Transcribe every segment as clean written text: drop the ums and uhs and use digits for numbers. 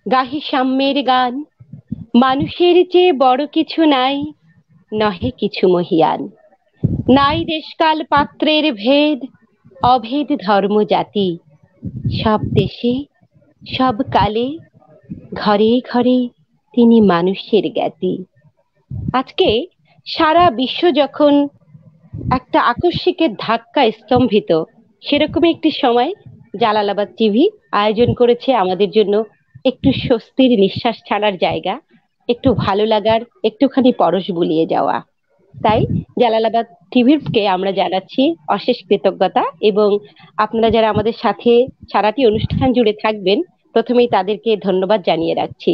গাহি সাম্যের গান, মানুষের চেয়ে বড় কিছু নাই, নহে কিছু মহিয়ান। নাই দেশকাল পাত্রের ভেদ, অভেদ ধর্ম জাতি, সব দেশে সব কালে ঘরে ঘরে তিনি মানুষের জ্ঞাতি। আজকে সারা বিশ্ব যখন একটা আকস্মিকের ধাক্কা স্তম্ভিত, সেরকমই একটি সময় জালালাবাদ টিভি আয়োজন করেছে আমাদের জন্য একটু স্বস্তির নিঃশ্বাস ছাড়ার জায়গা, একটু ভালো লাগার, একটুখানি পরশ বুলিয়ে যাওয়া। তাই জালালাবাদ টিভিকে আমরা জানাচ্ছি অশেষ কৃতজ্ঞতা, এবং আপনারা যারা আমাদের সাথে সারাটি অনুষ্ঠান জুড়ে থাকবেন, প্রথমেই তাদেরকে ধন্যবাদ জানিয়ে রাখছি।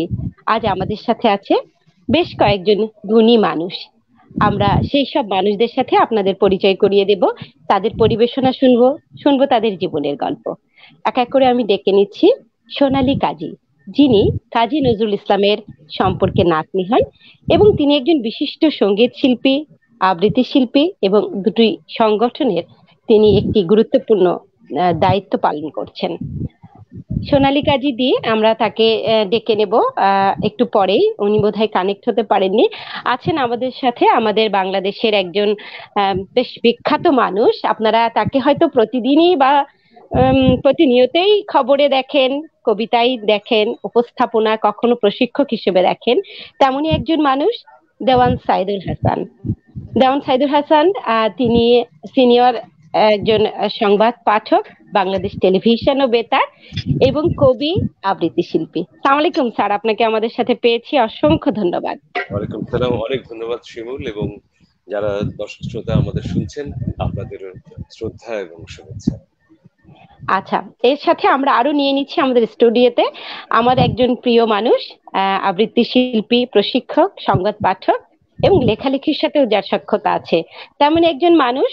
আজ আমাদের সাথে আছে বেশ কয়েকজন গুণী মানুষ। আমরা সেই সব মানুষদের সাথে আপনাদের পরিচয় করিয়ে দেব, তাদের পরিবেশনা শুনবো, শুনবো তাদের জীবনের গল্প। এক এক করে আমি ডেকে নিচ্ছি সোনালী কাজী, যিনি কাজী নজরুল ইসলামের সম্পর্কে নাতনি হন, এবং তিনি একজন বিশিষ্ট সঙ্গীত শিল্পী, আবৃত্তি শিল্পী, এবং দুটি সংগঠনের তিনি একটি গুরুত্বপূর্ণ দায়িত্ব পালন করছেন। সোনালী কাজী দিয়ে আমরা তাকে ডেকে নেব একটু পরেই। উনি বোধহয় কানেক্ট হতে পারেননি। আছেন আমাদের সাথে আমাদের বাংলাদেশের একজন বেশ বিখ্যাত মানুষ। আপনারা তাকে হয়তো প্রতিদিনই বা প্রতিনিয়তেই খবরে দেখেন, কবিতায় দেখেন, উপস্থাপনা, কখনো প্রশিক্ষক হিসেবে দেখেন। তেমনই একজন মানুষ দেওয়ান সাইদুল হাসান। দেওয়ান সাইদুল হাসান তিনি সিনিয়র একজন সংবাদ পাঠক, বাংলাদেশ টেলিভিশন ও বেতার, এবং কবি, আবৃত্তি শিল্পী। আসসালামু আলাইকুম স্যার, আপনাকে আমাদের সাথে পেয়েছি, অসংখ্য ধন্যবাদ। ওয়ালাইকুম সালাম, অনেক ধন্যবাদ শিমুল, এবং যারা দর্শক শ্রোতা আমাদের শুনছেন, আপনাদের শ্রদ্ধা এবং শুভেচ্ছা। আচ্ছা, এর সাথে আমরা আরো নিয়ে নিচ্ছি আমাদের স্টুডিওতে আমার একজন প্রিয় মানুষ, আবৃত্তি শিল্পী, প্রশিক্ষক, সংবাদ পাঠক, এবং লেখালেখির সাথেও যার সখ্যতা আছে, তেমন একজন মানুষ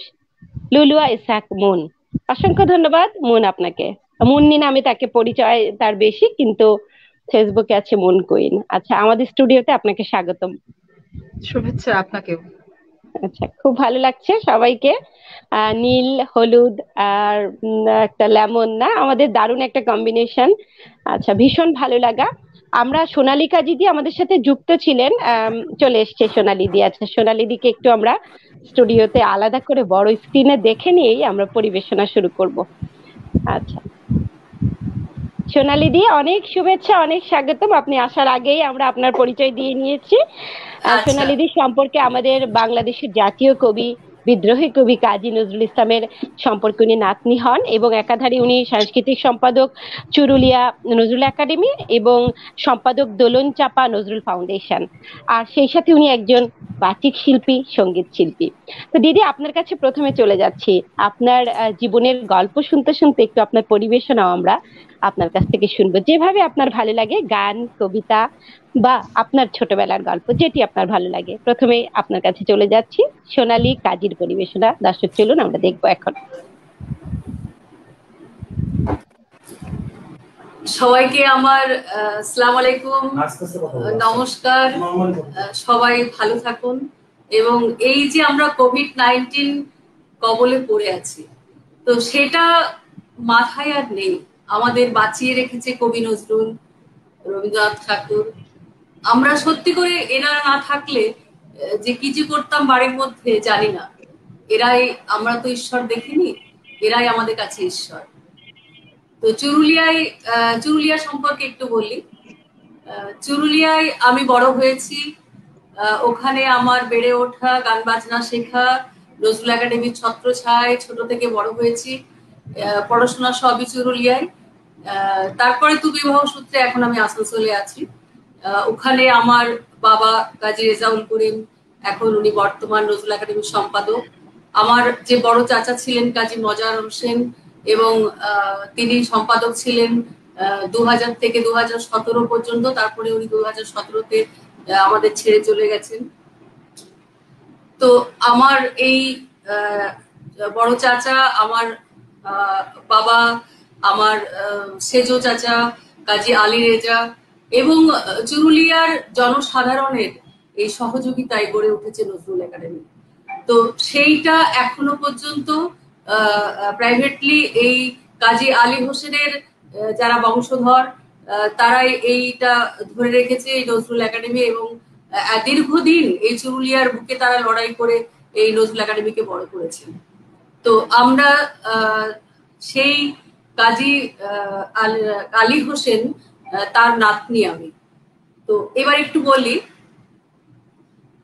লুলুয়া ইসহাক মুন। অসংখ্য ধন্যবাদ মুন আপনাকে। মুন্নি নামে তাকে পরিচয় তার বেশি, কিন্তু ফেসবুকে আছে মুন কুইন। আচ্ছা, আমাদের স্টুডিওতে আপনাকে স্বাগতম। শুভেচ্ছা আপনাকেও। আচ্ছা, খুব ভালো লাগছে সবাইকে। নীল হলুদ আর একটা লেমন, না আমাদের দারুণ একটা কম্বিনেশন। আচ্ছা, ভীষণ ভালো লাগা। আমরা সোনালী কাজী দি আমাদের সাথে যুক্ত ছিলেন, চলে এসছে সোনালী দি। আচ্ছা, সোনালী দিকে একটু আমরা স্টুডিওতে আলাদা করে বড় স্ক্রিনে দেখে নিয়েই আমরা পরিবেশনা শুরু করব। আচ্ছা, সোনালী দি অনেক শুভেচ্ছা, অনেক স্বাগতম। আপনি আসার আগেই আমরা আপনার পরিচয় দিয়ে নিয়েছি। সোনালী দি সম্পর্কে আমাদের বাংলাদেশের জাতীয় কবি, বিদ্রোহী কবি কাজী নজরুল ইসলামের সম্পর্কে উনি নাতনি হন, এবং একাধারে উনি সাংস্কৃতিক সম্পাদক চুরুলিয়া নজরুল একাডেমি এবং সম্পাদক দোলন চাপা নজরুল ফাউন্ডেশন। আর সেই সাথে উনি একজন বাচিক শিল্পী, সঙ্গীত শিল্পী। তো দিদি, আপনার কাছে প্রথমে চলে যাচ্ছি। আপনার জীবনের গল্প শুনতে শুনতে একটু আপনার পরিবেশনাও আমরা আপনার কাছ থেকে শুনবো, যেভাবে আপনার ভালো লাগে, গান, কবিতা, বা আপনার ছোটবেলার গল্প, যেটি আপনার ভালো লাগে। প্রথমে আপনার কাছে চলে যাচ্ছি, সোনালী কাজীর পরিবেশনা। দর্শক চলুন আমরা দেখবো এখন। সবাইকে আমার আসসালামু আলাইকুম, নমস্কার। সবাই ভালো থাকুন। এবং এই যে আমরা কোভিড-19 কবলে পড়ে আছি, তো সেটা মাথায় আর নেই। আমাদের বাঁচিয়ে রেখেছে কবি নজরুল, রবীন্দ্রনাথ ঠাকুর। আমরা সত্যি করে এনারা না থাকলে যে কি যে করতাম বাড়ির মধ্যে জানি না। এরাই, আমরা তো ঈশ্বর দেখিনি, এরাই আমাদের কাছে ঈশ্বর। তো চুরুলিয়া সম্পর্কে একটু বলি। চুরুলিয়ায় আমি বড় হয়েছি। ওখানে আমার বেড়ে ওঠা, গান বাজনা শেখা, নজরুল একাডেমির ছত্রছায়ায় ছোট থেকে বড় হয়েছি। পড়াশোনা সবই চুরুলিয়ায়। তারপরে তো বিবাহ সূত্রে এখন আমি আসানসোলে আছি। ওখানে আমার বাবা কাজী রেজাউল করিম, এখন উনি বর্তমান নজরুল একাডেমির সম্পাদক। আমার যে বড় চাচা ছিলেন কাজী মজার হোসেন, এবং তিনি সম্পাদক ছিলেন 2000 থেকে 2017 পর্যন্ত। তারপরে উনি 2017-তে আমাদের ছেড়ে চলে গেছেন। তো আমার এই বড় চাচা, আমার বাবা, আমার সেজো চাচা কাজী আলী রেজা, এবং চুরুলিয়ার জনসাধারণের এই সহযোগিতায় গড়ে উঠেছে নজরুল একাডেমি। তো সেইটা এখনো পর্যন্ত প্রাইভেটলি এই কাজী আলী হোসেনের যারা বংশধর, তারাই এইটা ধরে রেখেছে, এই নজরুল একাডেমি, এবং দীর্ঘদিন এই চুরুলিয়ার বুকে তারা লড়াই করে এই নজরুল একাডেমিকে বড় করেছেন। তো আমরা সেই কাজী আলী হোসেন তার নাতনি আমি। তো এবার একটু বলি,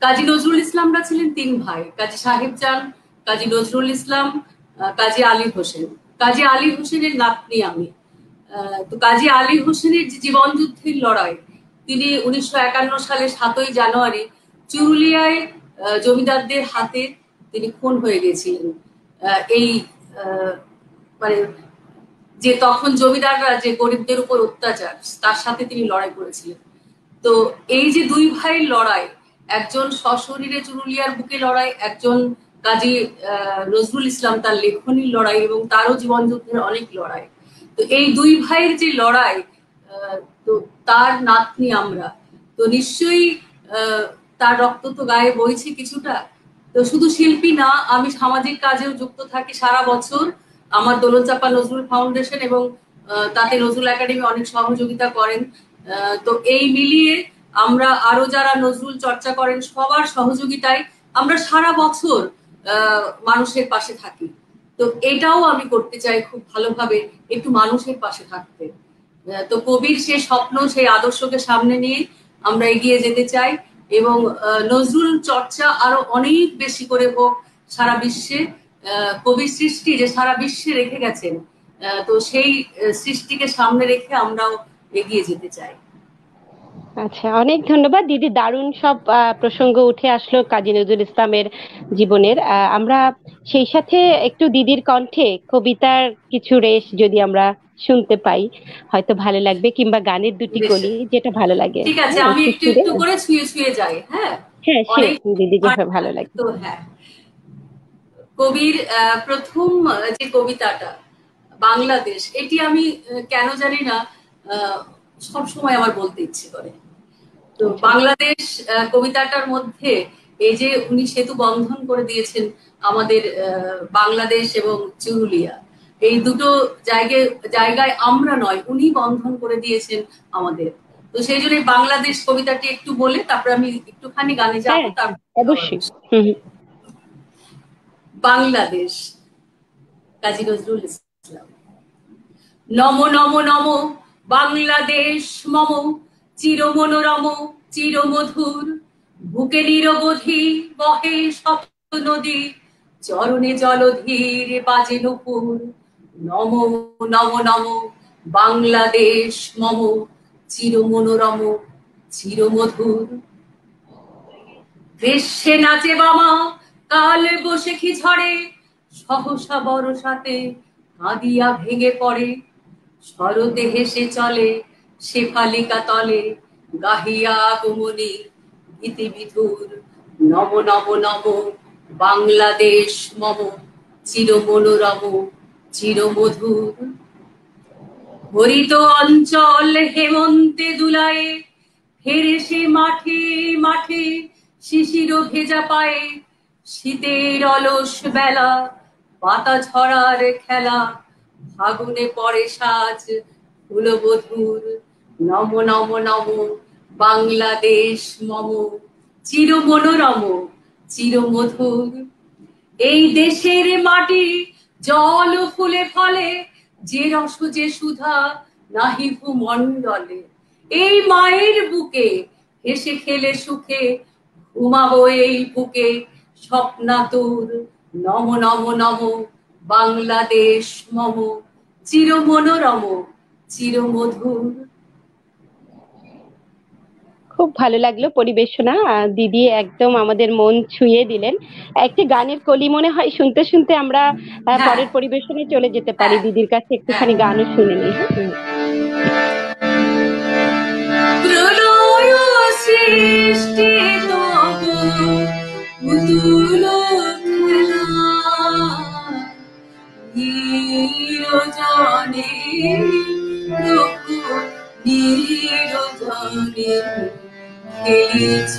কাজী নজরুল ইসলামরা ছিলেন 3 ভাই, কাজী সাহেব চান, কাজী নজরুল ইসলাম, কাজী আলী হোসেন। কাজী আলী হোসেনের নাতনি আমি। তো কাজী আলী হোসেনের যে জীবন যুদ্ধের লড়াই, তিনি 1951 সালে 7ই জানুয়ারি চুরুলিয়ায় জমিদারদের হাতে তিনি খুন হয়ে গেছিলেন। এই মানে যে তখন জমিদাররা যে গরিবদের উপর অত্যাচার, তার সাথে তিনি লড়াই করেছিলেন। তো এই যে 2 ভাইয়ের লড়াই, একজন সশরীরে চুরুলিয়ার বুকে লড়াই, একজন কাজী নজরুল ইসলাম তার লেখনীর লড়াই, এবং তারও জীবন যুদ্ধের অনেক লড়াই। তো এই 2 ভাইয়ের যে লড়াই, তো তার নাতনি আমরা, তো নিশ্চয়ই তার রক্ত তো গায়ে বইছে কিছুটা। তো শুধু শিল্পী না, আমি সামাজিক কাজেও যুক্ত থাকি সারা বছর। আমার দোলনচাঁপা নজরুল ফাউন্ডেশন এবং তাতে নজরুল একাডেমি অনেক সহযোগিতা করেন। তো এই মিলিয়ে আমরা আরো যারা নজরুল চর্চা করেন সবার সহযোগিতায় আমরা সারা বছর মানুষের পাশে থাকি। তো এটাও আমি করতে চাই খুব ভালোভাবে, একটু মানুষের পাশে থাকতে। তো কবির সেই স্বপ্ন, সেই আদর্শকে সামনে নিয়ে আমরা এগিয়ে যেতে চাই, এবং নজরুল চর্চা আরো অনেক বেশি করে হোক সারা বিশ্বে। কবির সৃষ্টি যে সারা বিশ্বে রেখে গেছেন, তো সেই সৃষ্টিকে সামনে রেখে আমরাও এগিয়ে যেতে চাই। আচ্ছা, অনেক ধন্যবাদ দিদি। দারুণ সব প্রসঙ্গ উঠে আসলো কাজী নজরুল ইসলামের জীবনের। আমরা সেই সাথে একটু দিদির কণ্ঠে কবিতার কিছু রেশ যদি আমরা শুনতে পাই হয়তো ভালো লাগবে, কিংবা গানের 2টি কলি, যেটা ভালো লাগে। ঠিক আছে, আমি একটু একটু করে ছুঁয়ে ছুঁয়ে যাই। হ্যাঁ হ্যাঁ, দিদি যেটা ভালো লাগে। তো হ্যাঁ, কবির প্রথম যে কবিতাটা বাংলাদেশ, এটি আমি কেন জানি না সব সময় আমার বলতে ইচ্ছে করে। তো বাংলাদেশ কবিতাটার মধ্যে এই যে উনি সেতু বন্ধন করে দিয়েছেন আমাদের বাংলাদেশ এবং চুরুলিয়া, এই দুটো জায়গায় আমরা নয়, উনি বন্ধন করে দিয়েছেন আমাদের। তো সেই জন্য বাংলাদেশ কবিতাটি একটু বলে তারপরে আমি একটুখানি গানে যাবো। অবশ্যই। বাংলাদেশ, কাজী নজরুল ইসলাম। নম নম নম বাংলাদেশ মম, চিরমনোরম চিরমধুর, বুকে নিরবধি বহে সপ্ত নদী, চরণে জলধীর বাজে নুপুর। নম নম নম বাংলাদেশ মম, চিরমনোরম চিরমধুর। গ্রীষ্মে নাচে বামা কাল বৈশাখী ঝড়ে, সহসা বরসাতে কাঁদিয়া ভেঙে পড়ে। শরতে হেসে চলে শেফালিকা তলে, গাহিয়া আগমনী গীতি বিধুর। নম নম নম বাংলাদেশ মম, চিরমনোরম চিরমধুর। হরিত অঞ্চল হেমন্তে দুলায়ে, ফেরে সে মাঠে মাঠে শিশির ভেজা পায়ে। শীতের অলস বেলা পাতা ঝরার খেলা, ফাগুনে পরে সাজ ফুলবধূর। নম নম নম বাংলাদেশ মম, চিরমনোরম চিরমধুর। এই দেশের মাটি জল ফুলে ফলে, যে রস যে সুধা নাহি ভূমণ্ডলে। এই মায়ের বুকে হেসে খেলে সুখে, ঘুমাবো এই বুকে স্বপ্নাতুর। নম নম নম বাংলাদেশ মম, চিরমনোরম চিরমধুর। খুব ভালো লাগলো পরিবেশনা, দিদি একদম আমাদের মন ছুঁয়ে দিলেন। একটি গানের কলি মনে হয় শুনতে শুনতে আমরা পরের পরিবেশনে চলে যেতে পারি। দিদির কাছে একটুখানি গানও শুনে নিই। প্রলয় সৃষ্টি তবু পুতুল খেলা, নিরজনে নিরজনে খেলিছ।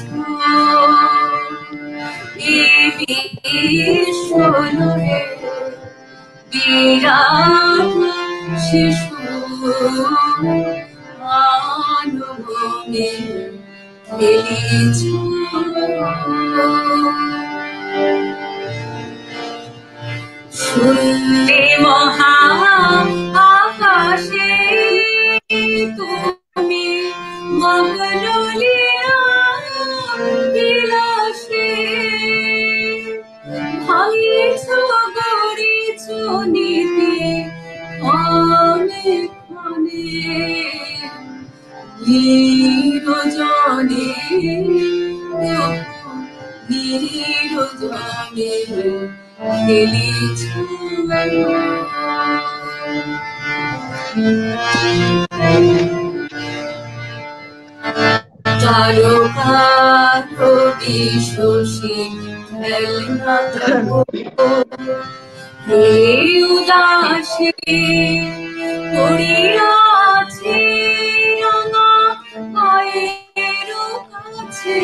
বিশ্বরে বিরাট শিশু জনে খেলিছ শুনলে মহা আকাশে তুমি মগ্ন লীলা বিলাসে ভাঙিছ গড়িছ নীতি ক্ষণে ক্ষণে নিরজনে নিরজনে খেলিছ তারকা প্রতি শশী মেলনা হে উদাসী পড়িয়াছে রাঙা পায়ের কাছে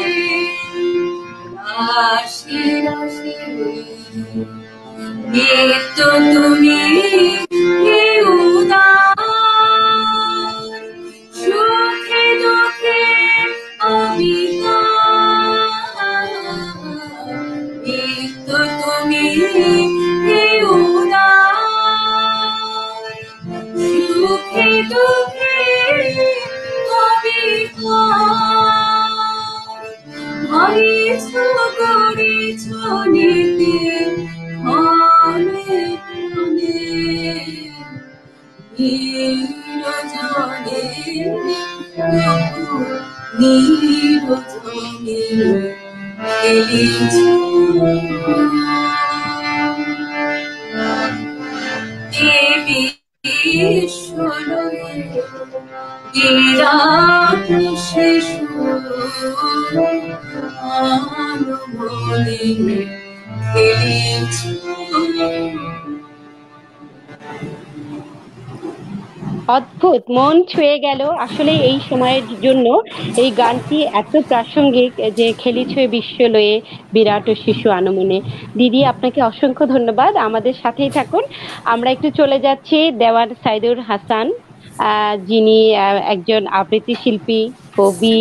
রাশি রাশি নিত্য তুমি হে উদার সুখে দুঃখে আমি নিত্য তুমি হে উদার সুখে দুঃখে আমি ভাঙিছ গড়িছ নীতি ক্ষণে ক্ষণে নিরজনে নিরজনে খেলিছ দেবী ষোলয়ে বিরাট শিশু আনমনে খেলিছ অদ্ভুত, মন ছুঁয়ে গেল। আসলে এই সময়ের জন্য এই গানটি এত প্রাসঙ্গিক যে খেলিছ বিশ্বলয়ে বিরাট শিশু আনমনে। দিদি, আপনাকে অসংখ্য ধন্যবাদ। আমাদের সাথেই থাকুন। আমরা একটু চলে যাচ্ছি দেওয়ান সাইদুর হাসান, যিনি একজন আবৃত্তি শিল্পী, কবি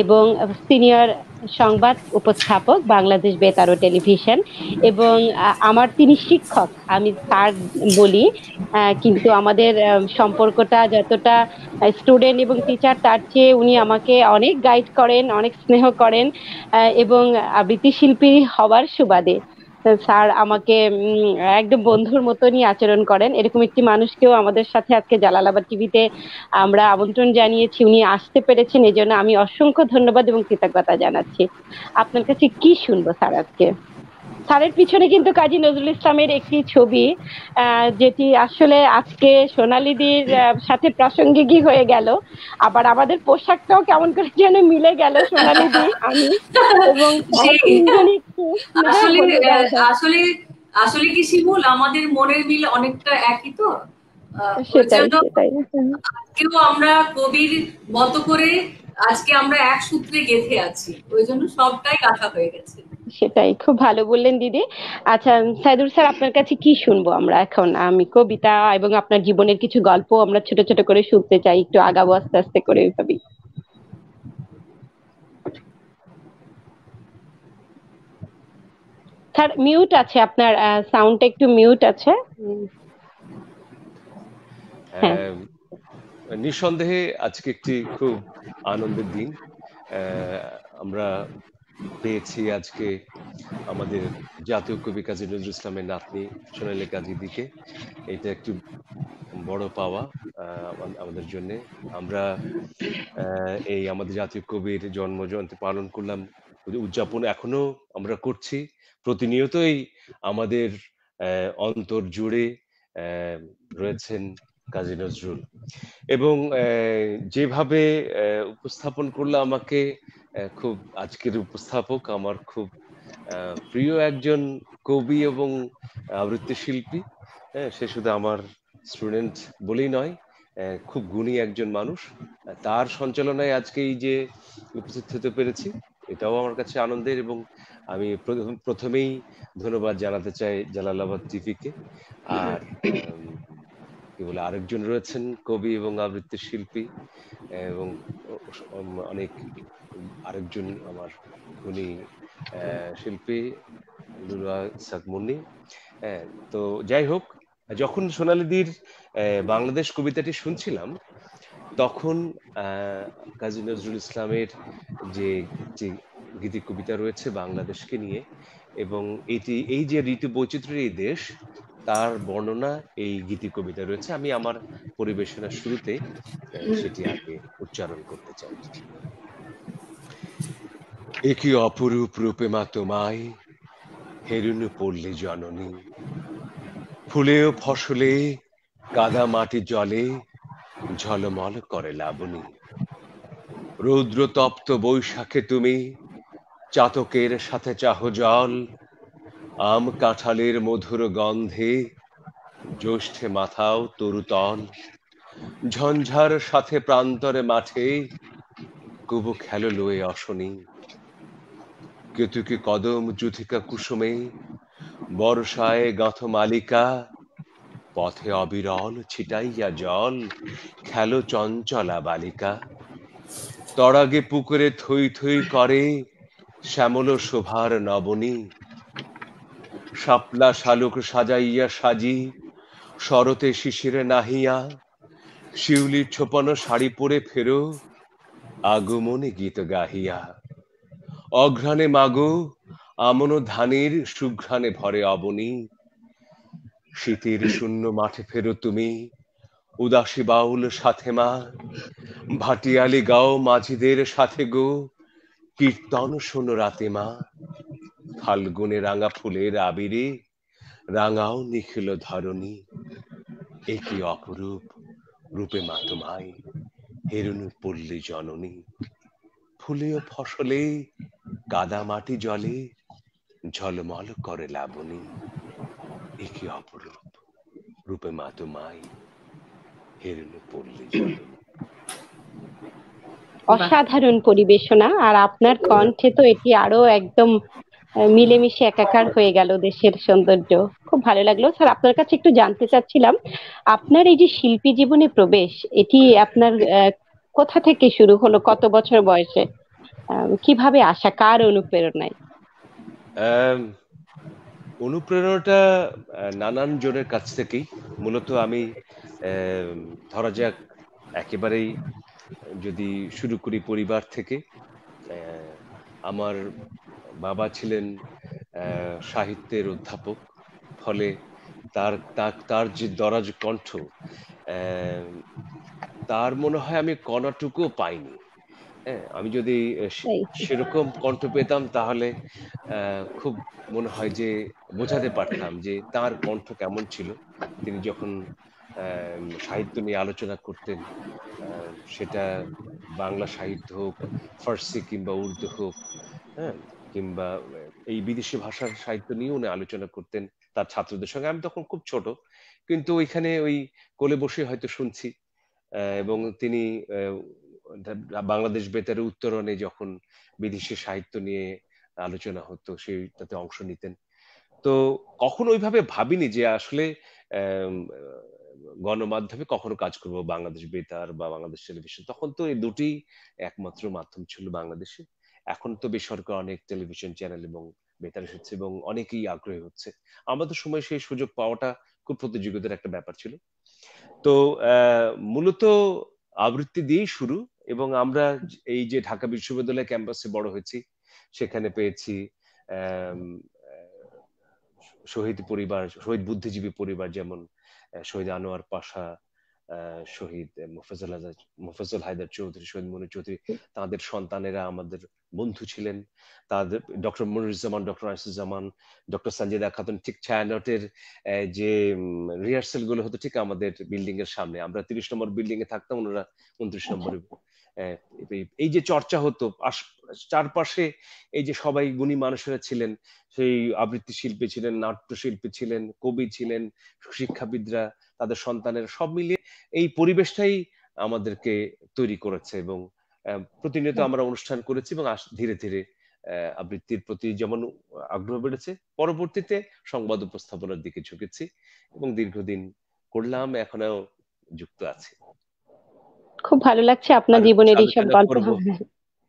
এবং সিনিয়র সংবাদ উপস্থাপক বাংলাদেশ বেতার ও টেলিভিশন, এবং আমার তিনি শিক্ষক, আমি স্যার বলি, কিন্তু আমাদের সম্পর্কটা যতটা স্টুডেন্ট এবং টিচার তার চেয়ে উনি আমাকে অনেক গাইড করেন, অনেক স্নেহ করেন, এবং আবৃত্তি শিল্পী হওয়ার সুবাদে স্যার আমাকে একদম বন্ধুর মতনই আচরণ করেন। এরকম একটি মানুষকেও আমাদের সাথে আজকে জালালাবাদ টিভিতে আমরা আমন্ত্রণ জানিয়েছি, উনি আসতে পেরেছেন, এজন্য আমি অসংখ্য ধন্যবাদ এবং কৃতজ্ঞতা জানাচ্ছি। আপনার কাছে কি শুনবো স্যার আজকে? স্যারের পিছনে কিন্তু কাজী নজরুল ইসলামের একটি ছবি, যেটি আসলে আজকে সোনালীদির সাথে প্রাসঙ্গিকই হয়ে গেল। আবার আমাদের পোশাকটাও কেমন করে যেন মিলে গেল, সোনালীদি, আমি এবং আসলে আসলে কি শিমুল, আমাদের মনের মিল অনেকটা একই, তো আজকেও আমরা কবির মতো করে আজকে আমরা এক সূত্রে গেঁথে আছি, ওই জন্য সবটাই কাঁথা হয়ে গেছে। সেটাই, খুব ভালো বললেন দিদি। আচ্ছা সাইদুর স্যার, আপনার কাছে কি শুনবো আমরা এখন? আমি কবিতা এবং আপনার জীবনের কিছু গল্প আমরা ছোট ছোট করে শুনতে চাই, একটু আগাবো আস্তে আস্তে করে ভাবি। স্যার মিউট আছে আপনার, সাউন্ডটা একটু মিউট আছে। নিঃসন্দেহে আজকে একটি খুব আনন্দের দিন। আমরা পেয়েছি আজকে আমাদের জাতীয় কবি কাজী নজরুল ইসলামের নাতনি সোনালী কাজীদিকে। এটা একটি বড় পাওয়া আমাদের জন্য। আমরা এই আমাদের জাতীয় কবির জন্মজয়ন্তী পালন করলাম, উদযাপন এখনো আমরা করছি। প্রতিনিয়তই আমাদের অন্তর জুড়ে রয়েছেন কাজী নজরুল, এবং যেভাবে উপস্থাপন করলো আমাকে, খুব আজকের উপস্থাপক আমার খুব প্রিয় একজন কবি এবং আবৃত্তি শিল্পী। সে শুধু আমার স্টুডেন্ট বলেই নয়, খুব গুণী একজন মানুষ। তার সঞ্চালনায় আজকে এই যে উপস্থিত হতে পেরেছি, এটাও আমার কাছে আনন্দের। এবং আমি প্রথমেই ধন্যবাদ জানাতে চাই জালালাবাদ টিভিকে। আর কি বলে আরেকজন রয়েছেন কবি এবং আবৃত্তি শিল্পী, এবং অনেক আরেকজন আমার গুণী শিল্পী লুরা ইসাক মুন্নি। হ্যাঁ, তো যাই হোক, যখন সোনালীদির বাংলাদেশ কবিতাটি শুনছিলাম তখন কাজী নজরুল ইসলামের যে যে গীতি কবিতা রয়েছে বাংলাদেশকে নিয়ে, এবং এই যে ঋতু বৈচিত্র্যের এই দেশ, তার বর্ণনা এই গীতি কবিতা রয়েছে। আমি আমার পরিবেশনার শুরুতে সেটি আগে উচ্চারণ করতে চাই। একই অপরূপ রূপে মা তোমায় হেরুনু পড়লে জননী, ফুলে ও ফসলে কাদা মাটি জলে ঝলমল করে লাবণী। রৌদ্র তপ্ত বৈশাখে তুমি চাতকের সাথে চাহ জল, আম কাঁঠালের মধুর গন্ধে জ্যৈষ্ঠে মাথাও তরুতল। ঝঞ্ঝার সাথে প্রান্তরে মাঠে কুবু খেলো লয়ে অশনি। কেতুকি কদম যুথিকা কুসুমে বর্ষায় গাঁথ মালিকা, পথে অবিরল ছিটাইয়া জল খেলো চঞ্চলা বালিকা। তড়াগে পুকুরে থই থই করে শ্যামল শোভার নবনী, শাপলা শালুক সাজাইয়া সাজি শরতে শিশিরে নাহিয়া, শিউলির ছোপানো শাড়ি পরে ফেরো আগমনে গীত গাহিয়া। অঘ্রাণে মাগো আমন ধানের সুঘ্রাণে ভরে অবনী, শীতের শূন্য মাঠে ফেরো তুমি উদাসী বাউল সাথে মা। ভাটিয়ালি গাও মাঝিদের সাথে গো কীর্তন শোনো রাতে মা। ফাল্গুনে রাঙা ফুলের আবিরে রাঙাও নিখিল ধরণী। একই অপরূপ রূপে মা তোমায় হেরুনু পল্লী জননী, ফুলে ও ফসলে কাদা মাটি জলে ঝলমল করে লাবণী। একই অপরূপ রূপে মা তোমায় হেরুনু পল্লী জননী। অসাধারণ পরিবেশনা, আর আপনার কণ্ঠে তো এটি আরো একদম মিলেমিশে একাকার হয়ে গেল দেশের সৌন্দর্য। খুব ভালো লাগলো স্যার। আপনার কাছে একটু জানতে চাচ্ছিলাম, আপনার এই যে শিল্পী জীবনে প্রবেশ, এটি আপনার কোথা থেকে শুরু হলো, কত বছর বয়সে, কিভাবে আসা, কার অনুপ্রেরণায়? অনুপ্রেরণাটা নানান জনের কাছ থেকেই। মূলত আমি ধরা যাক একেবারেই যদি শুরু করি পরিবার থেকে, আমার বাবা ছিলেন সাহিত্যের অধ্যাপক, ফলে তার যে দরাজ কণ্ঠ, তার মনে হয় আমি কণাটুকুও পাইনি। হ্যাঁ, আমি যদি সেরকম কণ্ঠ পেতাম তাহলে খুব মনে হয় যে বোঝাতে পারতাম যে তার কণ্ঠ কেমন ছিল। তিনি যখন সাহিত্য নিয়ে আলোচনা করতেন, সেটা বাংলা সাহিত্য হোক, ফার্সি কিংবা উর্দু হোক, হ্যাঁ, কিংবা এই বিদেশি ভাষার সাহিত্য নিয়ে উনি আলোচনা করতেন তার ছাত্রদের সঙ্গে। আমি তখন খুব ছোট, কিন্তু ওইখানে ওই কোলে বসে হয়তো শুনছি। এবং তিনি বাংলাদেশ বেতারের উত্তরণে যখন বিদেশি সাহিত্য নিয়ে আলোচনা হতো সেইটাতে অংশ নিতেন। তো কখনো ওইভাবে ভাবিনি যে আসলে গণমাধ্যমে কখনো কাজ করব, বাংলাদেশ বেতার বা বাংলাদেশ টেলিভিশন। তখন তো এই দুটি একমাত্র মাধ্যম ছিল বাংলাদেশে। এখন তো বেসরকারি অনেক টেলিভিশন চ্যানেল এবং বেতার এসেছে এবং অনেকেই আগ্রহী হচ্ছে। আমাদের সময় সেই সুযোগ পাওয়াটা খুব প্রতিযোগিতার একটা ব্যাপার ছিল। তো মূলত আবৃত্তি দিয়েই শুরু, এবং আমরা এই যে ঢাকা বিশ্ববিদ্যালয় ক্যাম্পাসে বড় হয়েছি, সেখানে পেয়েছি শহীদ পরিবার, শহীদ বুদ্ধিজীবী পরিবার, যেমন শহীদ আনোয়ার পাশা, শহীদ মোফাজ্জল হায়দার চৌধুরী, শহীদ মনির চৌধুরী, তাদের সন্তানেরা আমাদের বন্ধু ছিলেন। তাদের doctor Moniruzzaman, doctor Anisuzzaman, doctor Sanjida Khatun, ঠিক ছায়ানটের যে রিহার্সেল গুলো হতো ঠিক আমাদের বিল্ডিং এর সামনে। আমরা 30 নম্বর বিল্ডিং এ থাকতাম, ওনারা 29 নম্বরে। এই যে চর্চা হতো চারপাশে, এই যে সবাই গুণী মানুষেরা ছিলেন, সেই আবৃত্তি শিল্পী ছিলেন, নাট্যশিল্পী ছিলেন, কবি ছিলেন, শিক্ষাবিদরা, তাদের সন্তানের, সব মিলিয়ে এই পরিবেশটাই আমাদেরকে তৈরি করেছে। এবং প্রতিনিয়ত আমরা অনুষ্ঠান করেছি এবং ধীরে ধীরে আবৃত্তির প্রতি যেমন আগ্রহ বেড়েছে, পরবর্তীতে সংবাদ উপস্থাপনার দিকে ঝুঁকেছি এবং দীর্ঘদিন করলাম, এখনো যুক্ত আছি। খুব ভালো লাগছে আপনার আরো কিছু জীবনের এইসব আলোচনা গল্প। করব।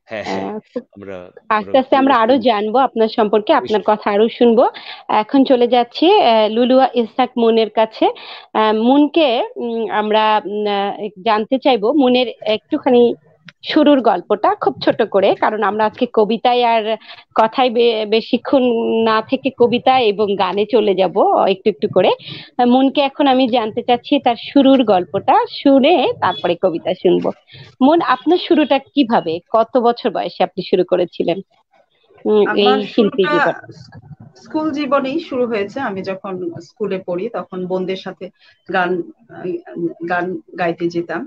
হ্যাঁ, হ্যাঁ, খুব আমরা আস্তে আস্তে আমরা আরো জানবো আপনার সম্পর্কে, আপনার কথা আরো শুনবো। এখন চলে যাচ্ছি লুলুয়া ইসহাক মুনের কাছে। মুনকে আমরা জানতে চাইবো মুনের একটুখানি শুরুর গল্পটা খুব ছোট করে, কারণ আমরা আজকে কবিতায় আর কথায় বেশিক্ষণ না থেকে কবিতা এবং গানে চলে যাব একটু একটু করে। মুনকে এখন আমি জানতে চাচ্ছি তার শুরুর গল্পটা, শুনে তারপরে কবিতা শুনবো। মুন, আপনার শুরুটা কিভাবে, কত বছর বয়সে আপনি শুরু করেছিলেন এই আমার শিল্পী শুরুটা জীবন? স্কুল জীবনেই শুরু হয়েছে। আমি যখন স্কুলে পড়ি তখন বোনদের সাথে গান গান গাইতে যেতাম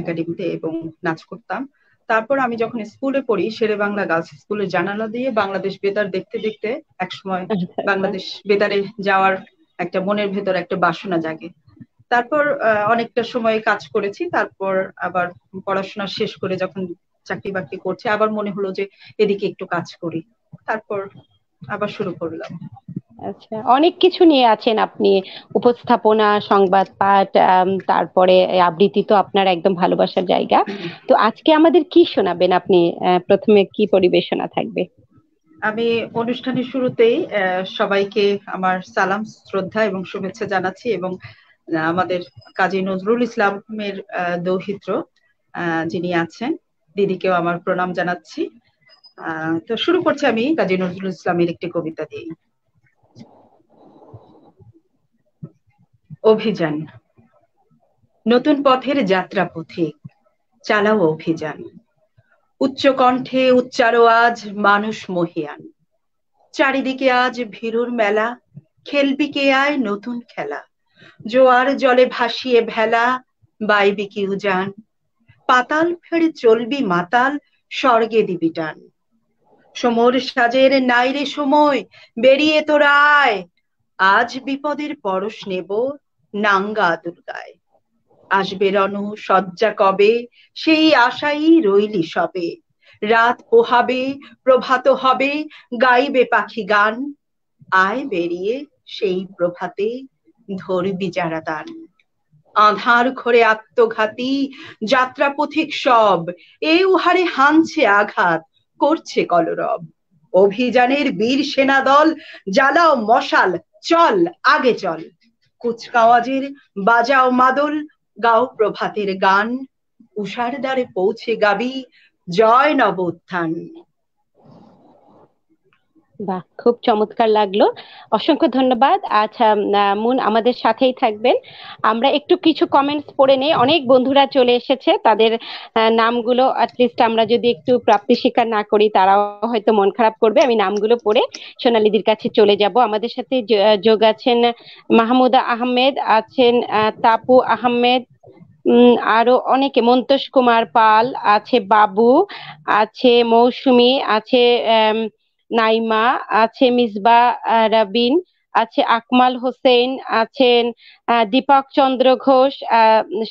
একাডেমিতে এবং নাচ করতাম। তারপর আমি যখন স্কুলে পড়ি, শেরে বাংলা গার্লস স্কুলের জানালা দিয়ে বাংলাদেশ বেতার দেখতে দেখতে একসময় বাংলাদেশ বেতারে যাওয়ার একটা মনের ভেতর একটা বাসনা জাগে। তারপর অনেকটা সময় কাজ করেছি। তারপর আবার পড়াশোনা শেষ করে যখন চাকরি বাকরি করছি, আবার মনে হলো যে এদিকে একটু কাজ করি। তারপর আবার শুরু করলাম। আচ্ছা, অনেক কিছু নিয়ে আছেন আপনি, উপস্থাপনা, সংবাদ পাঠ, তারপরে আবৃত্তি তো আপনার একদম ভালোবাসার জায়গা। তো আজকে আমাদের কি শোনাবেন আপনি? প্রথমে কি পরিবেশনা থাকবে? আমি অনুষ্ঠানের শুরুতেই সবাইকে আমার সালাম, শ্রদ্ধা এবং শুভেচ্ছা জানাচ্ছি এবং আমাদের কাজী নজরুল ইসলামের দৌহিত্র যিনি আছেন, দিদিকেও আমার প্রণাম জানাচ্ছি। তো শুরু করছি আমি কাজী নজরুল ইসলামের একটি কবিতা দিয়ে। অভিযান। নতুন পথের যাত্রা পথিক, চালাও অভিযান। উচ্চ কণ্ঠে উচ্চারো আজ মানুষ মহিয়ান। চারিদিকে আজ ভীরুর মেলা, খেলবি কে আয় নতুন খেলা। জোয়ার জলে ভাসিয়ে ভেলা, বাইবি কি উজান। পাতাল ফেরে চলবি মাতাল, স্বর্গে দিবি টান। সমর সাজের নাইরে সময়, বেরিয়ে তোরা আয়। আজ বিপদের পরশ নেব, নাঙ্গা দুর্গায়। আসবে রণ সজ্জা কবে, সেই আশাই রইলি সবে। রাত পোহাবে, প্রভাত হবে, গাইবে পাখি গান। আয় বেরিয়ে সেই প্রভাতে, ধরবি যারা দান। আধার ঘরে আত্মঘাতী যাত্রা পথিক সব, এ উহারে হানছে আঘাত, করছে কলরব। অভিযানের বীর সেনা দল, জ্বালাও মশাল, চল আগে চল। কুচকাওয়াজের বাজাও মাদল, গাও প্রভাতের গান। উষার দ্বারে পৌঁছে গাবি, জয় নব উত্থান। বাহ, খুব চমৎকার লাগলো, অসংখ্য ধন্যবাদ। আচ্ছা, মুন আমাদের সাথেই থাকবেন, আমরা একটু কিছু কমেন্টস পড়ে নেই। অনেক বন্ধুরা চলে এসেছে, তাদের নামগুলো অ্যাটলিস্ট আমরা যদি একটু প্রাপ্তি স্বীকার না করি তারাও হয়তো মন খারাপ করবে। আমি নামগুলো পড়ে সোনালীদির কাছে চলে যাব। আমাদের সাথে যোগ আছেন মাহমুদা আহমেদ, আছেন তাপু আহমেদ, আরো অনেকে, মন্তোষ কুমার পাল আছে, বাবু আছে, মৌসুমী আছে, নাইমা আছে, মিসবা রাবিন আছে, আকমাল হোসেন আছেন, দীপক চন্দ্র ঘোষ,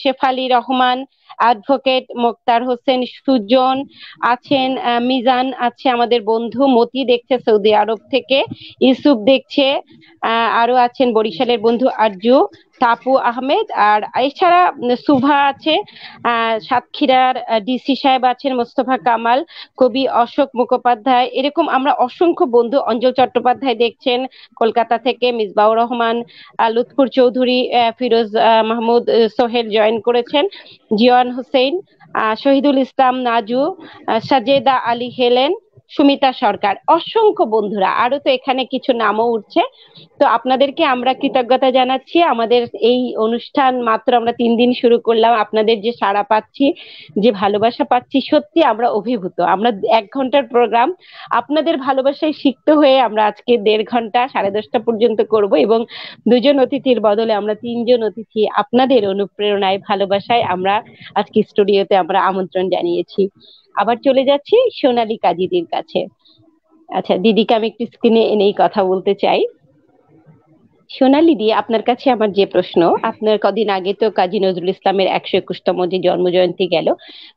শেফালি রহমান, অ্যাডভোকেট মোক্তার হোসেন সুজন আছেন, মিজান আছে, আমাদের বন্ধু মতি দেখছে সৌদি আরব থেকে, ইউসুফ দেখছে, আরো আছেন বরিশালের বন্ধু আরজু, তাপু আহমেদ, আর এছাড়া সুভা আছে, সাতক্ষীরার ডিসি সাহেব আছেন, মোস্তফা কামাল, কবি অশোক মুখোপাধ্যায়, এরকম আমরা অসংখ্য বন্ধু, অঞ্জল চট্টোপাধ্যায় দেখছেন কলকাতা থেকে, মিসবাউর রহমান, লুৎফুর চৌধুরী, ফিরোজ মাহমুদ সোহেল জয়েন করেছেন, জিয়ান হোসেন, শহীদুল ইসলাম নাজু, সাজেদা আলী হেলেন, সুমিতা সরকার, অসংখ্য বন্ধুরা, আরো তো এখানে কিছু নামও উঠছে। তো আপনাদেরকে আমরা কৃতজ্ঞতা জানাচ্ছি। আমাদের এই অনুষ্ঠান মাত্র আমরা 3 দিন শুরু করলাম, আপনাদের যে সাড়া পাচ্ছি, যে ভালোবাসা পাচ্ছি, সত্যি আমরা অভিভূত। আমরা 1 ঘন্টার প্রোগ্রাম আপনাদের ভালোবাসায় সিক্ত হয়ে আমরা আজকে 1.5 ঘন্টা 10:30 পর্যন্ত করব, এবং 2 জন অতিথির বদলে আমরা 3 জন অতিথি আপনাদের অনুপ্রেরণায়, ভালোবাসায় আমরা আজকে স্টুডিওতে আমরা আমন্ত্রণ জানিয়েছি। আবার চলে যাচ্ছি সোনালী কাজীদের কাছে। আচ্ছা, দিদিকে আমি একটু স্ক্রিনে এনেই কথা বলতে চাই। সোনালি দি, আপনার কাছে আমার যে প্রশ্ন, আপনার কদিন আগে তো কাজী নজরুল ইসলামের 121তম যে জন্মজয়ন্তী গেল,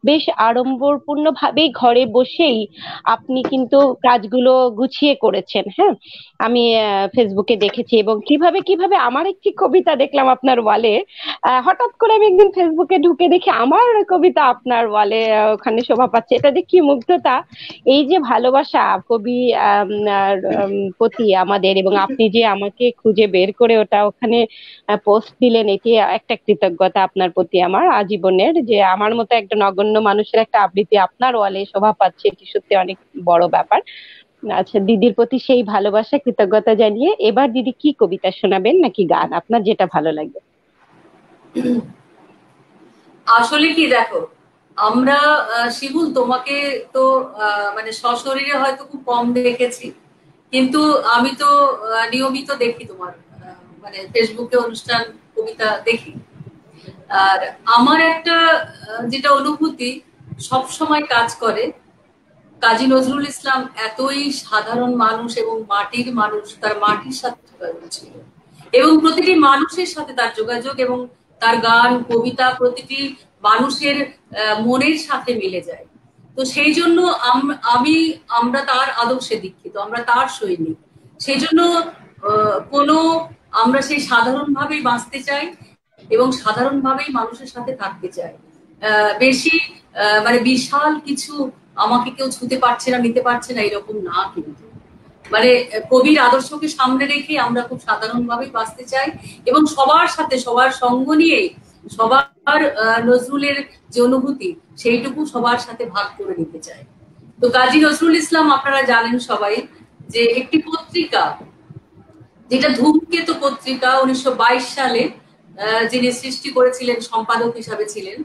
বেশ আড়ম্বরপূর্ণ ভাবেই ঘরে বসেই আপনি কিন্তু কাজগুলো গুছিয়ে করেছেন। হ্যাঁ, আমি ফেসবুকে দেখেছি, এবং কিভাবে কিভাবে আমার একটি কবিতা দেখলাম আপনার ওয়ালে। হঠাৎ করে আমি একদিন ফেসবুকে ঢুকে দেখি আমার কবিতা আপনার ওয়ালে ওখানে শোভা পাচ্ছে। এটা যে কি মুগ্ধতা! এই যে ভালোবাসা কবি প্রতি আমাদের, এবং আপনি যে আমাকে খুঁজে বের করে ওটা ওখানে পোস্ট দিলেন, এটি একটা কৃতজ্ঞতা আপনার প্রতি আমার আজীবনের, যে আমার মতো একটা নগণ্য মানুষের একটা আবৃত্তি আপনার ওয়ালে শোভা পাচ্ছে, এটি সত্যি অনেক বড় ব্যাপার। আচ্ছা, দিদির প্রতি সেই ভালোবাসা কৃতজ্ঞতা জানিয়ে এবার দিদি কি কবিতা শোনাবেন নাকি গান, আপনার যেটা ভালো লাগে? আসলে কি দেখো, আমরা শিবুল তোমাকে তো মানে সশরীরে হয়তো খুব কম দেখেছি, কিন্তু আমি তো নিয়মিত দেখি তোমার মানে ফেসবুকে অনুষ্ঠান, কবিতা দেখি। আর আমার একটা যেটা অনুভূতি সব সময় কাজ করে, কাজী নজরুল ইসলাম এতই সাধারণ মানুষ এবং মাটির মানুষ, তার মাটির সাথে যোগাযোগ ছিল, এবং প্রতিটি মানুষের সাথে তার যোগাযোগ, এবং তার গান কবিতা প্রতিটি মানুষের মনের সাথে মিলে যায়। তো সেই জন্য আমরা তার আদর্শে দীক্ষিত, আমরা তার সৈনিক। সেই জন্য আমরা সেই সাধারণভাবেই বাঁচতে চাই এবং সাধারণভাবেই মানুষের সাথে থাকতে চাই। বেশি মানে বিশাল কিছু আমাকে কেউ ছুতে পারছে না, নিতে পারছে না, এরকম না। কিন্তু মানে কবির আদর্শকে সামনে রেখে আমরা খুব সাধারণভাবেই বাঁচতে চাই, এবং সবার সাথে সবার সঙ্গ নিয়ে সবার নজরুলের যে অনুভূতি সেইটুকু সবার সাথে ভাগ করে নিতে চাই। তো কাজী নজরুল ইসলাম আপনারা জানেন সবাই যে একটি পত্রিকা, যেটা ধূমকেতু পত্রিকা 1922 সালে যিনি সৃষ্টি করেছিলেন, সম্পাদক হিসাবে ছিলেন।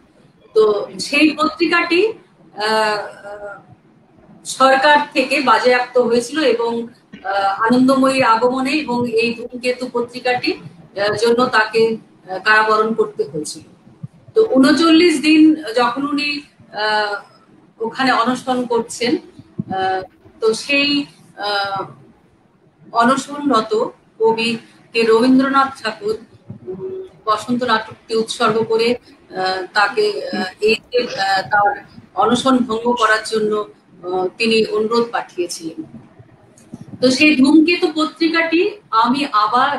তো সেই পত্রিকাটি সরকার থেকে বাজেয়াপ্ত হয়েছিল, এবং আনন্দময়ীর আগমনে এবং এই ধূমকেতু পত্রিকাটি জন্য তাকে কারাবরণ করতে হয়েছিল। তো 39 দিন যখন উনি ওখানে অনশন করছেন, তো সেই অনশনরত কবিকে রবীন্দ্রনাথ ঠাকুর বসন্ত নাটকটি উৎসর্গ করে তাকে এই তার অনশন ভঙ্গ করার জন্য তিনি অনুরোধ পাঠিয়েছিলেন। তো সেই ধূমকেতু পত্রিকাটি আমি আবার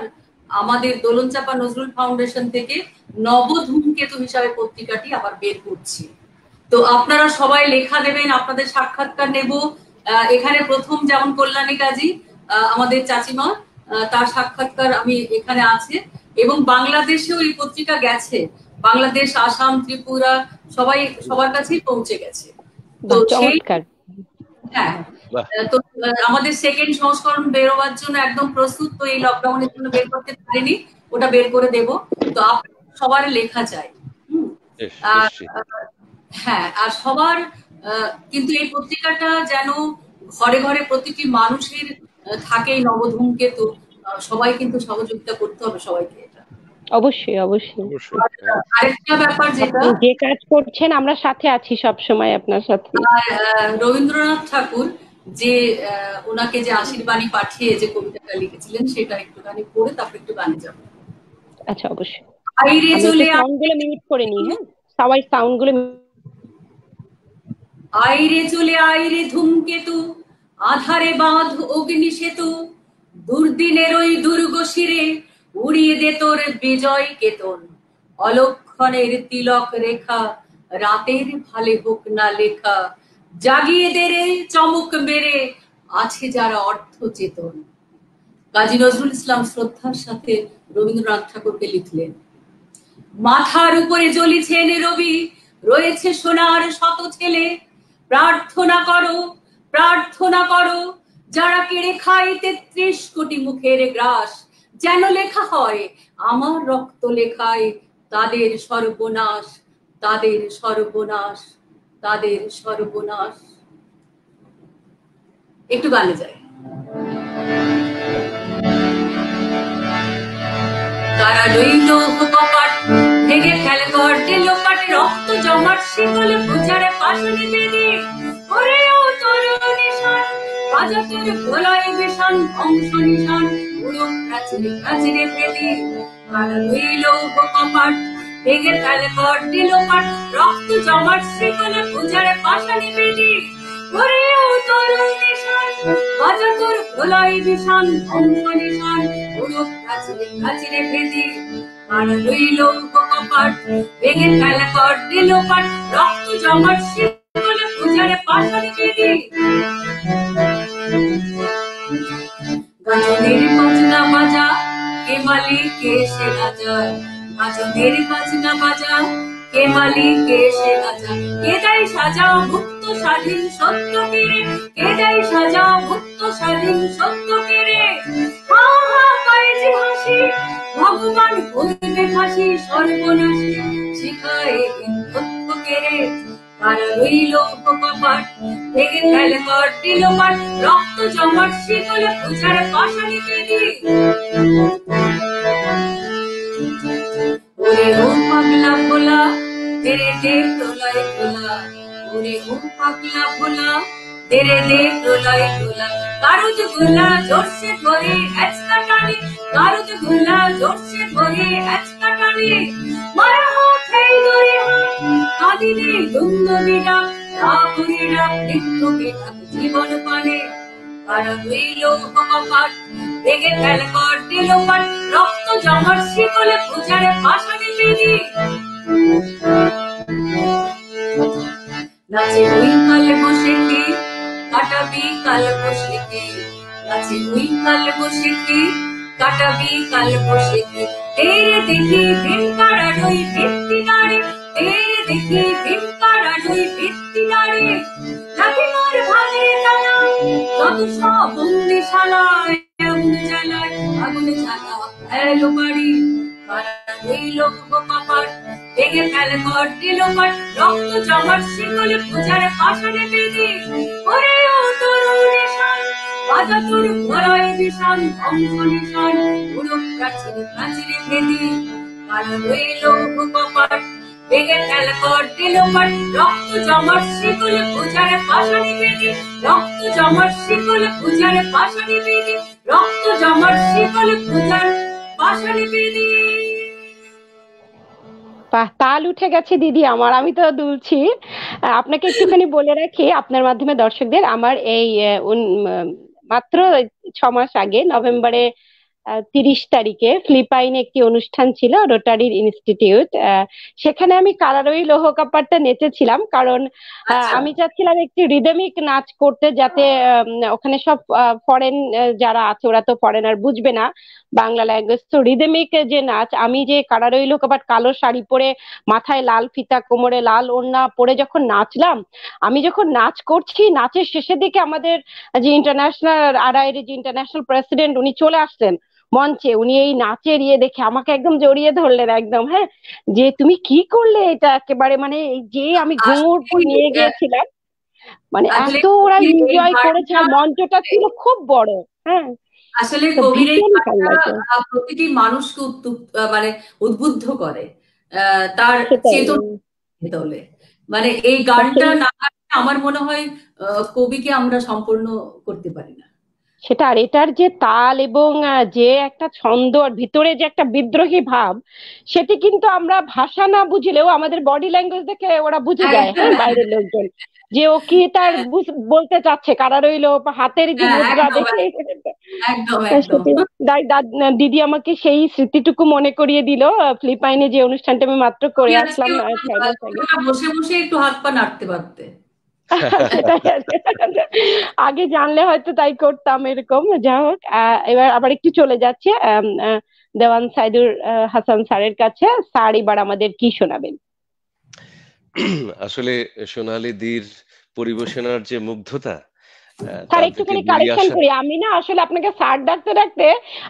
আমাদের দোলনচাপা নজরুল ফাউন্ডেশন থেকে নব ধূমকেতু হিসাবে পত্রিকাটি আবার বের করছি। তো আপনারা সবাই লেখা দেবেন, আপনাদের সাক্ষাৎকার নেব। এখানে প্রথম যেমন কল্যাণী কাজী আমাদের চাচিমা, তার সাক্ষাৎকার আমি এখানে আছে, এবং বাংলাদেশেও এই পত্রিকা গেছে, বাংলাদেশ, আসাম, ত্রিপুরা সবার কাছেই পৌঁছে গেছে। তো সেই হ্যাঁ, তো আমাদের সেকেন্ড সংস্করণ বেরোবার জন্য একদম প্রস্তুত, তো এই লকডাউনের জন্য বের করতে পারিনি, ওটা বের করে দেব। তো সবার লেখা চাই। হ্যাঁ, আর সবার কিন্তু এই পত্রিকাটা যেন ঘরে ঘরে প্রতিটি মানুষের থাকে এই নবধূমকেতু, সবাই কিন্তু সহযোগিতা করতে হবে সবাইকে। এটা অবশ্যই অবশ্যই। আরেকটা ব্যাপার, যেটা যে কাজ করছেন আমরা সাথে আছি সব সময় আপনার সাথে। রবীন্দ্রনাথ ঠাকুর যে ওনাকে যে আশীর্বাণী পাঠিয়ে যে কবিতাটা লিখেছিলেন, সেটা একটুখানি পড়ে তারপর একটু গানে যাবো। আচ্ছা, অবশ্যই। আইরে চলে সাউন্ডগুলো মিউট করে নিই। হ্যাঁ, সবাই সাউন্ডগুলো। আইরে চলে আইরে ধূমকেতু, আধারে বাঁধ অগ্নি সেতু, দুর্দিনের ওই দুর্গ শিরে উড়িয়ে দে তোর বিজয় কেতন। অলক্ষণের তিলক রেখা, রাতের ভালে হোক না লেখা, জাগিয়ে দে রে চমক মেরে আছে যারা অর্থ চেতন। কাজী নজরুল ইসলাম শ্রদ্ধার সাথে রবীন্দ্রনাথ ঠাকুরকে লিখলেন। মাথার উপরে জ্বলিছেন রবি, রয়েছে সোনার শত ছেলে, প্রার্থনা করো প্রার্থনা করো, যারা কেড়ে খায় 33 কোটি মুখের গ্রাস, যেন লেখা হয় আমার রক্ত লেখায় তাদের সর্বনাশ, তাদের সর্বনাশ, তাদের সর্বনাশ। একটু গানে যায়। তারা রইল কপাট ভেঙে ফেলে গর্তে লোপাট, রক্ত জমাট শিকল প্রচারে পাশনি বেদি করেও তোর নিশান, বাজাতের গোলায় বেশান ধ্বংস নিশান, পুরো প্রাচীরে প্রাচীরে ভেদি কারা রইল কপাট ভেঙে ফেলে কর দিল পাট রক্ত জমাট শিকলে পূজারে পাশানি বেদি করেও তরুণ নিশান বাজা তোর প্রলয় ভীষণ ধ্বংস নিশান পুরো প্রাচীরে প্রাচীরে ভেদি কারা রইল কপাট ভেঙে ফেলে কর দিল পাট রক্ত জমাট শিকলে পূজারে পাশানি বেদি গাজনের বাজনা বাজা কে মালিক কে সে রাজা গাজনের বাজনা বাজা কে মালিক কে সে রাজা কে দেয় সাজা মুক্ত স্বাধীন সত্য কেড়ে কে দেয় সাজা মুক্ত স্বাধীন সত্য কেড়ে হা হা করে যে হাসি ভগবান বলবে ফাঁসি সর্বনাশী শিখায় তথ্য কেড়ে কারা রইল কপাট ভেঙে ফেলে কর দিল পাট রক্ত জমাট শিকলে পূজার পাশানি বেদি ওরে ও পাগলা ভোলা তেরে দে প্রলয় ভোলা ওরে ও পাগলা ভোলা তেরে দে প্রলয় ভোলা কারুজ গোলা জোরসে ধরে আজকা টানি কারুজ গোলা জোরসে ধরে আজকা টানি মারা হাতে ধরে কাদিনে দুন্দবিরা রাহুরিরা মৃত্যুকে জীবন পানে কারা রইল কপাট ভেঙে ফেলে কর দিল পাট রক্ত জমাট শিকলে পূজারে পাশানি বেদি নাচে ওই কালে বসে কি কাটাবি কাল বসে কি নাচে ওই কাল বসে কি কাটাবি কাল বসে কি তেরে দেখি ভিনকারা রই ভিত্তি নাড়ে তেরে দেখি ভিনকারা রই ভিত্তি নাড়ে লাঠি মার ভালে টানা যত সব বন্দিশালায় আগুন জ্বালায় আগুন জ্বালা এলো বাড়ি কারা রইল কপাট ভেঙে ফেলে কর দিল পাট রক্ত জমাট শিকলে পূজারে পাশানি বেদি করেও তরুণ নিশান বাজা তোর প্রলয় ভীষণ ধ্বংস নিশান পুরো প্রাচীরে প্রাচীরে ভেদি কারা রইল কপাট ভেঙে ফেলে কর দিল পাট রক্ত জমাট শিকলে পূজারে পাশানি বেদি রক্ত জমাট শিকলে পূজারে পাশানি বেদি রক্ত জমাট শিকলে পূজার পাশানি বেদি তাল উঠে গেছে দিদি আমার, আমি তো দুলছি। আপনাকে একটুখানি বলে রাখি আপনার মাধ্যমে দর্শকদের, আমার এই মাত্র 6 মাস আগে নভেম্বরে 30 তারিখে ফিলিপাইনে একটি অনুষ্ঠান ছিল রোটারির ইনস্টিটিউট, সেখানে আমি কারারই লৌহ কাপাটটা নেচেছিলাম, কারণ আমি চাচ্ছিলাম একটি রিদমিক নাচ করতে, যাতে ওখানে সব ফরেন যারা আছে ওরা তো ফরেনার বুঝবে না বাংলা ল্যাঙ্গুয়েজ, তো রিদমিক যে নাচ, আমি যে কারারই লৌহ কাপাট কালো শাড়ি পরে মাথায় লাল ফিতা কোমরে লাল ওড়না পরে যখন নাচলাম, আমি যখন নাচ করছি নাচের শেষের দিকে আমাদের যে ইন্টারন্যাশনাল আরআইয়ের যে ইন্টারন্যাশনাল প্রেসিডেন্ট উনি চলে আসলেন মঞ্চে, উনি এই নাচের দেখে আমাকে একদম জড়িয়ে ধরলেন একদম, হ্যাঁ, যে তুমি কি করলে এটা একেবারে, মানে যে আমি ঘুঙুর নিয়ে গিয়েছিলাম, মানে এত ওরা এনজয় করেছে, মঞ্চটা ছিল খুব বড়। হ্যাঁ, আসলে কবির প্রতিটি মানুষকে মানে উদ্বুদ্ধ করে, তার চেতনা তোলে, মানে এই গানটা না আমার মনে হয় কবিকে আমরা সম্পূর্ণ করতে পারি না। সেটা, আর এটার যে তাল এবং যে একটা ছন্দ আর ভিতরে যে একটা বিদ্রোহী ভাব, সেটি কিন্তু আমরা ভাষা না বুঝলেও আমাদের বডি ল্যাঙ্গুয়েজ দেখে ওরা বুঝে যায়, হ্যাঁ, বাইরের লোকজন, যে ও কি তার বলতে চাচ্ছে, কারা রইলো হাতের যে মুদ্রা দেখে। দিদি আমাকে সেই স্মৃতিটুকু মনে করিয়ে দিল, ফিলিপাইনে যে অনুষ্ঠানটা আমি মাত্র করে আসলাম, বসে বসে একটু হাত পা নাড়তে পারতে। আগে জানলে হয়তো তাই করতাম এরকম। যা হোক, এবার আবার একটু চলে যাচ্ছে দেওয়ান সাইদুর হাসান স্যারের কাছে। স্যার এবার আমাদের কি শোনাবেন? আসলে সোনালী দির পরিবেশনার যে মুগ্ধতা, স্যার একটুখানি কারেকশন করি, আমি না আসলে আপনাকে স্যার ডাকতে ডাকতে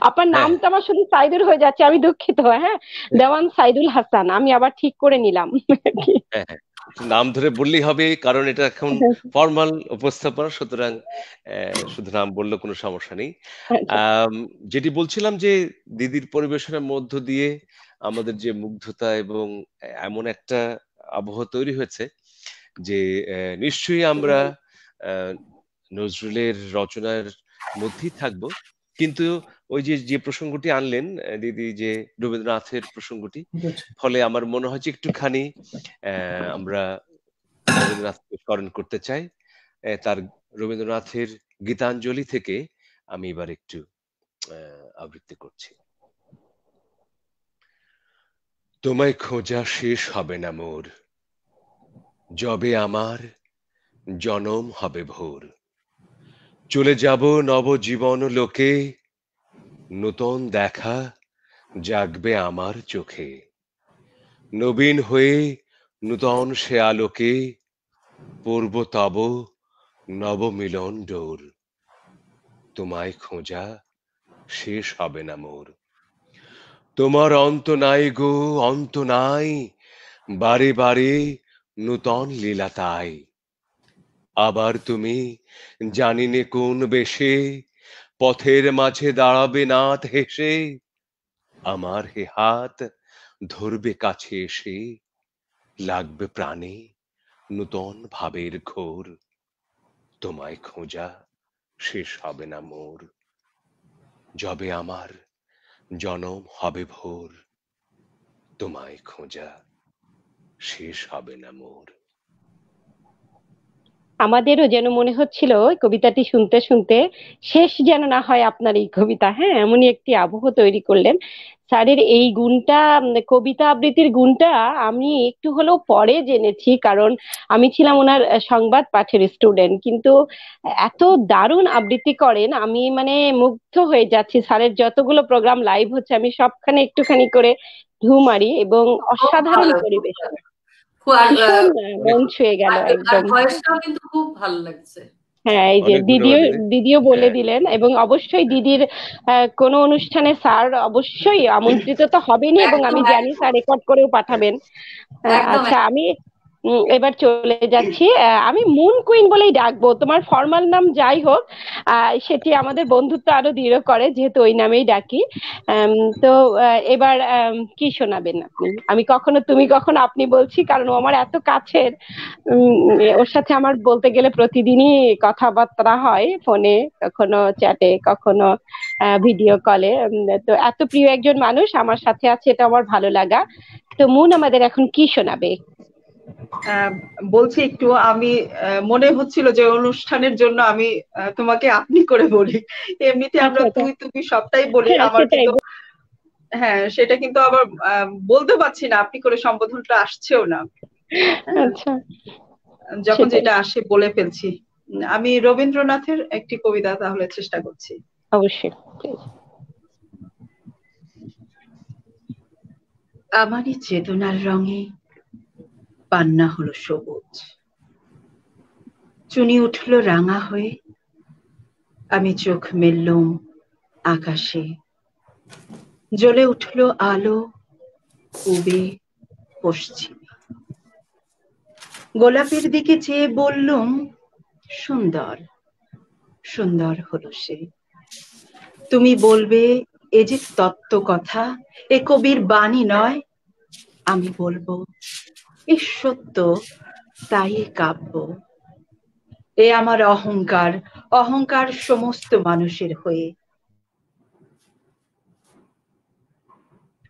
আপনার নামটা আমার শুধু সাইদুর হয়ে যাচ্ছে, আমি দুঃখিত। হ্যাঁ, দেওয়ান সাইদুল হাসান, আমি আবার ঠিক করে নিলাম। নাম ধরে বললেই হবে, কারণ এটা এখন ফর্মাল উপস্থাপনা, সুতরাং শুধু নাম বললে কোনো সমস্যা নেই। যেটি বলছিলাম যে দিদির পরিবেশনের মধ্য দিয়ে আমাদের যে মুগ্ধতা এবং এমন একটা আবহ তৈরি হয়েছে যে নিশ্চয়ই আমরা নজরুলের রচনার মধ্যেই থাকবো, কিন্তু ওই যে যে প্রসঙ্গটি আনলেন দিদি, যে রবীন্দ্রনাথের প্রসঙ্গটি, ফলে আমার মনে হয় যে একটুখানি আমরা রবীন্দ্রনাথকে স্মরণ করতে চাই। তার রবীন্দ্রনাথের গীতাঞ্জলি থেকে আমি এবার একটু আবৃত্তি করছি। তোমায় খোঁজা শেষ হবে না মোর, যবে আমার জনম হবে ভোর। চলে যাব নবজীবন লোকে, নূতন দেখা জাগবে আমার চোখে। নবীন হয়ে নূতন সে আলোকে, পূর্ব তব নবমিলন ডোর। তোমায় খোঁজা শেষ হবে না মোর, তোমার অন্ত নাই গো অন্ত নাই, বারে বারে নূতন লীলা তাই। আবার তুমি জানিনে কোন বেশে, পথের মাঝে দাঁড়াবে নাথ হেসে। আমার হে হাত ধরবে কাছে এসে, লাগবে প্রাণে নূতন ভাবের ঘোর। তোমায় খোঁজা শেষ হবে না মোর, যবে আমার জনম হবে ভোর। তোমায় খোঁজা শেষ হবে না মোর। আমাদেরও যেন মনে হচ্ছিল ওই কবিতাটি শুনতে শুনতে শেষ যেন না হয় আপনার এই কবিতা। হ্যাঁ, এমনই একটি আবহ তৈরি করলেন। স্যারের এই গুণটা, কবিতা আবৃত্তির গুণটা আমি একটু হলেও পরে জেনেছি, কারণ আমি ছিলাম ওনার সংবাদ পাঠের স্টুডেন্ট। কিন্তু এত দারুণ আবৃত্তি করেন, আমি মানে মুগ্ধ হয়ে যাচ্ছি। স্যারের যতগুলো প্রোগ্রাম লাইভ হচ্ছে আমি সবখানে একটুখানি করে ঢু মারি, এবং খুব অসাধারণ ভালো, পরিবেশ, আর ভীষণ মন ছুঁয়ে গেল আর একদম। ভয়েসটাও কিন্তু খুব ভালো লাগছে। হ্যাঁ, এই যে অনেক দিদিও ধন্যবাদ দিদি। দিদিও বলে হ্যাঁ, দিলেন, এবং অবশ্যই দিদির কোনো অনুষ্ঠানে স্যার অবশ্যই আমন্ত্রিত তো হবেনই, এবং একদম আমি জানি একদম স্যার রেকর্ড করেও পাঠাবেন। একদম আচ্ছা, আমি এবার চলে যাচ্ছি। আমি মুন কুইন বলেই ডাকবো, তোমার ফর্মাল নাম যাই হোক, সেটি আমাদের বন্ধুত্ব আরো দৃঢ় করে, যেহেতু ওই নামেই ডাকি। আম, তো এবার কি শোনাবেন আপনি? আমি কখনো তুমি কখনো আপনি বলছি, কারণ ও আমার এত কাছের। ওর সাথে আমার বলতে গেলে প্রতিদিনই কথাবার্তা হয়, ফোনে, কখনো চ্যাটে, কখনো ভিডিও কলে। তো এত প্রিয় একজন মানুষ আমার সাথে আছে, এটা আমার ভালো লাগা। তো মুন আমাদের এখন কি শোনাবে? বলছি একটু, আমি মনে হচ্ছিল যে অনুষ্ঠানের জন্য আমি তোমাকে আপনি করে বলি। এমনিতে আমরা আচ্ছা আচ্ছা, তুই তুমি সবটাই বলি, হ্যাঁ আমার সেটাই। কিন্তু হ্যাঁ সেটা কিন্তু আবার বলতে পারছি না, আপনি করে সম্বোধনটা আসছেও না। হ্যাঁ, আচ্ছা, যখন সেটাই। যেটা আসে বলে ফেলছি। আমি রবীন্দ্রনাথের একটি কবিতা তাহলে চেষ্টা করছি। অবশ্যই, please। আমারই চেতনার রঙে পান্না হলো সবুজ, চুনি উঠল রাঙা হয়ে, আমি চোখ মেললুম আকাশে, জ্বলে উঠল আলো পূবে পশ্চিমে। গোলাপের দিকে চেয়ে বললুম সুন্দর, সুন্দর হলো সে। তুমি বলবে এ যে তত্ত্ব কথা, এ কবির বাণী নয়। আমি বলবো এ সত্য, তাই এ কাব্য। এ আমার অহংকার, অহংকার সমস্ত মানুষের হয়ে।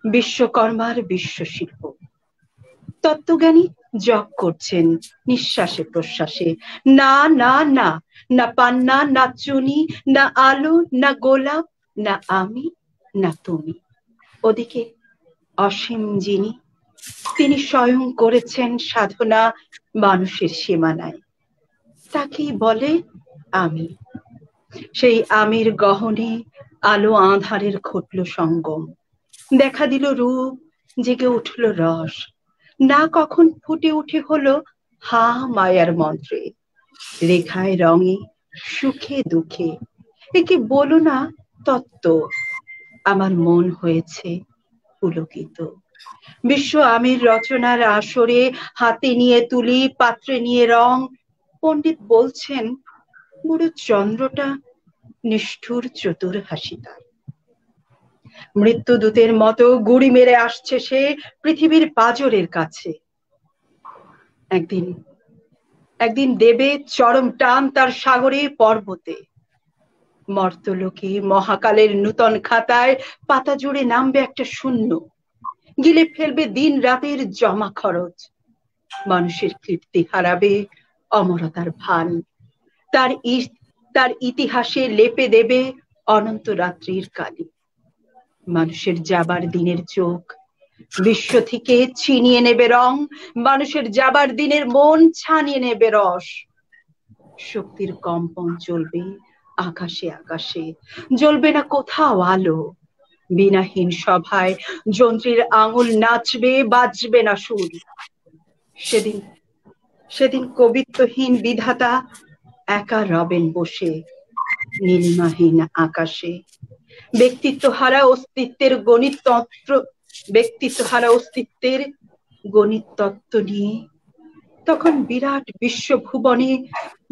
বিশ্বকর্মার বিশ্বশিল্প, তত্ত্বজ্ঞানী জপ করছেন নিঃশ্বাসে প্রশ্বাসে। না না না, না পান্না, না চুনি, না আলো, না গোলাপ, না আমি, না তুমি। ওদিকে অসীম যিনি, তিনি স্বয়ং করেছেন সাধনা মানুষের সীমানায়, তাকেই বলে আমি। সেই আমির গহনে আলো আঁধারের ঘটল সঙ্গম, দেখা দিল রূপ, জেগে উঠল রস, না কখন ফুটে উঠে হলো হা মায়ার মন্ত্রে, রেখায় রঙে, সুখে দুঃখে। একে বলো না তত্ত্ব, আমার মন হয়েছে পুলকিত। বিশ্ব আমির রচনার আসরে হাতে নিয়ে তুলি, পাত্রে নিয়ে রং। পণ্ডিত বলছেন বুড়ো চন্দ্রটা নিষ্ঠুর চতুর হাসি তার। মৃত্যুদূতের মতো গুড়ি মেরে আসছে সে পৃথিবীর পাঁজরের কাছে। একদিন একদিন দেবে চরম টান তার সাগরে পর্বতে। মর্তলোকে মহাকালের নূতন খাতায় পাতা জুড়ে নামবে একটা শূন্য, গিলে ফেলবে দিন রাতের জমা খরচ। মানুষের কীর্তি হারাবে অমরতার ভান, তার ইতিহাসে লেপে দেবে অনন্ত রাত্রির কালি। মানুষের যাবার দিনের চোখ বিশ্ব থেকে ছিনিয়ে নেবে রং, মানুষের যাবার দিনের মন ছানিয়ে নেবে রস। শক্তির কম্পন চলবে আকাশে আকাশে, জ্বলবে না কোথাও আলো। বিনাহীন সভায় যন্ত্রীর আঙুল নাচবে, বাজবে না সুর। সেদিন কবিত্বহীন বিধাতা একা রবেন বসে নীলিমাহীন আকাশে। ব্যক্তিত্ব হারা অস্তিত্বের গণিত তত্ত্ব নিয়ে তখন বিরাট বিশ্বভুবনে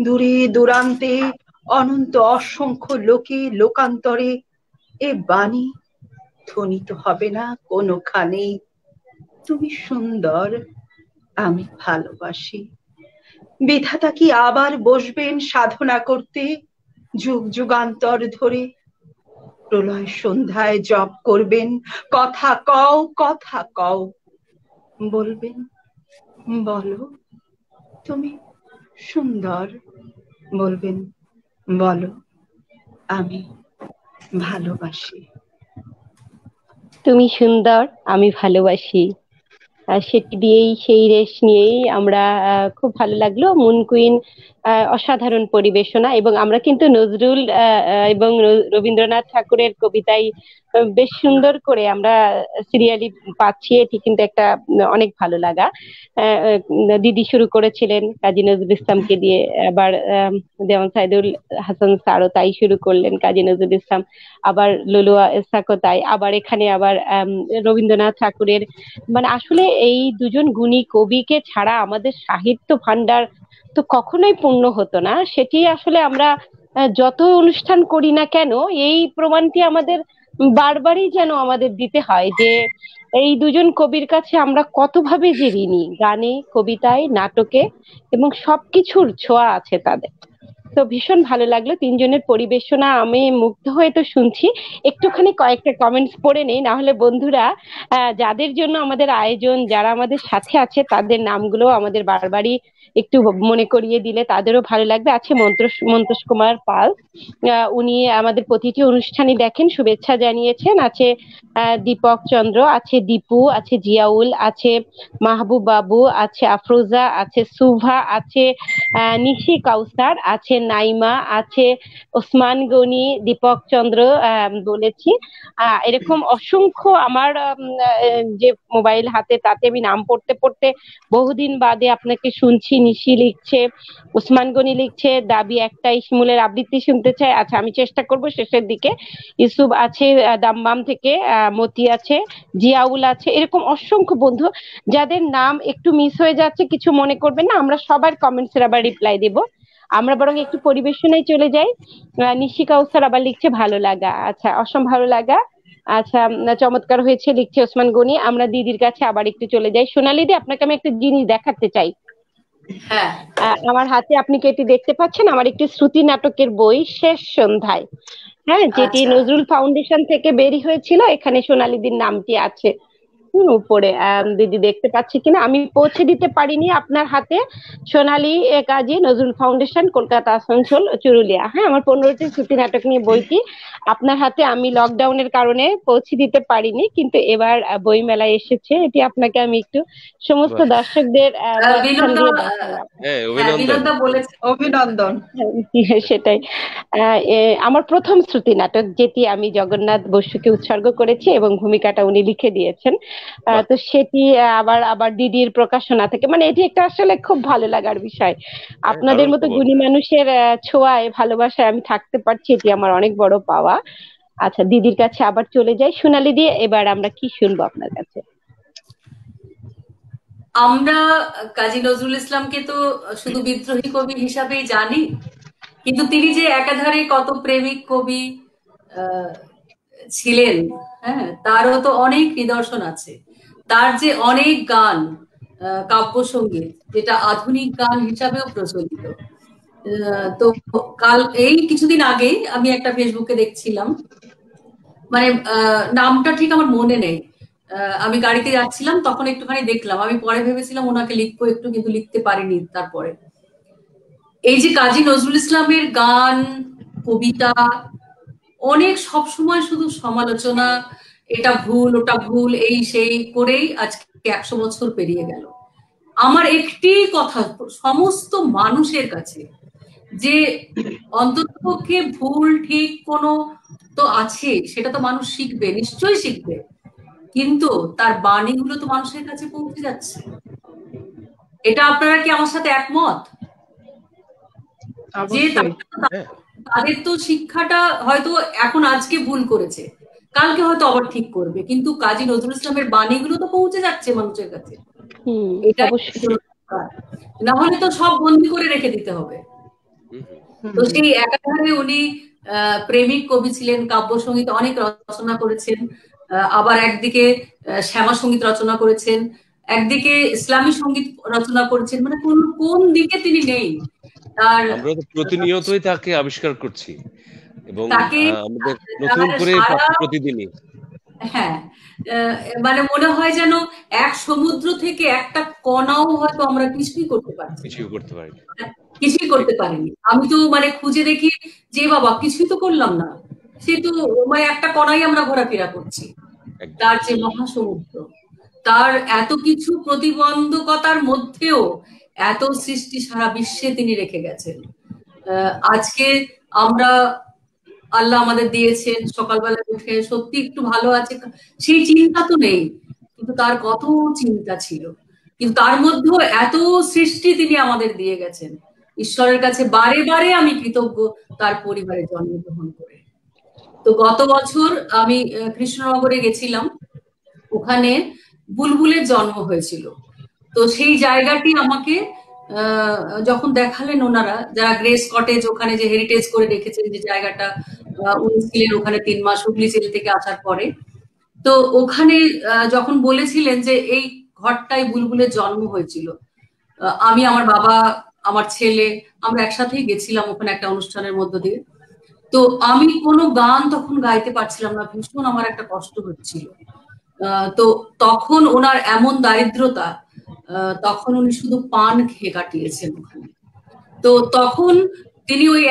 দূরে দূরান্তে অনন্ত অসংখ্য লোকে লোকান্তরে এ বাণী ধ্বনিত হবে না কোনোখানে, তুমি সুন্দর, আমি ভালোবাসি। বিধাতা কি আবার বসবেন সাধনা করতে যুগ যুগান্তর ধরে? প্রলয় সন্ধ্যায় জপ করবেন, কথা কও, কথা কও। বলবেন, বলো তুমি সুন্দর। বলবেন, বলো আমি ভালোবাসি। তুমি সুন্দর, আমি ভালোবাসি। সেটি দিয়েই, সেই রেশ নিয়েই আমরা খুব ভালো লাগলো। মুন কুইন অসাধারণ পরিবেশনা, এবং আমরা কিন্তু নজরুল এবং রবীন্দ্রনাথ ঠাকুরের কবিতায় বেশ সুন্দর করে আমরা সিরিয়ালি পাচ্ছি। এটি কিন্তু একটা অনেক ভালো লাগা। দিদি শুরু করেছিলেন কাজী নজরুল ইসলামকে দিয়ে, আবার দেওয়ান সাইদুল হাসান স্যারও তাই শুরু করলেন, কাজী নজরুল ইসলাম, আবার লুলুয়া ইসহাকও তাই, আবার এখানে আবার রবীন্দ্রনাথ ঠাকুরের, মানে আসলে এই দুজন গুণী কবিকে ছাড়া আমাদের সাহিত্য ভান্ডার তো কখনোই পূর্ণ হতো না। সেটি আসলে আমরা যত অনুষ্ঠান করি না কেন, এই প্রমাণটি আমাদের বারবারই যেন আমাদের দিতে হয় যে এই দুজন কবির কাছে আমরা কতভাবে যে ঋণী, গানে, কবিতায়, নাটকে, এবং সবকিছুর ছোঁয়া আছে তাদের। তো ভীষণ ভালো লাগলো তিনজনের পরিবেশনা, আমি মুগ্ধ হয়ে তো শুনছি। একটুখানি কয়েকটা কমেন্টস পড়ে নেই, না হলে বন্ধুরা যাদের জন্য আমাদের আয়োজন, যারা আমাদের সাথে আছে তাদের নামগুলো আমাদের বারবারই একটু মনে করিয়ে দিলে তাদেরও ভালো লাগবে। আছে মন্তোষ কুমার পাল, উনি আমাদের প্রতিটি অনুষ্ঠানই দেখেন, শুভেচ্ছা জানিয়েছেন। আছে দীপক চন্দ্র, আছে দীপু, আছে জিয়াউল, আছে মাহবুব বাবু, আছে আফরোজা, আছে সুভা, আছে নিশি কাউসার, আছে নাইমা, আছে ওসমান গনি, দীপক চন্দ্র বলেছি। এরকম অসংখ্য আমার যে মোবাইল হাতে, তাতে আমি নাম পড়তে পড়তে বহুদিন বাদে আপনাকে শুনছি। নিশি লিখছে, ওসমান গনি লিখছে, দাবি একটাই, শিমুলের আবৃত্তি শুনতে চাই। আচ্ছা, আমি চেষ্টা করব শেষের দিকে। ইউসুফ আছে দাম্মাম থেকে, মতি আছে, জিয়াউল আছে, এরকম অসংখ্য বন্ধু যাদের নাম একটু মিস হয়ে যাচ্ছে, কিছু মনে করবেন না, আমরা সবার কমেন্টসের আবার রিপ্লাই দেব। আমরা বরং একটু পরিবেশনায় চলে যাই। নিশি কাউসার আবার লিখছে ভালো লাগা। আচ্ছা, অসম ভালো লাগা। আচ্ছা, চমৎকার হয়েছে লিখছে ওসমান গনি। আমরা দিদির কাছে আবার একটু চলে যাই। সোনালী দি, আপনাকে আমি একটা জিনিস দেখাতে চাই। হ্যাঁ, আমার হাতে আপনি কি এটি দেখতে পাচ্ছেন? আমার একটি শ্রুতি নাটকের বই, শেষ সন্ধ্যায়, হ্যাঁ, যেটি নজরুল ফাউন্ডেশন থেকে বেরি হয়েছিল। এখানে সোনালীদির নামটি আছে উপরে। দিদি দেখতে পাচ্ছি কিনা, আমি পৌঁছে দিতে পারিনি আপনার হাতে। সোনালী কাজী, নজরুল ফাউন্ডেশন, কলকাতা, আসানসোল, চুরুলিয়া। হ্যাঁ, আমার 15টি শ্রুতি নাটক নিয়ে বইটি আপনার হাতে আমি লকডাউনের কারণে পৌঁছে দিতে পারিনি, কিন্তু এবার বই মেলায় এসেছে। এটি আপনাকে আমি একটু সমস্ত দর্শকদের অভিনন্দন। সেটাই আমার প্রথম শ্রুতি নাটক, যেটি আমি জগন্নাথ বসুকে উৎসর্গ করেছি এবং ভূমিকাটা উনি লিখে দিয়েছেন। তো সেটি আবার দিদির প্রকাশনা থেকে, মানে এটি একটা আসলে খুব ভালো লাগার বিষয়। আপনাদের মতো গুণী মানুষের ছোঁয়ায়, ভালোবাসায় আমি থাকতে পারছি, এটি আমার অনেক বড় পাওয়া। আচ্ছা, দিদির কাছে আবার চলে যাই। সোনালী দিয়ে, এবার আমরা কি শুনবো আপনার কাছে? আমরা কাজী নজরুল ইসলামকে তো শুধু বিদ্রোহী কবি হিসাবেই জানি, কিন্তু তিনি যে একাধারে কত প্রেমিক কবি ছিলেন, হ্যাঁ, তারও তো অনেক নিদর্শন আছে। তার যে অনেক গান, কাব্যসঙ্গীত, যেটা আধুনিক গান হিসাবেও প্রচলিত, তো কাল এই কিছুদিন আগে আমি একটা ফেসবুকে দেখছিলাম, মানে নামটা ঠিক আমার মনে নেই, আমি গাড়িতে যাচ্ছিলাম তখন একটুখানি দেখলাম, আমি পরে ভেবেছিলাম ওনাকে লিখবো একটু, কিন্তু লিখতে পারিনি। তারপরে এই যে কাজী নজরুল ইসলামের গান, কবিতা, অনেক সবসময় শুধু সমালোচনা, এটা ভুল ওটা ভুল এই সেই করেই আজকে 100 বছর পেরিয়ে গেল। আমার একটি কথা সমস্ত মানুষের কাছে, যে অন্ততপক্ষে ভুল ঠিক কোনো তো আছে, সেটা তো মানুষ শিখবে, নিশ্চয়ই শিখবে, কিন্তু তার বাণীগুলো তো মানুষের কাছে পৌঁছে যাচ্ছে। এটা আপনারা কি আমার সাথে একমত? যে তাদের তো শিক্ষাটা হয়তো এখন আজকে ভুল করেছে, কালকে হয়তো আবার ঠিক করবে, কিন্তু কাজী নজরুল ইসলামের বাণীগুলো তো পৌঁছে যাচ্ছে মানুষের কাছে। এটা না হলে তো সব বন্দি করে রেখে দিতে হবে। তো সেই একাধারে উনি প্রেমিক কবি ছিলেন, কাব্য সঙ্গীত অনেক রচনা করেছেন, আবার একদিকে শ্যামা সঙ্গীত রচনা করেছেন, একদিকে ইসলামী সঙ্গীত রচনা করেছেন, মানে কোন দিকে তিনি নেই। তার আমরা তো প্রতিনিয়তই তাকে আবিষ্কার করছি এবং আমাদের নতুন করে প্রতিদিনই, হ্যাঁ, মানে মনে হয় যেন এক সমুদ্র থেকে একটা কণাও হয়তো আমরা কিছুই করতে পারিনি। আমি তো মানে খুঁজে দেখি যে বাবা কিছুই তো করলাম না, সে তো মানে একটা কণাই আমরা ঘোরাফেরা করছি। তার যে মহাসমুদ্র, তার এত কিছু প্রতিবন্ধকতার মধ্যেও এত সৃষ্টি সারা বিশ্বে তিনি রেখে গেছেন। আজকে আমরা, আল্লাহ আমাদের দিয়েছেন সকালবেলা উঠে সত্যি একটু ভালো আছে, সেই চিন্তা তো নেই, কিন্তু তার কত চিন্তা ছিল, কিন্তু তার মধ্যেও এত সৃষ্টি তিনি আমাদের দিয়ে গেছেন। ঈশ্বরের কাছে বারে বারে আমি কৃতজ্ঞ তার পরিবারে জন্মগ্রহণ করে। তো গত বছর আমি কৃষ্ণনগরে গেছিলাম, ওখানে বুলবুলের জন্ম হয়েছিল। তো সেই জায়গাটি আমাকে যখন দেখালেন ওনারা, যারা গ্রেস কটেজ ওখানে যে হেরিটেজ করে রেখেছেন যে জায়গাটা, উনি ছিলেন ওখানে 3 মাস হুগলি জেল থেকে আসার পরে, তো ওখানে যখন বলেছিলেন যে এই ঘরটায় বুলবুলের জন্ম হয়েছিল, আমি, আমার বাবা, আমার ছেলে, আমরা একসাথেই গেছিলাম ওখানে একটা অনুষ্ঠানের মধ্য দিয়ে। তো আমি কোনো গান তখন গাইতে পারছিলাম না, ভীষণ আমার একটা কষ্ট হচ্ছিল। তো তখন ওনার এমন দারিদ্রতা, তখন উনি শুধু পান খেয়ে কাটিয়েছেন ওখানে। তো তখন তিনি ওই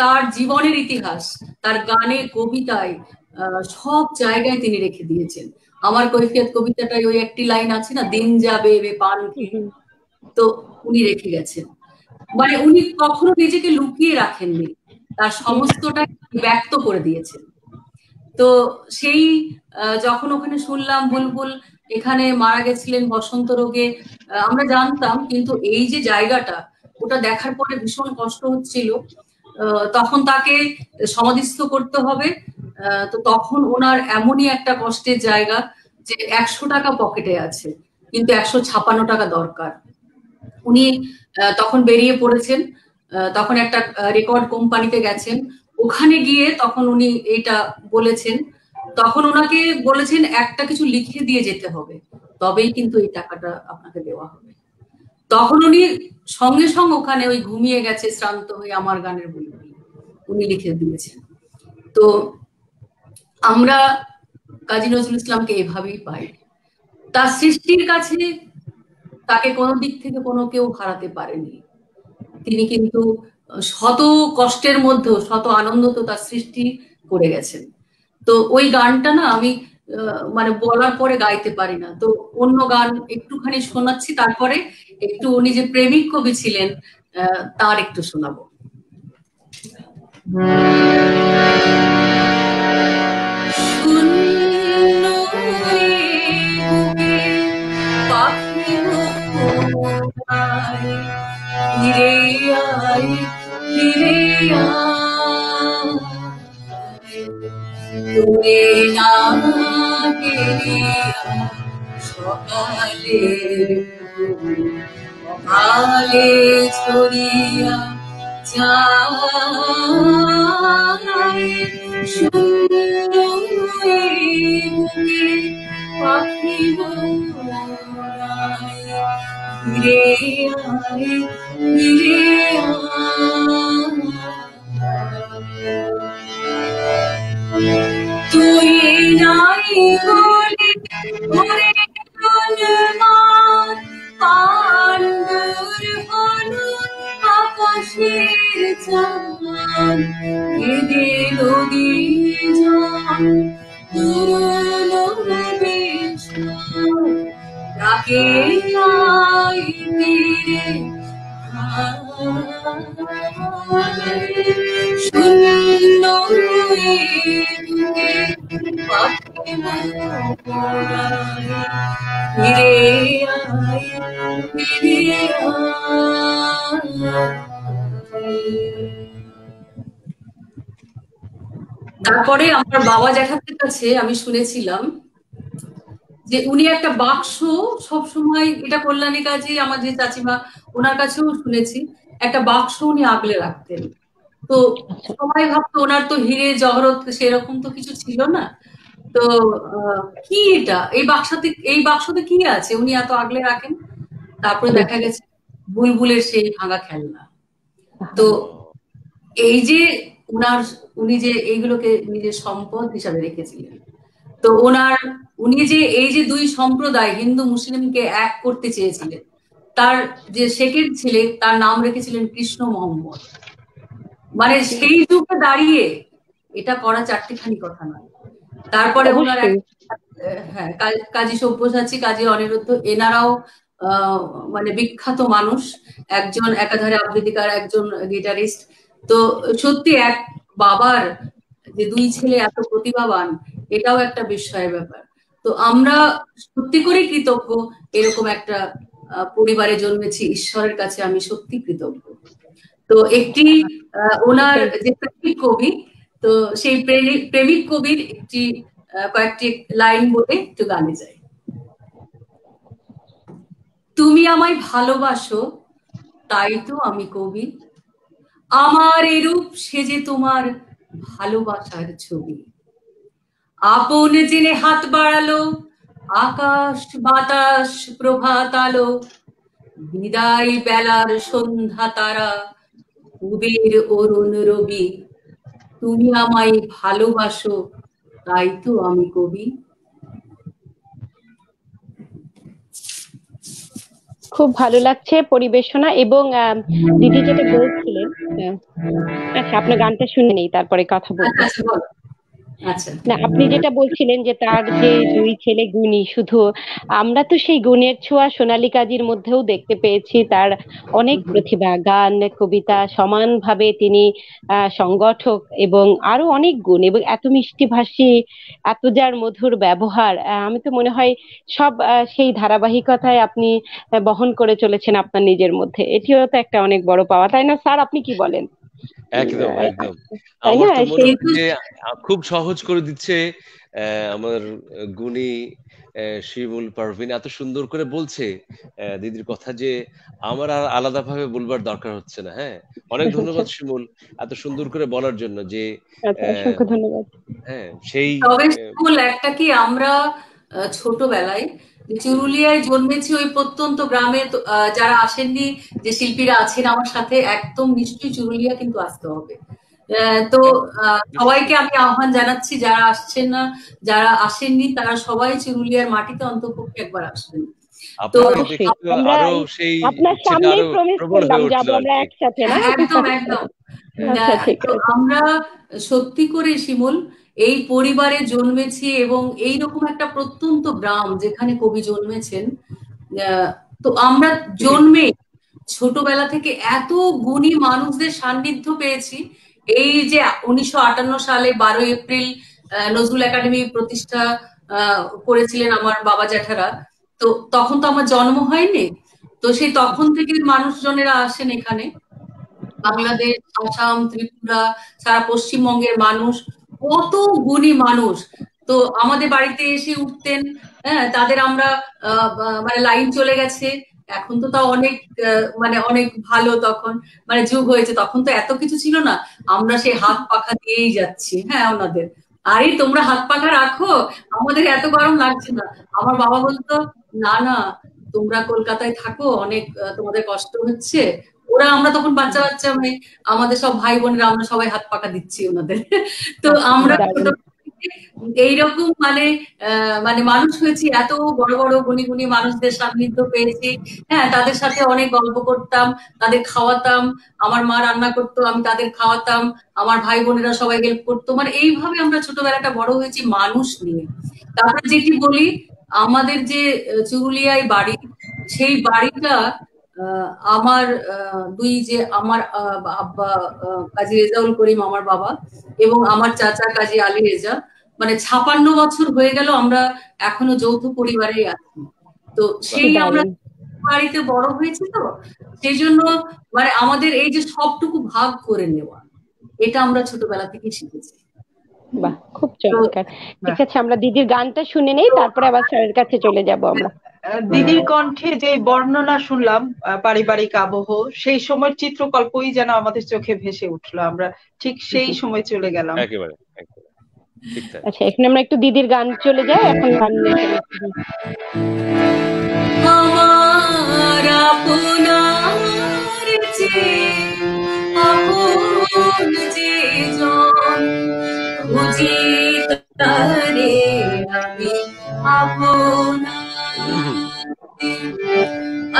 তার জীবনের ইতিহাস তার গানে, কবিতায়, সব জায়গায় তিনি রেখে দিয়েছেন। আমার কৈফিয়ত কবিতাটাই ওই একটি লাইন আছে না, দিন যাবে পান খেয়ে, তো উনি রেখে গেছেন। মানে উনি কখনো নিজেকে লুকিয়ে রাখেননি, তার সমস্তটা ব্যক্ত করে দিয়েছেন। তো সেই যখন ওখানে শুনলাম বুলবুল এখানে মারা গেছিলেন বসন্ত রোগে, আমরা জানতাম, কিন্তু এই যে জায়গাটা, ওটা দেখার পরে ভীষণ কষ্ট হচ্ছিল। তখন তাকে সমাধিস্থ করতে হবে, তো তখন ওনার এমনই একটা কষ্টের জায়গা যে 100 টাকা পকেটে আছে, কিন্তু 156 টাকা দরকার। উনি তখন বেরিয়ে পড়েছেন, তখন একটা রেকর্ড কোম্পানিতে গেছেন, ওখানে গিয়ে তখন উনি এইটা বলেছেন, তখন ওনাকে বলেছেন একটা কিছু লিখে দিয়ে যেতে হবে, তবেই কিন্তু এই টাকাটা আপনাকে দেওয়া হবে। তখন উনি সঙ্গে সঙ্গে ওখানে ওই ঘুমিয়ে গেছে শ্রান্ত হয়ে আমার গানের বুলবুল উনি লিখে দিয়েছেন। তো আমরা কাজী নজরুল ইসলামকে এভাবেই পাই, তার সৃষ্টির কাছে তাকে কোনো দিক থেকে কোনো কেউ হারাতে পারেনি। তিনি কিন্তু শত কষ্টের মধ্যেও শত আনন্দ তো তার সৃষ্টি করে গেছেন। তো ওই গানটা না আমি মানে বলার পরে গাইতে পারি না, তো অন্য গান একটুখানি শোনাচ্ছি, তারপরে একটু উনি যে প্রেমিক কবি ছিলেন তার একটু শোনাবো। ফিরে আয়, ফিরে আয়, তুমি না গেলে সকালে আলে ছড়িয়া যায়, শূন্য বুকে পাখি ফিরে আয়, ফিরে আয়। তুই নাই বলে ঘরে পাণ্ডুর হলো আকাশের চাঁদ, কেঁদে নদী জল তুরলো বিষাদ, ডাকে আয় ফিরে শূন্য ফিরে আয়, ফিরে তারপরে আমার বাবা জ্যাঠাদের কাছে আমি শুনেছিলাম যে উনি একটা বাক্স সবসময়, এটা কল্যাণী কাজী আমার যে চাচিমা ওনার কাছেও শুনেছি, একটা বাক্স উনি আগলে রাখতেন। তো সবাই ভাবতো ওনার তো হিরে জহরত সেরকম তো কিছু ছিল না, তো কি এটা, এই বাক্সতে কি আছে উনি এত আগলে রাখেন। তারপরে দেখা গেছে বুলবুলের সেই ভাঙা খেলনা। তো এই যে উনি যে এইগুলোকে নিজের সম্পদ হিসাবে রেখেছিলেন, তো উনি যে এই যে দুই সম্প্রদায় হিন্দু মুসলিমকে এক করতে চেয়েছিলেন, তার যে সেকেন্ড ছেলে তার নাম রেখেছিলেন কৃষ্ণ মোহাম্মদ। মানে সেই যুগে দাঁড়িয়ে এটা করা চারটিখানি কথা নয়। তারপরে ওনার হ্যাঁ কাজী সব্যসাচী, কাজী অনিরুদ্ধ, এনারাও মানে বিখ্যাত মানুষ, একজন একাধারে আবৃত্তিকার, একজন গিটারিস্ট। তো সত্যি এক বাবার যে দুই ছেলে এত প্রতিভাবান, এটাও একটা বিস্ময়ের ব্যাপার। তো আমরা সত্যি করে কৃতজ্ঞ এরকম একটা পরিবারে জন্মেছি, ঈশ্বরের কাছে আমি সত্যি কৃতজ্ঞ। তো একটি ওনার যে প্রেমিক কবি, তো সেই প্রেমিক কবির কয়েকটি লাইন বলে একটু গানে যাই। তুমি আমায় ভালোবাসো তাই তো আমি কবি, আমার এরূপ সেজে তোমার ভালোবাসার ছবি। আপন জেনে হাত বাড়ালো আকাশ বাতাস প্রভাত আলো, বিদায় বেলার সন্ধ্যা তারা উবের অরুণ রবি। তুমি আমায় ভালোবাসো তাই তো আমি কবি। খুব ভালো লাগছে পরিবেশনা। এবং দিদি যেটা বলছিলেন, আচ্ছা আপনার গানটা শুনে নেই তারপরে কথা বলবো। না, আপনি যেটা বলছিলেন যে তার যে দুই ছেলে গুণী, শুধু আমরা তো সেই গুণের ছোঁয়া সোনালী কাজীর মধ্যেও দেখতে পেয়েছি। তার অনেক প্রতিভা, গান কবিতা সমানভাবে তিনি সংগঠক, এবং আরো অনেক গুণ, এবং এত মিষ্টি ভাষী, এত যার মধুর ব্যবহার। আমি তো মনে হয় সব সেই ধারাবাহিকতায় আপনি বহন করে চলেছেন আপনার নিজের মধ্যে। এটিও তো একটা অনেক বড় পাওয়া, তাই না স্যার? আপনি কি বলেন? একদম একদম। আমার তো মনে হয় যে খুব সহজ করে দিচ্ছে আমার গুণী শিমুল পারভিন, এত সুন্দর করে বলছে দিদির কথা যে আমার আর আলাদা ভাবে বলবার দরকার হচ্ছে না। হ্যাঁ, অনেক ধন্যবাদ শিমুল এত সুন্দর করে বলার জন্য। যে অসংখ্য ধন্যবাদ। হ্যাঁ, সেই একটা কি আমরা ছোটবেলায় চুরুলিয়ায় জন্মেছি, ওই প্রত্যন্ত গ্রামে যারা আসেননি, যে শিল্পীরা আছেন আমার সাথে, একদম নিশ্চয়ই চুরুলিয়া কিন্তু আসতে হবে। তো সবাইকে আমি আহ্বান জানাচ্ছি, যারা আসছেন না, যারা আসেননি, তারা সবাই চুরুলিয়ার মাটিতে অন্তপক্ষে একবার আসবেন। তো আপনার সামনেই প্রমিস করলাম যাবো আমরা একসাথে, না? একদম একদম। আমরা সত্যি করে শিমুল এই পরিবারে জন্মেছি, এবং এইরকম একটা প্রত্যন্ত গ্রাম যেখানে কবি জন্মেছেন। তো আমরা জন্মে ছোটবেলা থেকে এত গুণী মানুষদের সান্নিধ্য পেয়েছি। এই যে 1958 সালে 12 এপ্রিল নজরুল একাডেমি প্রতিষ্ঠা করেছিলেন আমার বাবা জ্যাঠারা, তো তখন তো আমার জন্ম হয়নি। তো সেই তখন থেকে মানুষজনেরা আসেন এখানে, বাংলাদেশ, আসাম, ত্রিপুরা, সারা পশ্চিমবঙ্গের মানুষ, কত গুণী মানুষ। তো আমাদের বাড়িতে এসে উঠতেন, হ্যাঁ, তাদের আমরা মানে লাইন চলে গেছে, এখন তো তাও অনেক মানে অনেক ভালো, তখন মানে যুগ হয়েছে, তখন তো এত কিছু ছিল না, আমরা সেই হাত পাখা দিয়েই যাচ্ছি। হ্যাঁ, ওনাদের আরে তোমরা হাত পাখা রাখো, আমাদের এত গরম লাগছে না। আমার বাবা বলতো না না, তোমরা কলকাতায় থাকো, অনেক তোমাদের কষ্ট হচ্ছে। ওরা আমরা তখন বাচ্চা বাচ্চা আমাদের সব ভাই বোনেরা আমরা সবাই হাত পাকা দিচ্ছি ওনাদের। তো আমরা এইরকম মানে মানুষ হয়েছি, এত বড় বড় গুণী গুণী মানুষদের সান্নিধ্য পেয়েছি। হ্যাঁ, তাদের সাথে অনেক গল্প করতাম, তাদের খাওয়াতাম, আমার মা রান্না করতো, আমি তাদের খাওয়াতাম, আমার ভাই বোনেরা সবাই হেল্প করতো। মানে এইভাবে আমরা ছোটবেলাটা বড় হয়েছি মানুষ নিয়ে। তারপরে যেটি বলি, আমাদের যে চুরুলিয়ায় বাড়ি, সেই বাড়িটা আমার আমার আব্বা কাজী রেজাউল করিম আমার বাবা, এবং আমার চাচা কাজী আলী রেজা, মানে 56 বছর হয়ে গেল আমরা এখনো যৌথ পরিবারেই আছি। তো সেই আমরা বাড়িতে বড় হয়েছি, তো সেই জন্য মানে আমাদের এই যে সবটুকু ভাগ করে নেওয়া, এটা আমরা ছোটবেলা থেকে শিখেছি। বাহ, খুব চমৎকার। ঠিক আছে, আমরা দিদির গানটা শুনে নেই, তারপরে আবার স্যারের কাছে চলে যাব আমরা। দিদির কণ্ঠে যে বর্ণনা শুনলাম পারিবারিক আবহ, সেই সময়ের চিত্রকল্পই যেন আমাদের চোখে ভেসে উঠলো, আমরা ঠিক সেই সময় চলে গেলাম। একেবারে। আচ্ছা, এখন আমরা একটু দিদির গান চলে যাই। এখন গান আমার আপনার যে আপন যে জন বুঝি তারে আমি আপনার,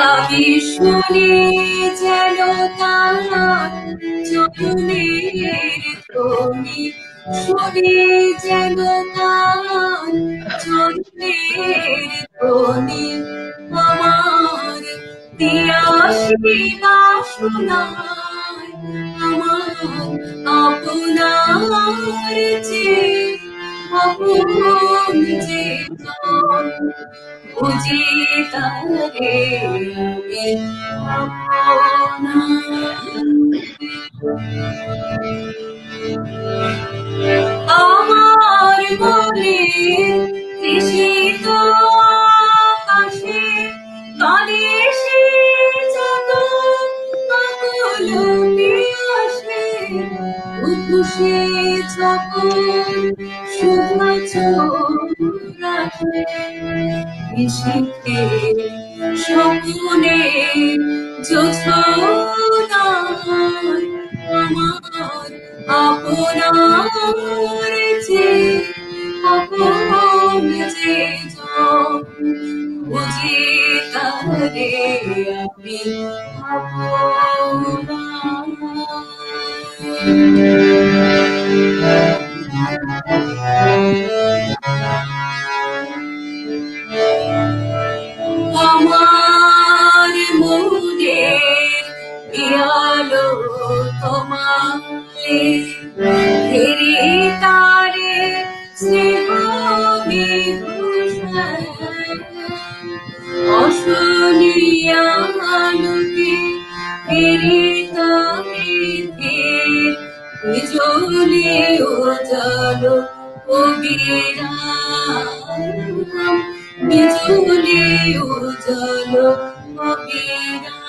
আমি শুনি যেন তার চরণের ধ্বনি, শুনি যেন তার চরণের ধ্বনি, আমার দিয়াশি না শোনায়, আমার আপনার যে আপন যে জন বুঝি তারে আমি আমার মনে তৃষিত আকাশে কালে সে যত পাগল পিয়াসে উঠুসে যখন শুভা চোরাশে নিশীথে স্বপ্নে জোছনায়, আমার আপনার যে আপন যে জন বুঝি তারে আমি আমার মনের পিয়ালো তোমারে ঘিরে তারে স্নেহ বিভূষণ, অশুনিয়া লোকে ঘিরে তারে বিজলি উজালো অবিরাম, বিজলি উজালো অবিরাম,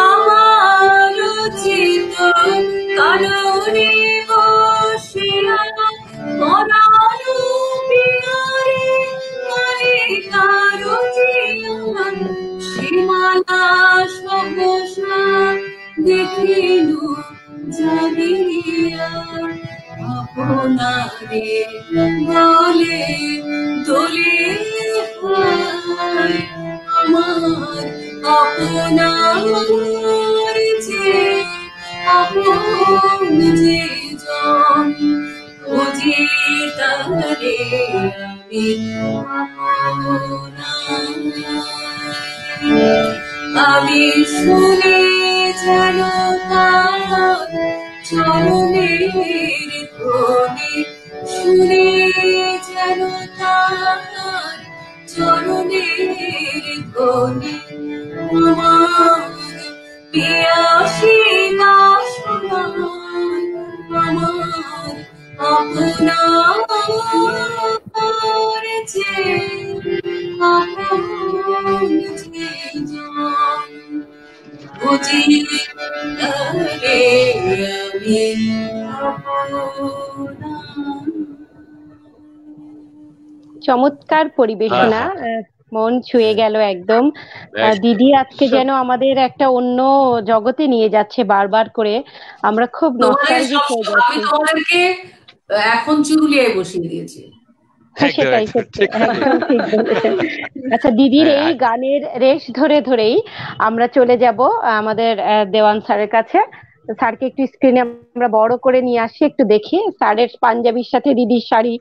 আমার চিত কারণে বসিয়া মরানো পিয়ারে কারো জীবন সীমানা সহসা দেখিল জানিয়া, আপনারে বলে দোলে আমার আপনার যে আপন যে জন বুঝি তারে আমি আমি শুনে যেন তার চরণের ধ্বনি, শুনে যেন তার চরণের ধ্বনি, আমার পিয়াসি না শোনায়, আমার আপনার যে আপন যে জন বুঝি তারে আমি চমৎকার পরিবেশনা, মন ছুঁয়ে গেল একদম। দিদি আজকে যেন আমাদের একটা অন্য জগতে নিয়ে যাচ্ছে বারবার করে, আমরা খুব নস্টালজিক হয়ে যাচ্ছি। আমি তোমাদেরকে এখন চুরুলিয়ায় বসিয়ে দিয়েছি। সেটাই, একদম ঠিক বলেছেন। আচ্ছা, দিদির এই গানের রেশ ধরে ধরেই আমরা চলে যাব আমাদের দেওয়ান স্যারের কাছে। স্যারকে একটু স্ক্রিনে আমরা বড় করে নিয়ে আসি, একটু দেখি স্যারের পাঞ্জাবির সাথে দিদির শাড়ি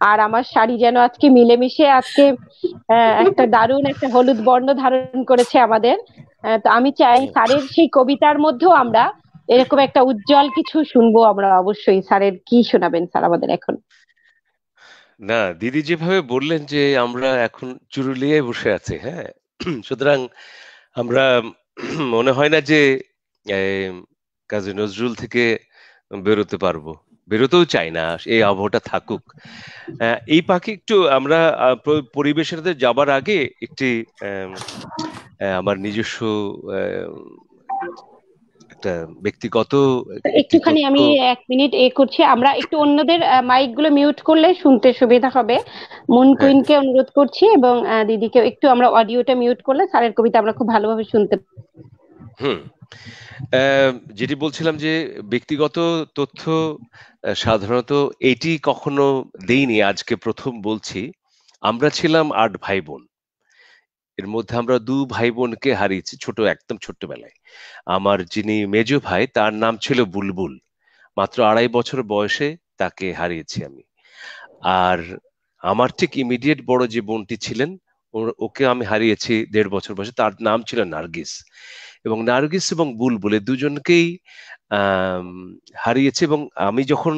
আর আমার শাড়ি যেন আজকে মিলেমিশে আজকে একটা দারুণ একটা হলুদ বর্ণ ধারণ করেছে আমাদের। তো আমি চাই স্যারের সেই কবিতার মধ্যেও আমরা এরকম একটা উজ্জ্বল কিছু শুনবো আমরা অবশ্যই। স্যারের কি শোনাবেন স্যার আমাদের এখন? না, দিদি যেভাবে বললেন যে আমরা এখন চুরুলিয়ায় বসে আছি, হ্যাঁ, সুতরাং আমরা মনে হয় না যে কাজী নজরুল থেকে বেরোতে পারবো, বেরোতেও চাই না, এই আবহাওয়াটা থাকুক। এই পাখি একটু আমরা পরিবেশের যাবার আগে একটি আমার নিজস্ব একটা ব্যক্তিগত একটুখানি আমি 1 মিনিট করছি, আমরা একটু অন্যদের মাইক গুলো মিউট করলে শুনতে সুবিধা হবে। মুন কুইনকে অনুরোধ করছি এবং দিদিকে একটু আমরা অডিওটা মিউট করলে স্যারের কবিতা আমরা খুব ভালোভাবে শুনতে। যেটি বলছিলাম যে ব্যক্তিগত তথ্য সাধারণত এটি কখনো দেইনি, আজকে প্রথম বলছি। আমরা ছিলাম 8 ভাই বোন, এর মধ্যে আমরা 2 ভাই বোনকে হারিয়েছি একদম ছোট্টবেলায়। আমার যিনি মেজো ভাই তার নাম ছিল বুলবুল, মাত্র 2.5 বছর বয়সে তাকে হারিয়েছি আমি। আর আমার ঠিক ইমিডিয়েট বড় যে বোনটি ছিলেন ওকে আমি হারিয়েছি 1.5 বছর বয়সে, তার নাম ছিল নার্গিস। এবং নার্গিস এবং বুলবুল দুজনকেই হারিয়েছে। এবং আমি যখন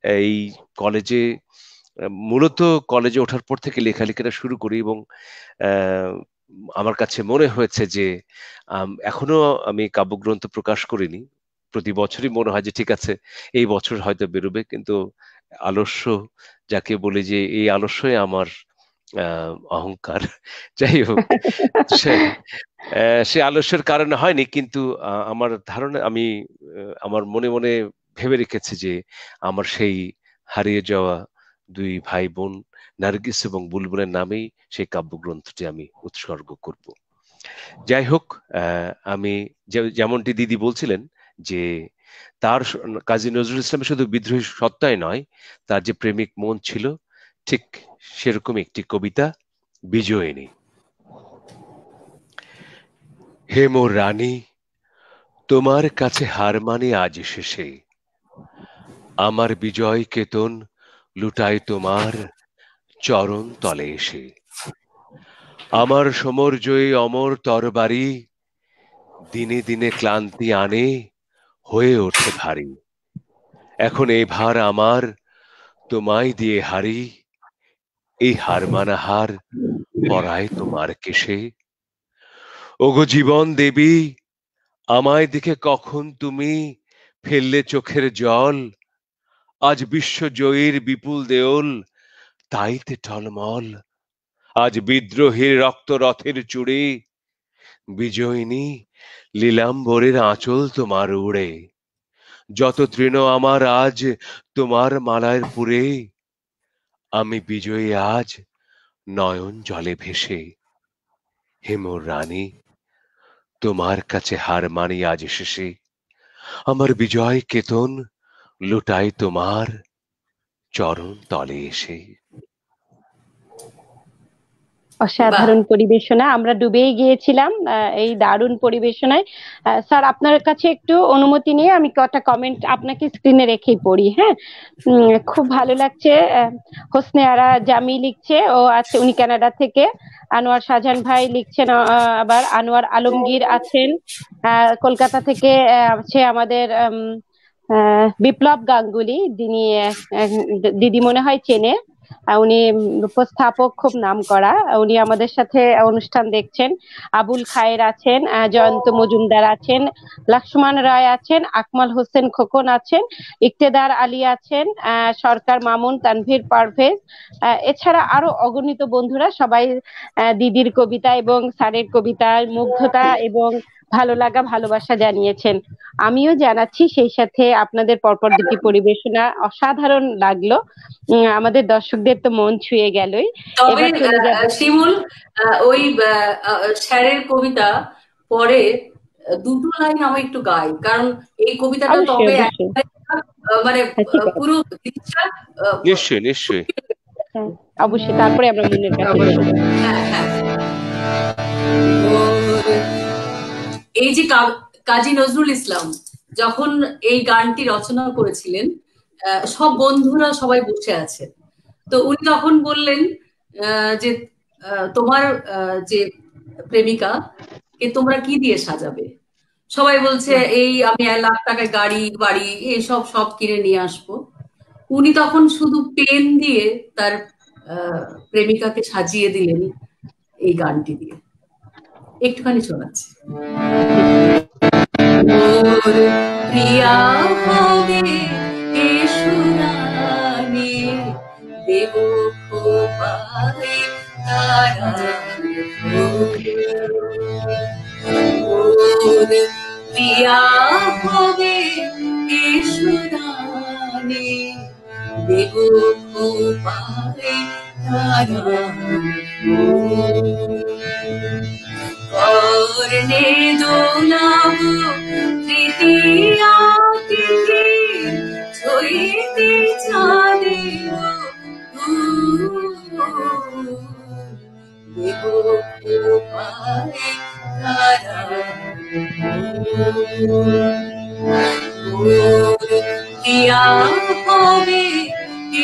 এই কলেজে মূলত কলেজে ওঠার পর থেকে লেখালেখিটা শুরু করি এবং আমার কাছে মনে হয়েছে যে এখনো আমি কাব্যগ্রন্থ প্রকাশ করিনি। প্রতি বছরই মনে হয় যে ঠিক আছে এই বছর হয়তো বেরোবে, কিন্তু আলস্য যাকে বলি যে এই আলস্যই আমার অহংকার, যাই হোক সে আলস্যের কারণে হয়নি। কিন্তু আমার ধারণা আমি আমার মনে মনে ভেবে রেখেছি যে আমার সেই হারিয়ে যাওয়া 2 ভাই বোন নার্গিস এবং বুলবুলের নামেই সেই কাব্যগ্রন্থটি আমি উৎসর্গ করব। যাই হোক, আমি যেমনটি দিদি বলছিলেন যে তার কাজী নজরুল ইসলামের শুধু বিদ্রোহী সত্তাই নয়, তার যে প্রেমিক মন ছিল, ঠিক সেরকম একটি কবিতা বিজয়িনী। হে মোর রানী, তোমার কাছে হার মানি আজ শেষে, আমার বিজয় কেতন লুটাই তোমার চরণ তলে এসে। আমার সমর জয়ী অমর তরবারি দিনে দিনে ক্লান্তি আনে, হয়ে ওঠে ভারী। এখন এই ভার আমার তোমায় দিয়ে হারি, এই হার মানা হার পরায় তোমার কেশে। ওগো জীবন দেবী, আমায় দেখে কখন তুমি ফেললে চোখের জল, আজ বিশ্বজয়ীর বিপুল দেওল তাইতে টলমল। আজ বিদ্রোহীর রক্ত রথের চূড়ে, বিজয়িনী লীলাম্বরের আঁচল তোমার উড়ে। যত তৃণ আমার আজ তোমার মালার পুরে, আমি বিজয়ী আজ নয়ন জলে ভেসে। হে মোর রানী, তোমার কাছে হার মানি আজ শেষে, আমার বিজয় কেতন লুটাই তোমার চরণ তলে এসে। অসাধারণ পরিবেশনা, আমরা ডুবেই গিয়েছিলাম এই দারুণ পরিবেশনায়। স্যার আপনার কাছে একটু অনুমতি নিয়ে আমি কটা কমেন্ট আপনাকে স্ক্রিনে রেখেই পড়ি। হ্যাঁ, খুব ভালো লাগছে। হোসনে আরা জামি লিখছে, ও আছে উনি কানাডা থেকে। আনোয়ার শাহজাহান ভাই লিখছেন, আবার আনোয়ার আলমগীর আছেন কলকাতা থেকে। আছে আমাদের বিপ্লব গাঙ্গুলি, যিনি দিদি মনে হয় চেনে, উনি উপস্থাপক, খুব নাম করা, উনি আমাদের সাথে অনুষ্ঠান দেখছেন। আবুল খায়ের আছেন, জয়ন্ত মজুমদার আছেন, লক্ষ্মণ রায় আছেন, আকমাল হোসেন খোকন আছেন, ইকতেদার আলী আছেন, সরকার মামুন, তানভীর পারভেজ, এছাড়া আরো অগণিত বন্ধুরা সবাই দিদির কবিতা এবং স্যারের কবিতার মুগ্ধতা এবং ভালো লাগা ভালোবাসা জানিয়েছেন, আমিও জানাচ্ছি। সেই সাথে আপনাদের পরপর দুটি পরিবেশনা অসাধারণ লাগলো, আমাদের দর্শকদের তো মন ছুঁয়ে গেলই। তবে এবার চলে যাব শিমুল, ওই স্যারের কবিতা পরে দুটো লাইন আমি একটু গাই, কারণ এই কবিতাটা অবশ্যই তবে অবশ্যই। মানে হ্যাঁ, ঠিক আছে। পুরো জিনিসটা, নিশ্চয়ই নিশ্চয়ই। হ্যাঁ, অবশ্যই, তারপরে আমরা মনের কাছে চলে যাব। হ্যাঁ হ্যাঁ। এই যে কাজী নজরুল ইসলাম যখন এই গানটি রচনা করেছিলেন, সব বন্ধুরা সবাই বসে আছে, তো উনি তখন বললেন যে তোমার যে প্রেমিকা কে তোমরা কি দিয়ে সাজাবে? সবাই বলছে এই আমি 1 লাখ টাকায় গাড়ি বাড়ি এইসব সব কিনে নিয়ে আসবো। উনি তখন শুধু পেন দিয়ে তার প্রেমিকাকে সাজিয়ে দিলেন এই গানটি দিয়ে। একটুখানি শোনাচ্ছি। মোর প্রিয়া হবে এসুরানি, দেব খোপায় তারা। মোর প্রিয়া হবে এসুরানি, দেব খোপায় তারা। করনে দোলাব তৃতীয়া তিথি, ছইতে চাঁদের দেব খোপায় তারা। মোর প্রিয়া হবে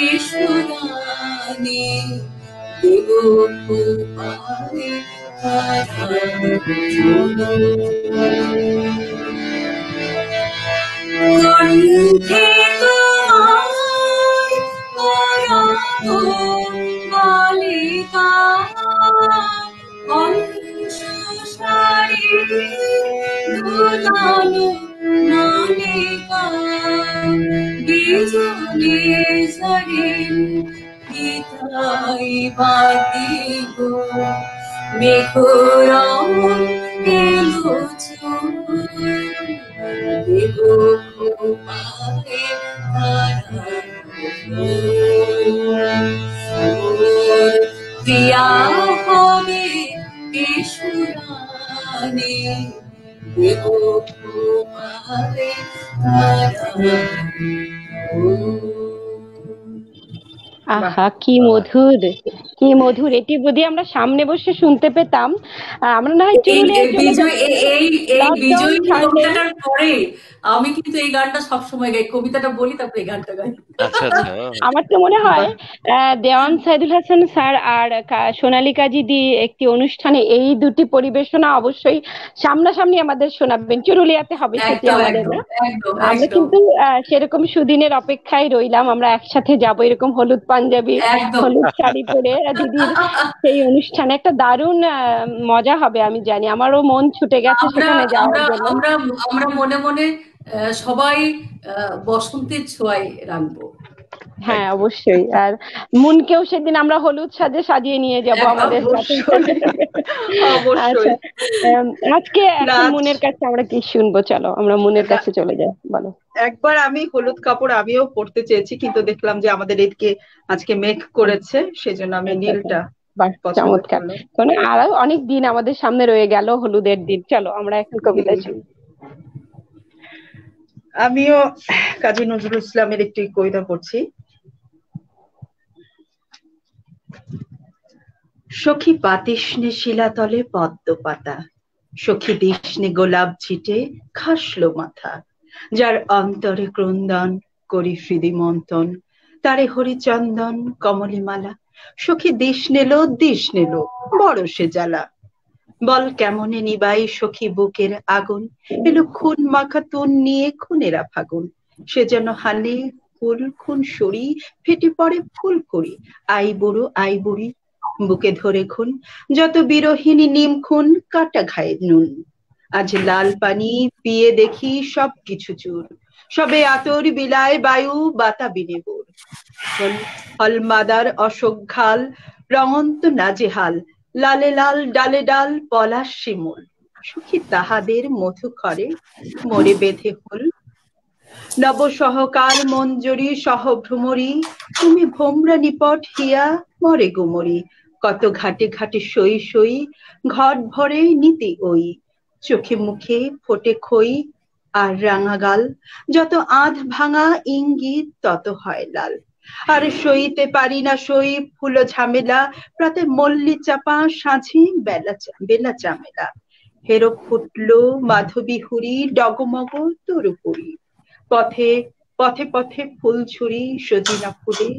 এসুরানি, দেব খোপায় তারা। কণ্ঠে তোমার পরাব বালিকা, অংশ সারি দোলানো নালিকা, বিজনে সারি পিতাই বাদিব, মেঘরং এলো দেব খোপায় তারা। মোর প্রিয়া হবে এসুরানি, দেব খোপায় তারা। আহা, কি মধুর, কি মধুর! এটি যদি আমরা সামনে বসে শুনতে পেতাম, আমরা না হয় চুরুলিয়ায় চলে বিজয় কবিতাটার পরে আমি কিন্তু এই গানটা সবসময় গাই, কবিতাটা বলি তারপরে এই গানটা গাই। আচ্ছা আচ্ছা। আমার তো মনে হয় দেওয়ান সাইদুল হাসান স্যার আর সোনালী কাজী দি একটি অনুষ্ঠানে এই দুটি পরিবেশনা অবশ্যই সামনাসামনি আমাদের শোনাবেন। চুরুলিয়াতে হবে সেটি আমাদের, না? আমরা কিন্তু সেরকম সুদিনের অপেক্ষায় রইলাম, আমরা একসাথে যাব এরকম হলুদ পাঞ্জাবি হলুদ শাড়ি পরে দিদির সেই অনুষ্ঠানে। একটা দারুণ মজা হবে আমি জানি, আমারও মন ছুটে গেছে সেখানে যাওয়ার জন্য। আমরা মনে মনে সবাই বসন্তের ছোঁয়ায় রাখবো। হ্যাঁ অবশ্যই, আর মুনকেও সেদিন আমরা হলুদ সাজে সাজিয়ে নিয়ে যাব আমাদের সাথে। আচ্ছা, আজকে মুনের কাছে আমরা কি শুনবো? চলো আমরা মুনের কাছে চলে যাই। বলো। একবার আমি হলুদ কাপড় আমিও পরতে চেয়েছি, কিন্তু দেখলাম যে আমাদের এদিকে আজকে মেঘ করেছে, সেজন্য আমি নীলটা। চমৎকার, মানে আরো অনেক দিন আমাদের সামনে রয়ে গেল হলুদের দিন। চলো আমরা এখন কবিতা শুনি। আমিও কাজী নজরুল ইসলামের একটি কবিতা পড়ছি। সখী পাতিস্নে শিলাতলে পদ্ম পাতা, সখী দিস্নে গোলাপ ছিটে খাসলো মাথা, যার অন্তরে ক্রন্দন করি হৃদি মন্থন, তারে হরিচন্দন কমলিমালা। সখী দিস নিল বড় সে জ্বালা, বল কেমনে নিবাই সখী বুকের আগুন, এলো খুন মাখা তুন নিয়ে খুনেরা ফাগুন, সে যেন হানে ফুল খুন সরি, ফেটে পড়ে ফুল করি, আই বুড়ি বুকে ধরে খুন, যত বিরোহিনী নিম খুন কাটা ঘায়ে নুন, আজ লাল পানি পিয়ে দেখি সব কিছু চুর, সবে আতর বিলায় বায়ু বাতাবিনে বোর, হলমাদার অশোক ঘাল রঙন্ত নাজেহাল, লালে লাল ডালে ডাল পলাশ শিমুল, সুখী তাহাদের মধু করে মরে বেঁধে হল। নব সহকার মঞ্জরি সহভ্রমরী, তুমি ভোমরা নিপট হিয়া মরে গুমরি। কত ঘাটে ঘাটে সই সই ঘট ভরে নীতি ওই, চোখে মুখে ফোটে খই আর রাঙা গাল। যত আধ ভাঙা ইঙ্গিত তত হয় লাল। আর সইতে পারি না সই ফুল ঝামেলা, প্রাতে মল্লি চাপা সাঁঝি বেলা চামেলা। হেরো ফুটলো মাধবী হুড়ি ডগমগ তরুপুরি, পথে পথে পথে ফুল ছুরি সজিনা ফুলে।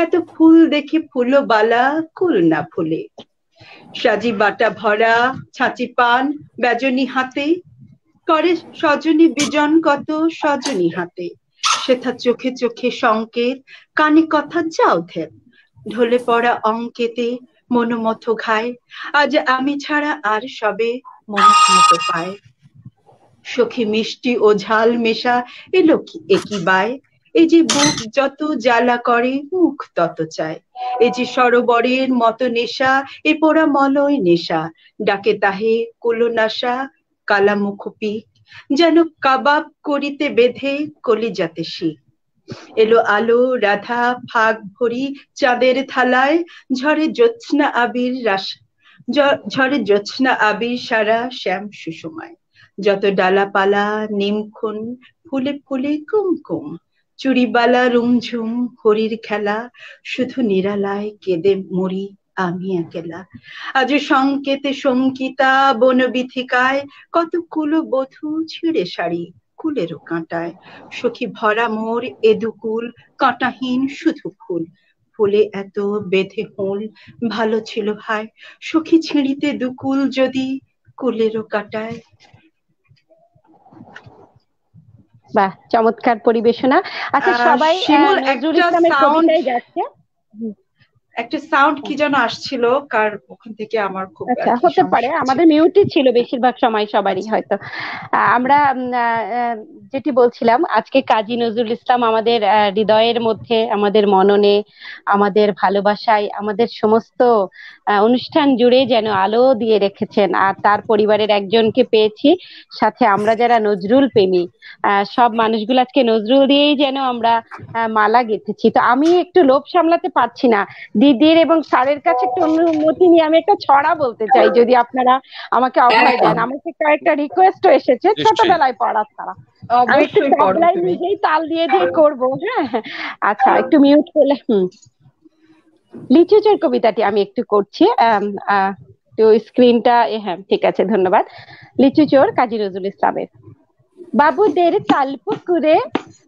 এত ফুল দেখে ফুলো বালা কুল না ফুলে। সাজি বাটা ভরা ছাঁচি পান বেজনি হাতে, করে সজনী বিজন কত সজনী হাতে। সেথা চোখে চোখে সংকেত কানে কথা যাও ধেপ, ঢলে পড়া অঙ্কেতে মনোমথ ঘায়। আজ আমি ছাড়া আর সবে মনত মতো পায়। সখী মিষ্টি ও ঝাল মেশা এলো একই বায়। এই যে বুক যত জ্বালা করে মুখ তত চায়। এই যে সরোবরের মতো নেশা এ পোড়া মলয় নেশা, ডাকে তাহে কুলনাশা কালা মুখ পিক, যেন কাবাব করিতে বেঁধে কলিজাতে শিক। এলো আলো রাধা ফাগ ভরি চাঁদের থালায়, ঝরে জ্যোৎস্না আবির ঝরে জ্যোৎস্না আবির সারা শ্যাম সুষমায়। যত ডালাপালা নিমখুন ফুলে ফুলে কুমকুম, চুরিবালা রুমঝুম হরির খেলা, শুধু নিরালায় কেঁদে মরি আমি একেলা। আজ সংকেতে শঙ্কিতা বনবিথিকায়, কত কুলবধূ ছিঁড়ে শাড়ি কুলেরও কাঁটায়। সখী ভরা মোর এদুকুল কাঁটাহীন শুধু ফুল, ফুলে এত বেঁধে হোল ভালো ছিল ভাই। সখী ছিঁড়িতে দুকুল যদি কুলেরও কাটায়। বাহ, চমৎকার পরিবেশনা। আচ্ছা, সবাই নজরুল ইসলামের কবিতায় যাচ্ছে। একটা সাউন্ড কি যেন আসছিল, কার ওখান থেকে আমার খুব আচ্ছা, হতে পারে আমাদের মিউটই ছিল বেশিরভাগ সময় সবারই হয়তো। আমরা যেটি বলছিলাম, আজকে কাজী নজরুল ইসলাম আমাদের হৃদয়ের মধ্যে, আমাদের মননে, আমাদের ভালোবাসায়, আমাদের সমস্ত অনুষ্ঠান জুড়ে যেন আলো দিয়ে রেখেছেন। আর তার পরিবারের একজনকে পেয়েছি সাথে, আমরা যারা নজরুল প্রেমী সব মানুষগুলো আজকে নজরুল দিয়েই যেন আমরা মালা গেঁথেছি। তো আমি একটু লোভ সামলাতে পারছি না, দিদির এবং স্যারের কাছে একটু অনুমতি নিয়ে আমি একটা ছড়া বলতে চাই, যদি আপনারা আমাকে অভয় দেন। আমাকে কয়েকটা রিকোয়েস্টও এসেছে ছোটবেলায় পড়া ছাড়া, আমি একটু তবলায় নিজেই তাল দিয়ে দিয়ে করবো। হ্যাঁ, আচ্ছা, একটু মিউট করলে। লিচু চোর কবিতাটি আমি একটু করছি, তো স্ক্রিনটা, হ্যাঁ ঠিক আছে, ধন্যবাদ। লিচু চোর কাজী নজরুল ইসলামের। বাবুদের তাল পুকুরে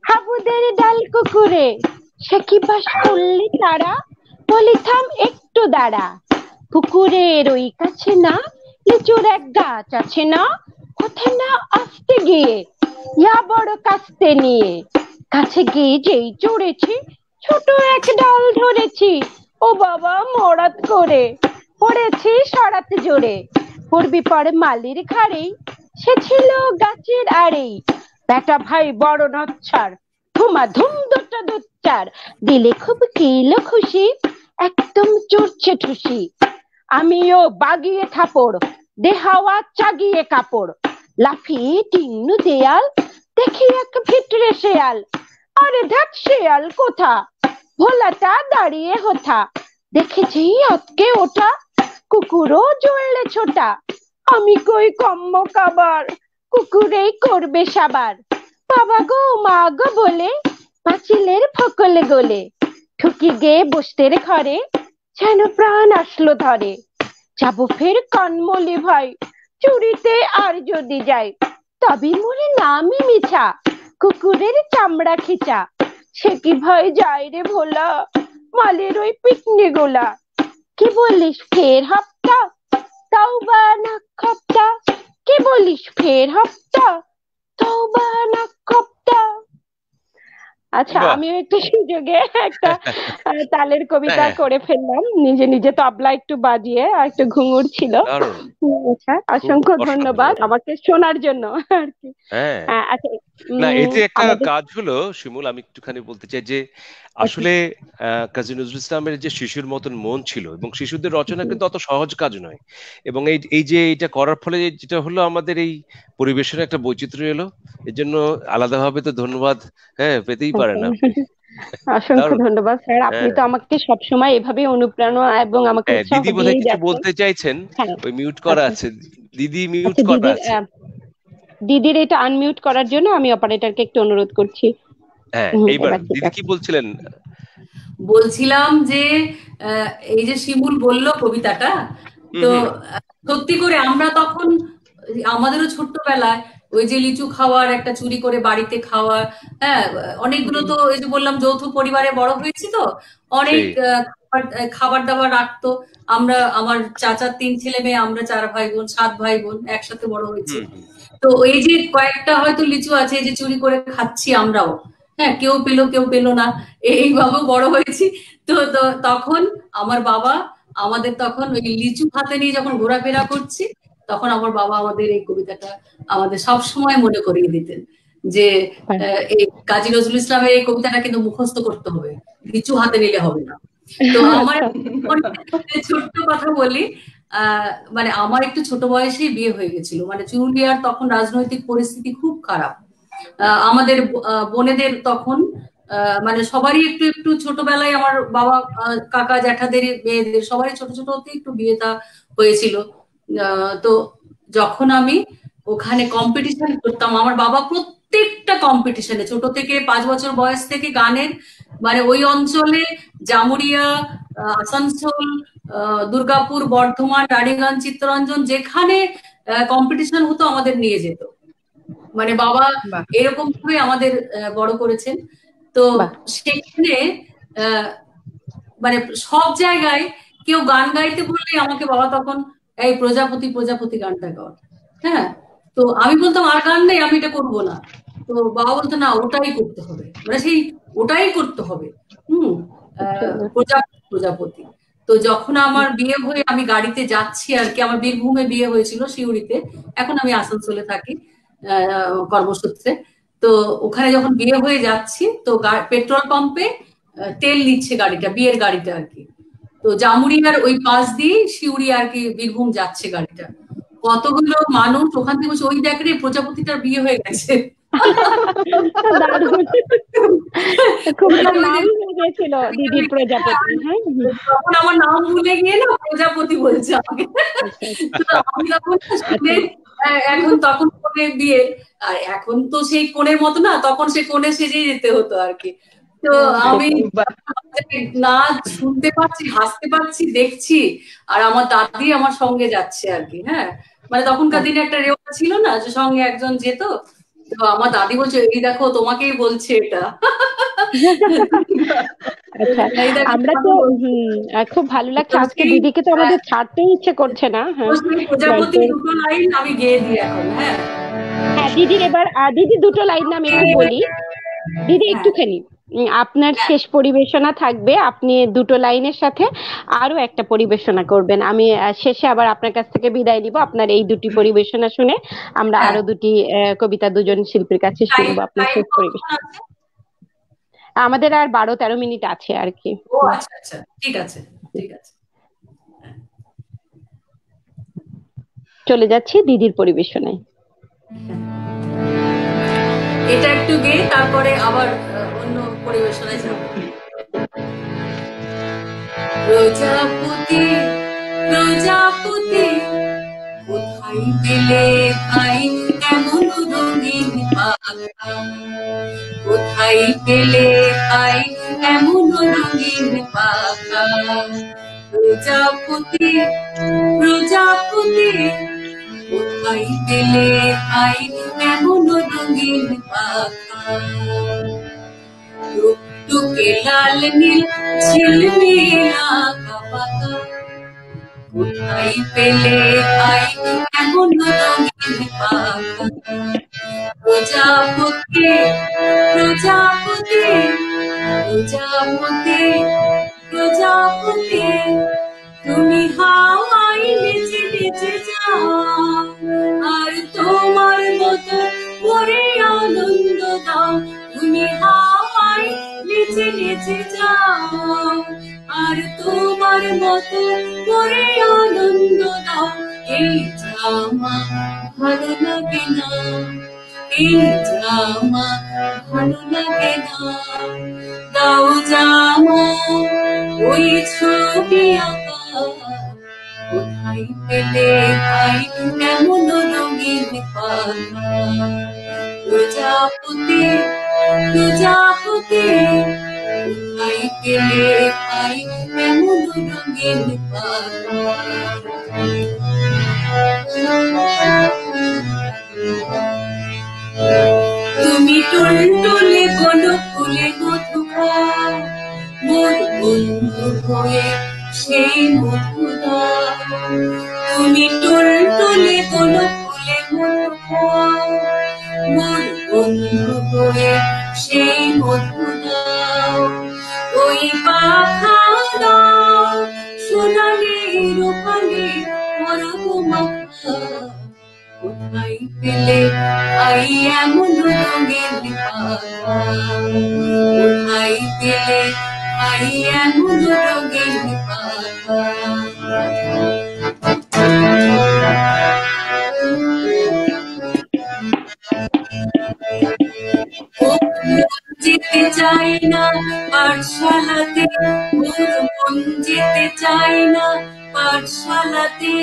হাবুদের ডাল কুকুরে, সে কি বাস করলি তারা, বলি থাম একটু দাঁড়া। পুকুরের ওই কাছে না লিচুর এক গাছ আছে না, কোথায় না আসতে গিয়ে ইয়া বড় কাস্তে নিয়ে, কাছে গিয়ে যেই চড়েছি ছোট এক ডাল ধরেছি, ও বাবা মরাত করে পড়েছি সরাতে জোরে। পড়বি পরে মালির ঘাড়েই, সে ছিল গাছের আড়েই, বেটা ভাই বড় নচ্ছার ধুমা ধুম দুটা দুচ্চার, দিলে খুব কিলো খুশি একদম চড়ছে ঠুসি। আমিও বাগিয়ে থাপড় দেহাওয়া চাগিয়ে কাপড়, লাফিয়ে টিন্নু দেয়াল দেখি এক ভিতরে শেয়াল, আরে দেখ শেয়াল কোথা, ভোলাটা দাঁড়িয়ে হোথা, দেখেছি অতকে ওটা কুকুরও জ্বললে ছোটা। আমি কই কম্ম কাবার কুকুরেই করবে সাবার, বাবা গো মা গো বলে পাঁচিলের ফকলে গলে, ঠুকি গে বসতের ঘরে যেন প্রাণ আসলো ধরে। যাবো ফের কানমলি ভাই চুরিতে আর যদি যাই, তবে মরে নামই মিছা কুকুরের চামড়া খিচা। সে কি ভাই যাই রে ভোলা মালের ওই পিকনি গোলা, কি বলিস ফের হপ্তা তাও বা না খপ্তা, কি বলিস ফের হপ্তা তাও বা না খপ্তা। আচ্ছা, আমিও একটু সুযোগে একটা তালের কবিতা করে ফেললাম, নিজে নিজে তবলা একটু বাজিয়ে, আর একটু ঘুঙুর ছিল। আচ্ছা, অসংখ্য ধন্যবাদ আমাকে শোনার জন্য আর কি। আচ্ছা, না এই যে একটা আমাদের কাজ হলো শিমুল, আমি একটুখানি বলতে চাই যে আসলে কাজী নজরুল ইসলামের যে শিশুর মতন মন ছিল, এবং শিশুদের রচনা কিন্তু অত সহজ কাজ নয়, এবং এই এই যে এটা করার ফলে যেটা হলো আমাদের এই পরিবেশনের একটা বৈচিত্র্য এলো, এর জন্য আলাদাভাবে তো ধন্যবাদ পেতেই পারেন আপনি। অসংখ্য দারুণ। ধন্যবাদ স্যার, আপনি হ্যাঁ তো আমাকে সবসময় এভাবে অনুপ্রেরণা এবং আমাকে হ্যাঁ, উৎসাহ দিদি বোধহয় দিয়েই কিছু যাচ্ছেন। বলতে চাইছেন, হ্যাঁ, ওই মিউট করা আচ্ছা আছে, দিদি মিউট আচ্ছা, করা আছে। দিদির এটা আনমিউট করার জন্য আমি অপারেটরকে একটু অনুরোধ করছি। হ্যাঁ এইবার এবার ঠিক দিদি কি আছে। বলছিলেন? বলছিলাম যে এই যে শিমুল বললো কবিতাটা, হুম তো হুম সত্যি করে আমরা তখন আমাদেরও ছোট্টবেলায় ওই যে লিচু খাওয়ার, একটা চুরি করে বাড়িতে খাওয়ার, হ্যাঁ অনেকগুলো, তো এই যে বললাম যৌথ পরিবারে বড় হয়েছি, তো অনেক সেই খাবার দাবার রাখতো। আমরা, আমার চাচার 3 ছেলে মেয়ে, আমরা 4 ভাই বোন, 7 ভাই বোন একসাথে বড় হয়েছি। হুম হুম তো এই যে কয়েকটা হয়তো লিচু আছে যে চুরি করে খাচ্ছি আমরাও, হ্যাঁ কেউ পেলো কেউ পেলো না, এইভাবে বড় হয়েছি। তো তখন আমার বাবা আমাদের তখন ওই লিচু হাতে নিয়ে যখন ঘোরাফেরা করছি, তখন আমার বাবা আমাদের এই কবিতাটা আমাদের সব সময় মনে করিয়ে দিতেন যে এই কাজী নজরুল ইসলামের এই কবিতাটা কিন্তু মুখস্থ করতে হবে, লিচু হাতে নিলে হবে না। তো আমার ছোট্ট কথা বলি, মানে আমার একটু ছোট বয়সেই বিয়ে হয়ে গেছিল, মানে চুরুলিয়ার তখন রাজনৈতিক পরিস্থিতি খুব খারাপ। আমাদের বোনেদের তখন মানে সবারই একটু একটু ছোটবেলায়, আমার বাবা কাকা জ্যাঠাদের মেয়েদের সবারই ছোট ছোট হতে একটু বিয়েটা হয়েছিল। তো যখন আমি ওখানে কম্পিটিশন করতাম, আমার বাবা প্রত্যেকটা কম্পিটিশনে ছোট থেকে 5 বছর বয়স থেকে গানের, মানে ওই অঞ্চলে জামুরিয়া, আসানসোল, দুর্গাপুর, বর্ধমান, রানীগঞ্জ, চিত্তরঞ্জন, যেখানে কম্পিটিশন হতো আমাদের নিয়ে যেত। মানে বাবা এরকম ভাবে আমাদের বড় করেছেন। তো সেখানে মানে সব জায়গায় কেউ গান গাইতে বললে আমাকে বাবা তখন এই প্রজাপতি প্রজাপতি গানটা গাও, হ্যাঁ। তো আমি বলতাম আর গান নেই, আমি এটা করবো না। তো বাবা বলতো না, ওটাই করতে হবে, মানে সেই ওটাই করতে হবে। প্রজাপতি প্রজাপতি। তো যখন আমার বিয়ে হয়ে আমি গাড়িতে যাচ্ছি আর কি, আমার বীরভূমে বিয়ে হয়েছিল, সিউড়িতে, এখন আমি আসানসোলে থাকি কর্মসূত্রে। তো ওখানে যখন বিয়ে হয়ে যাচ্ছি, তো পেট্রোল পাম্পে তেল নিচ্ছে গাড়িটা, বিয়ের গাড়িটা আর কি। তো জামুরিয়ার ওই পাশ দিয়ে সিউড়ি আর কি বীরভূম যাচ্ছে গাড়িটা, কতগুলো মানুষ ওখান থেকে বলছে, ওই দেখ রে প্রজাপতিটার বিয়ে হয়ে গেছে। দিদির প্রজাপতি, হ্যাঁ তখন আমার নাম ভুলে গিয়ে না প্রজাপতি বলছে আমাকে। আমি তখন শুনে, এখন তখন কোণে বিয়ে, আর এখন তো সেই কোণের মতো না, তখন সে কোণে সেজেই যেতে হতো আর কি। তো আমি না শুনতে পাচ্ছি, হাসতে পাচ্ছি, দেখছি, আর আমার দাদি আমার সঙ্গে যাচ্ছে আর কি। হ্যাঁ, মানে তখনকার দিনে একটা রেওয়াজ ছিল না যে সঙ্গে একজন যেত। তো আমার দাদি বলছে, এই দেখো তোমাকেই বলছে এটা। আমরা তো খুব ভালো লাগছে আজকে, দিদিকে তো আমাদের ছাড়তেই ইচ্ছে করছে না। প্রজাপতি দুটো লাইন আমি গেয়ে দিই এখন। হ্যাঁ দিদির এবার, দিদি দুটো লাইন আমি একটু বলি। দিদি একটুখানি আপনার শেষ পরিবেশনা থাকবে, আপনি দুটো লাইনের সাথে আরো একটা পরিবেশনা করবেন। আমি শেষে আবার আপনার কাছ থেকে বিদায় নিব। আপনার এই দুটি পরিবেশনা শুনে আমরা আরো দুটি কবিতা দুজন শিল্পীর কাছে শুনবো। আপনার শেষ পরিবেশনা আমাদের আর 12-13 মিনিট আছে আর কি। ও আচ্ছা আচ্ছা, ঠিক আছে ঠিক আছে। চলে যাচ্ছি দিদির পরিবেশনায়। এটা একটু গেয়ে তারপরে আবার অন্য পরিবেশনায় যাব। প্রজাপতি প্রজাপতি কোথায় পেলে ভাই এমন রঙিন পাখা, কোথায় পেলে ভাই এমন রঙিন পাখা। প্রজাপতি প্রজাপতি কোথায় পেলে ভাই এমন রঙিন পাখা। টুকটুকে লাল নীল ঝিলমিল আঁকা পাকা, কোথায় পেলে ভাই এমন রঙিন পাখা। প্রজাপতি প্রজাপতি প্রজাপতি প্রজাপতি তুমি হাওয়ায় নেচে নেচে যাও, আর তোমার মতো করে আনন্দ তোমার মতো করে আনন্দ দাও, এই জামা ভালো লাগে না, এই জামা ভালো লাগে না, দাও জামা ওই ছবি আঁকা, কোথায় পেলে ভাই এমন রঙিন পাখা, প্রজাপতি প্রজাপতি, কোথায় পেলে ভাই এমন রঙিন পাখা। তুমি টুলটুলে কোনো ফুলে মধু খাও, মোর বন্ধু হয়ে সেই মধু দাও, তুমি টুলটুলে কোনো ফুলে মধু খাও, মোর বন্ধু হয়ে সেই মধু দাও, ওই পাখা দাও সোনালি রূপালি মরগ মাখা, কোথায় পেলে আই এমন রঙের পাখা, কোথায় পেলে আই এমন রঙের পাখা। যেতে চাই না পাঠশালাতে, মোর মন যেতে চাই না পাঠশালাতে,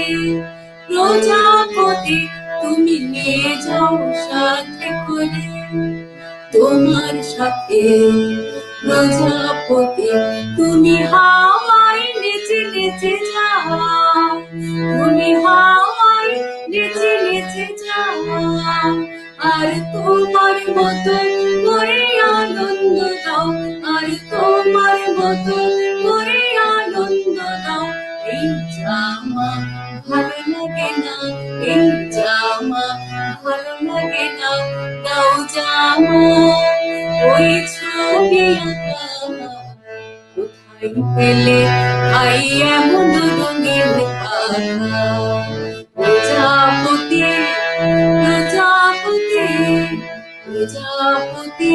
প্রজাপতি তুমি নিয়ে যাও সাথে করে, তোমার সাথে প্রজাপতি তুমি হাওয়ায় নেচে নেচে যাও, তুমি হাওয়ায় নেচে নেচে যাও, আর তোমার মতো করে আনন্দ দাও, আর তোমার মতো করে আনন্দ দাও, এই জামা ভালো লাগে না, এই জামা ভালো লাগে না, দাও জামা ওই ছবি আঁকা, কোথায় পেলে আই এমন রঙের পাখা, প্রজাপতি প্রজাপতি প্রজাপতি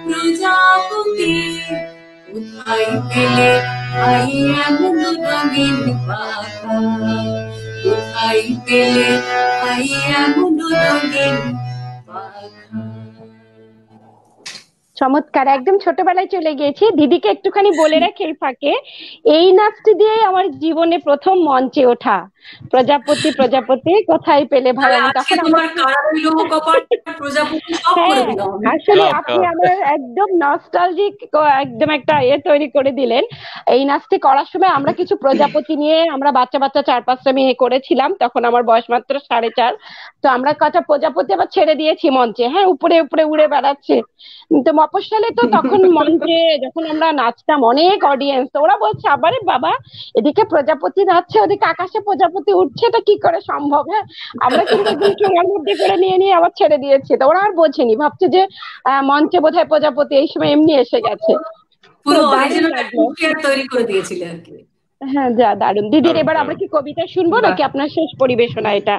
প্রজাপতি, কোথায় পেলে আই এমন রঙের পাখা, কোথায় পেলে আই এমন রঙের পাখা। চমৎকার, একদম ছোটবেলায় চলে গিয়েছি। দিদিকে একটুখানি বলে রাখি এই ফাঁকে, এই নাচটি দিয়ে আমার জীবনে প্রথম মঞ্চে ওঠা, প্রজাপতি প্রজাপতি কোথায় পেলে ভাই, আমি তখন আসলে আপনি আমার একদম নস্টালজিক একদম একটা তৈরি করে দিলেন। এই নাচটি করার সময় আমরা কিছু প্রজাপতি নিয়ে আমরা বাচ্চা বাচ্চা 4-5টা মেয়ে করেছিলাম, তখন আমার বয়স মাত্র 4.5। তো আমরা কটা প্রজাপতি আবার ছেড়ে দিয়েছি মঞ্চে, হ্যাঁ উপরে উপরে উড়ে বেড়াচ্ছে। তো মফস্বলে তো তখন মঞ্চে যখন আমরা নাচতাম অনেক অডিয়েন্স, ওরা বলছে আবারে বাবা এদিকে প্রজাপতি নাচছে ওদিকে আকাশে প্রজাপতি উঠছে, এটা কি করে সম্ভব। হ্যাঁ আমরা কিন্তু একদম চোঙার মধ্যে করে নিয়ে নিয়ে আবার ছেড়ে দিয়েছি। তো ওরা আর বোঝেনি, ভাবছে যে মঞ্চে বোধহয় প্রজাপতি এই সময় এমনি এসে গেছে। তৈরি করে দিয়েছিলে আর কি। হ্যাঁ যা দারুণ। দিদির এবার আমরা কি কবিতা শুনবো নাকি আপনার শেষ পরিবেশনা এটা,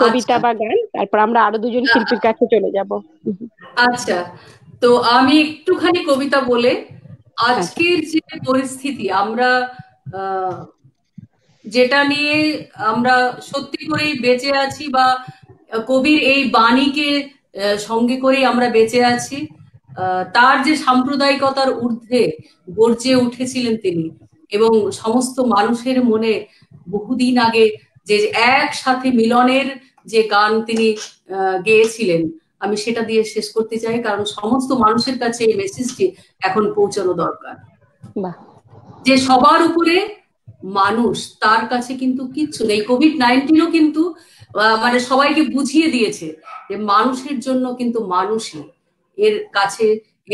কবিতা বা গান, তারপর আমরা আরো দুজন শিল্পীর কাছে চলে যাব। আচ্ছা, তো আমি একটুখানি কবিতা বলে আজকের যে পরিস্থিতি আমরা যেটা নিয়ে আমরা সত্যি করেই বেঁচে আছি, বা কবির এই বাণীকে সঙ্গে করেই আমরা বেঁচে আছি, তার যে সাম্প্রদায়িকতার ঊর্ধ্বে গর্জে উঠেছিলেন তিনি, এবং সমস্ত মানুষের মনে বহুদিন আগে যে একসাথে মিলনের যে গান তিনি গেয়েছিলেন, আমি সেটা দিয়ে শেষ করতে চাই, কারণ সমস্ত মানুষের কাছে এই মেসেজটি এখন পৌঁছানো দরকার যে সবার উপরে মানুষ, তার কাছে কিন্তু কিচ্ছু নেই। কোভিড-19ও কিন্তু মানে সবাইকে বুঝিয়ে দিয়েছে যে মানুষের জন্য কিন্তু মানুষই, এর কাছে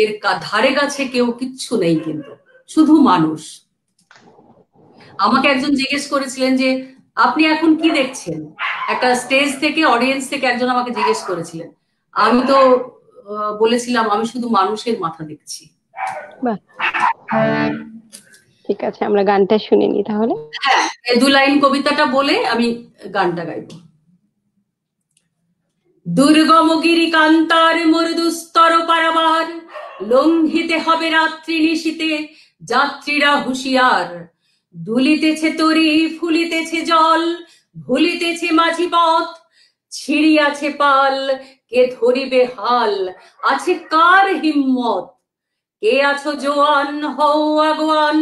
এর ধারে কাছে কেউ কিচ্ছু নেই, কিন্তু শুধু মানুষ। আমাকে একজন জিজ্ঞেস করেছিলেন যে আপনি এখন কি দেখছেন, একটা স্টেজ থেকে অডিয়েন্স থেকে একজন আমাকে জিজ্ঞেস করেছিলেন, আমি তো বলেছিলাম আমি শুধু মানুষের মাথা দেখছি। ঠিক আছে, আমরা গানটা শুনে নি তাহলে। হ্যাঁ, এই 2 লাইন কবিতাটা বলে আমি গানটা গাইব। দুর্গম গিরিকান্তার মোর দুস্তর পারাবার, লঙ্ঘিতে হবে রাত্রি নিশীতে যাত্রীরা হুঁশিয়ার, দুলিতেছে তরি, ফুলিতেছে জল, ভুলিতেছে মাঝি পথ, ছিড়িয়াছে পাল, কে ধরিবে হাল, আছে কার হিম্মত? কে আছো জোয়ান, হও আগুয়ান,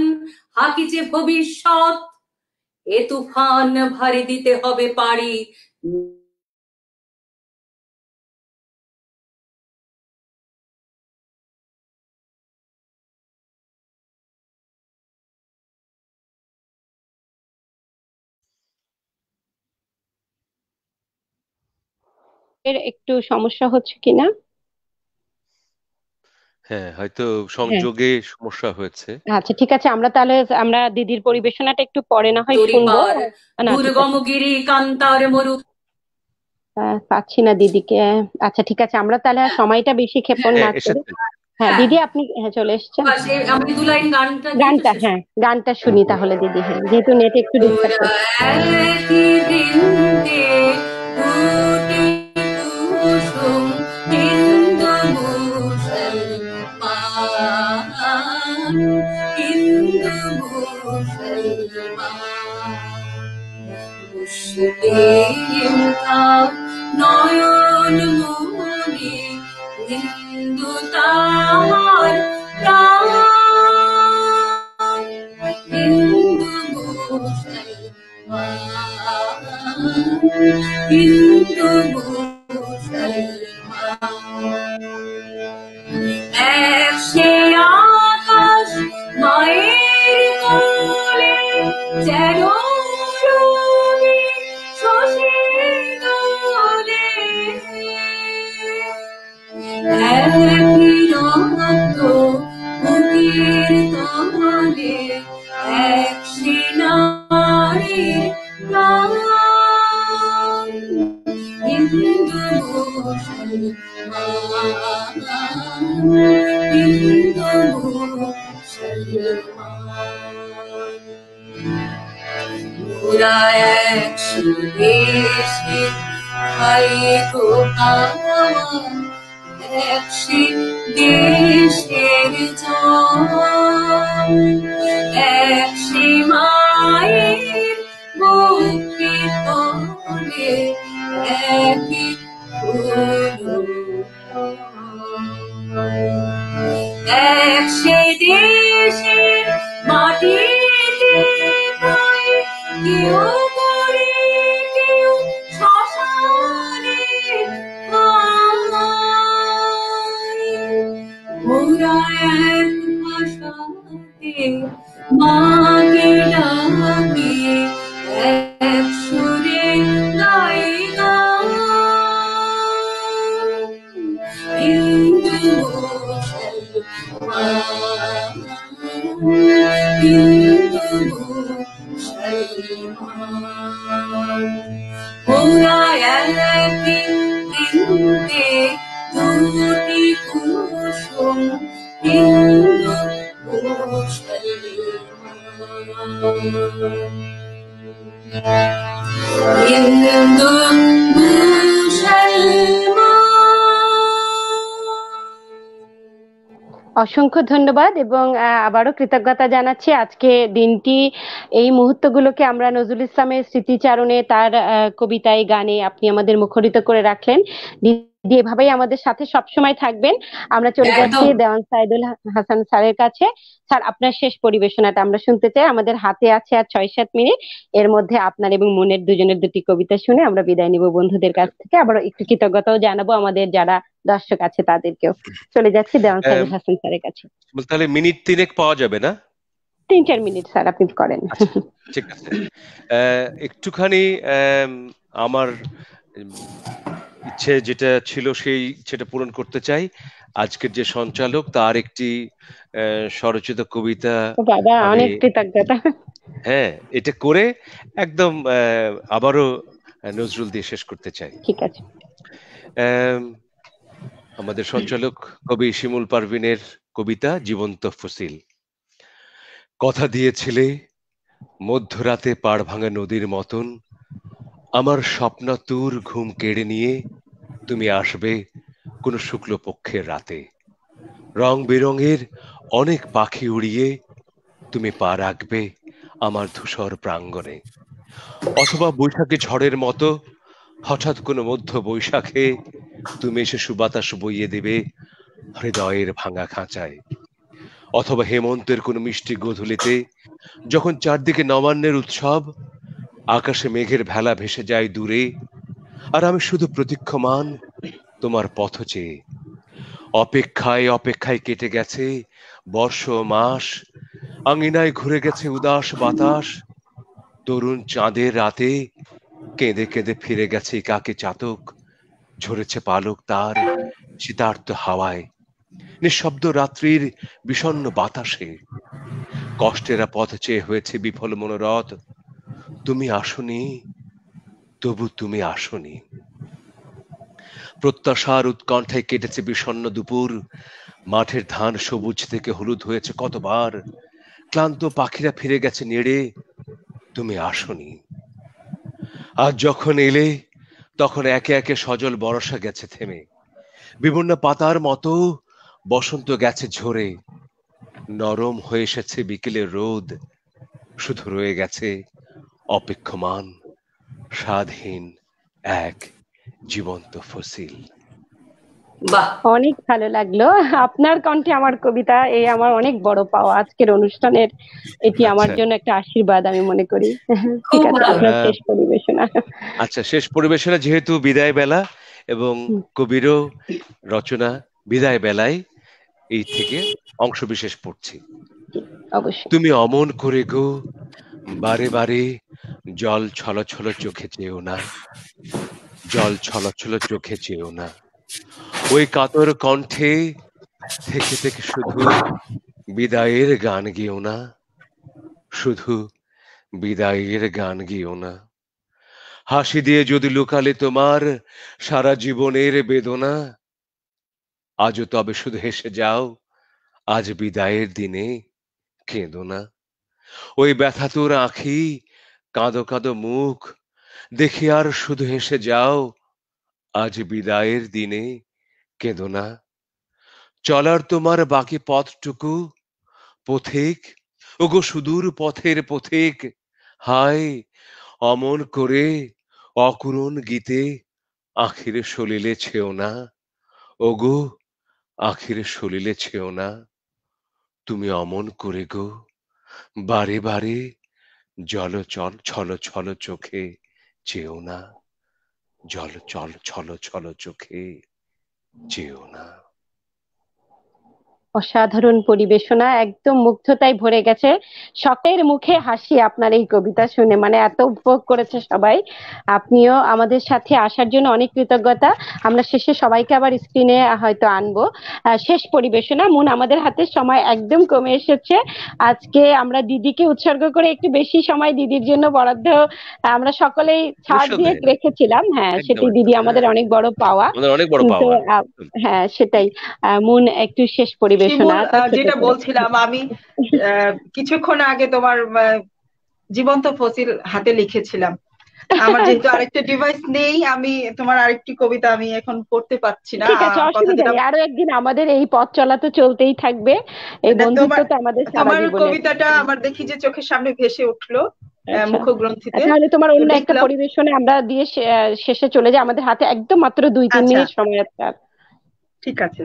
হাকিছে ভবিষ্যৎ, এ তুফান ভারী দিতে হবে পারি। এর একটু সমস্যা হচ্ছে কিনা? হ্যাঁ, হয়তো সংযোগে সমস্যা হয়েছে। আচ্ছা, ঠিক আছে, আমরা তাহলে আমরা দিদির পরিবেশনাটা একটু পরে না হয় শুনবো। না, দুর্গমগিরি কান্তার মরু পাচ্ছি না দিদিকে। আচ্ছা, ঠিক আছে, আমরা তাহলে সময়টা বেশি ক্ষেপণ না করি। হ্যাঁ দিদি, আপনি চলে এসছেন। আমি দু লাইন গানটা গানটা শুনি তাহলে দিদি। হ্যাঁ, যেহেতু নেট একটু ডিস্টার্ব করছে। নয়ন মনি হিন্দু তার প্রাণ, হিন্দু মুসলমান, হিন্দু মুসলমান, এক সে আকাশ মায়ের কোলে যেন রবি শশী দোলে, একই রক্ত বুকের তলে, এক সে নারীর প্রাণ, হিন্দু মুসলমান, হিন্দু মুসলমান, মোরা একসে ভাই গো আমার, একসে দেশের জন, একসে মায়ের বুকে তলে, একই একসে দেশের মাটিতে পায়, কেউ করে কেউ শ্মশানে মোরা এক ভাষাতে মাকে ডাকে, এক সুরে গাই গান, হিন্দু মুসলমান, হিন্দু মুসলমান, মোরা একই বৃন্দে দুটি কুসুম, হিন্দু মুসলমান, হিন্দু অসংখ্য ধন্যবাদ এবং আবারও কৃতজ্ঞতা জানাচ্ছি। আজকে দিনটি, এই মুহূর্তগুলোকে আমরা নজরুল ইসলামের স্মৃতিচারণে, তার কবিতায়, গানে আপনি আমাদের মুখরিত করে রাখলেন। দিদি এভাবেই আমাদের সাথে সবসময় থাকবেন। আমরা চলে যাচ্ছি দেওয়ান সাইদুল হাসান স্যারের কাছে। স্যার, আপনার শেষ পরিবেশনাটা আমরা শুনতে চাই। আমাদের হাতে আছে আর 6-7 মিনিট। এর মধ্যে আপনার এবং মনের দুজনের দুটি কবিতা শুনে আমরা বিদায় নিব বন্ধুদের কাছ থেকে। আবার একটু কৃতজ্ঞতাও জানাবো আমাদের যারা দর্শক আছে তাদেরকেও। চলে যাচ্ছি দেওয়ান সাইদুল হাসান স্যারের কাছে। তাহলে মিনিট 3 পাওয়া যাবে না? 3-4 মিনিট স্যার আপনি করেন। ঠিক আছে, একটুখানি আমার ইচ্ছে যেটা ছিল সেই ইচ্ছেটা পূরণ করতে চাই। আজকের যে সঞ্চালক, তার একটি স্বরচিত কবিতা, বাবা অনেক কৃতজ্ঞতা। হ্যাঁ, এটা করে একদম আবারও নজরুল দিয়ে শেষ করতে চাই। ঠিক আছে। আমাদের সঞ্চালক কবি শিমুল পারভিনের কবিতা জীবন্ত ফসিল। কথা দিয়েছিলে মধ্যরাতে পাড় ভাঙা নদীর মতন, আমার স্বপ্নাতুর ঘুম কেড়ে নিয়ে তুমি আসবে কোন শুক্লপক্ষের রাতে, রং বেরঙের অনেক পাখি উড়িয়ে তুমি পা রাখবে আমার ধূসর প্রাঙ্গণে, অথবা বৈশাখী ঝড়ের মতো হঠাৎ কোনো মধ্য বৈশাখে তুমি এসে সুবাতাস বইয়ে দেবে হৃদয়ের ভাঙা খাঁচায়, অথবা হেমন্তের কোনো মিষ্টি গোধূলিতে যখন চারদিকে নবান্নের উৎসব, আকাশে মেঘের ভেলা ভেসে যায় দূরে, আর আমি শুধু প্রতীক্ষমান তোমার পথ চেয়ে। অপেক্ষায় অপেক্ষায় কেটে গেছে বর্ষ মাস, আঙিনায় ঘুরে গেছে উদাস বাতাস, তরুণ চাঁদের রাতে কেঁদে কেঁদে ফিরে গেছে কাকে চাতক, ঝরেছে পালক তার শীতার্ত হাওয়ায়, নিঃশব্দ রাত্রির বিষণ্ণ বাতাসে। কষ্টেরা পথ চেয়ে হয়েছে বিফল মনোরথ, তুমি আসনি, তবু তুমি আসনি। প্রত্যাশার উৎকণ্ঠায় কেটেছে বিষণ্ণ দুপুর, মাঠের ধান সবুজ থেকে হলুদ হয়েছে কতবার, ক্লান্ত পাখিরা ফিরে গেছে নেড়ে, তুমি আসনি। আজ যখন এলে তখন একে একে সজল বরষা গেছে থেমে, বিভিন্ন পাতার মতো বসন্ত গেছে ঝরে, নরম হয়ে এসেছে বিকেলের রোদ, শুধু রয়ে গেছে অপেক্ষমান স্বাধীন এক জীবন্ত ফসিল। বাহ, অনেক ভালো লাগলো আপনার কণ্ঠে আমার কবিতা, এই আমার অনেক বড় পাওয়া আজকের অনুষ্ঠানের। এটি আমার জন্য একটা আশীর্বাদ আমি মনে করি। ঠিক আছে, আপনার শেষ পরিবেশনা। আচ্ছা, শেষ পরিবেশনা যেহেতু বিদায় বেলা এবং কবিরও রচনা বিদায় বেলায়, এই থেকে অংশ বিশেষ পড়ছি। অবশ্যই। তুমি অমন করে গো বারে বারে জল ছলছল চোখে চেয়েও না, জল ছলছল চোখে চেয়েও না, ওই কাতর কণ্ঠে থেকে থেকে শুধু বিদায়ের গান গেও না, শুধু বিদায়ের গান গেও না। হাসি দিয়ে যদি লুকালে তোমার সারা জীবনের বেদনা, আজও তবে শুধু হেসে যাও, আজ বিদায়ের দিনে কেঁদো না। ওই ব্যথাতুর আঁখি, কাঁদো কাঁদো মুখ দেখে আর শুধু হেসে যাও, আজ বিদায়ের দিনে কেঁদো না। চলার তোমার বাকি পথটুকু পথিক, ওগো সুদূর পথের পথিক, হায় অমন করে অকুরণ গীতে আখির সলিলে ছেও না, ওগো আখির সলিলে ছেও না। তুমি অমন করে গো বারে বারে জল চল ছল ছল চোখে চেও না, জল চল ছল ছল চোখে চেও না। অসাধারণ পরিবেশনা, একদম মুগ্ধতায় ভরে গেছে, সকলের মুখে হাসি আপনার এই কবিতা শুনে, মানে এত উপভোগ করেছে সবাই। আপনিও আমাদের সাথে আসার জন্য অনেক কৃতজ্ঞতা। আমরা শেষে সবাইকে আবার স্ক্রিনে হয়তো আনবো। শেষ পরিবেশনা, মুন আমাদের হাতে সময় একদম কমে এসেছে। আজকে আমরা দিদিকে উৎসর্গ করে একটু বেশি সময় দিদির জন্য বরাদ্দ আমরা সকলেই ছাড় দিয়ে রেখেছিলাম। হ্যাঁ, সেটি দিদি আমাদের অনেক বড় পাওয়া। হ্যাঁ, সেটাই। মুন একটু শেষ পরিবেশনা যেটা বলছিলাম আমি, কিছুক্ষণ আগে তোমার জীবন্ত ফসিল হাতে লিখেছিলাম। আমার যেহেতু আরেকটা ডিভাইস নেই, আমি তোমার আরেকটি কবিতা আমি এখন পড়তে পারছি না। ঠিক আছে, অসুবিধা নেই, আরো একদিন আমাদের এই পথ চলা তো চলতেই থাকবে, এই বন্ধুত্ব তো আমাদের সারা জীবনের। তোমার কবিতাটা আমার দেখি যে চোখের সামনে ভেসে উঠলো মুখগ্রন্থিতে। তাহলে তোমার অন্য একটা পরিবেশনে আমরা দিয়ে শেষে চলে যাই, আমাদের হাতে একদম মাত্র 2-3 মিনিট সময় আছে। ঠিক আছে,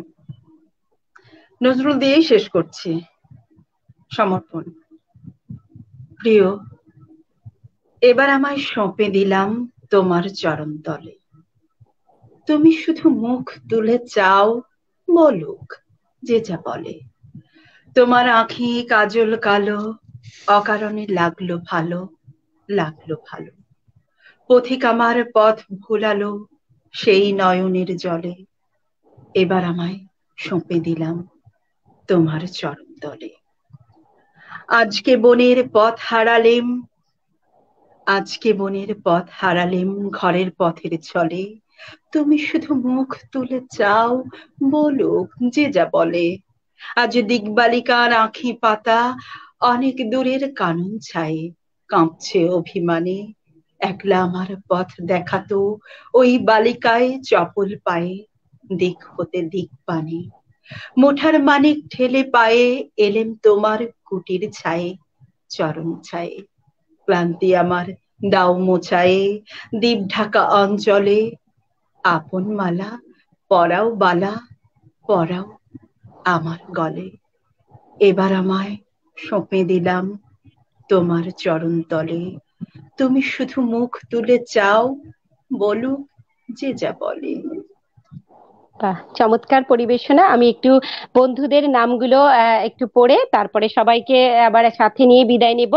নজরুল দিয়েই শেষ করছি। সমর্পণ। প্রিয়, এবার আমায় সঁপে দিলাম তোমার চরণ তলে, তুমি শুধু মুখ তুলে চাও, বলুক যে যা বলে। তোমার আঁখি কাজল কালো, অকারণে লাগলো ভালো, লাগলো ভালো। পথিক আমার পথ ভুলালো সেই নয়নের জলে, এবার আমায় সঁপে দিলাম তোমার চরণ তলে। আজকে বনের পথ হারালেম, আজকে বনের পথ হারালেম ঘরের পথের ছলে, তুমি শুধু মুখ তুলে চাও, বলুক যে যা বলে। আজ দিগবালিকার আঁখি পাতা অনেক দূরের কানন ছায়ে, কাঁপছে অভিমানে একলা আমার পথ দেখাতো ওই বালিকায় চপল পায়ে, দিক হতে দিক পানে। মুঠার মানিক ঠেলে পায়ে এলেম তোমার কুটির ছায়ে, চরণ ছায়ে। ক্লান্তি আমার দাও মোছায়ে, দ্বীপ ঢাকা অঞ্চলে আপন মালা পরাও বালা, পরাও আমার গলে। এবার আমায় সঁপে দিলাম তোমার চরণ তলে। তুমি শুধু মুখ তুলে চাও, বলুক যে যা বলে। বাহ, চমৎকার পরিবেশনা। আমি একটু বন্ধুদের নামগুলো একটু পড়ে তারপরে সবাইকে আবার সাথে নিয়ে বিদায় নেব।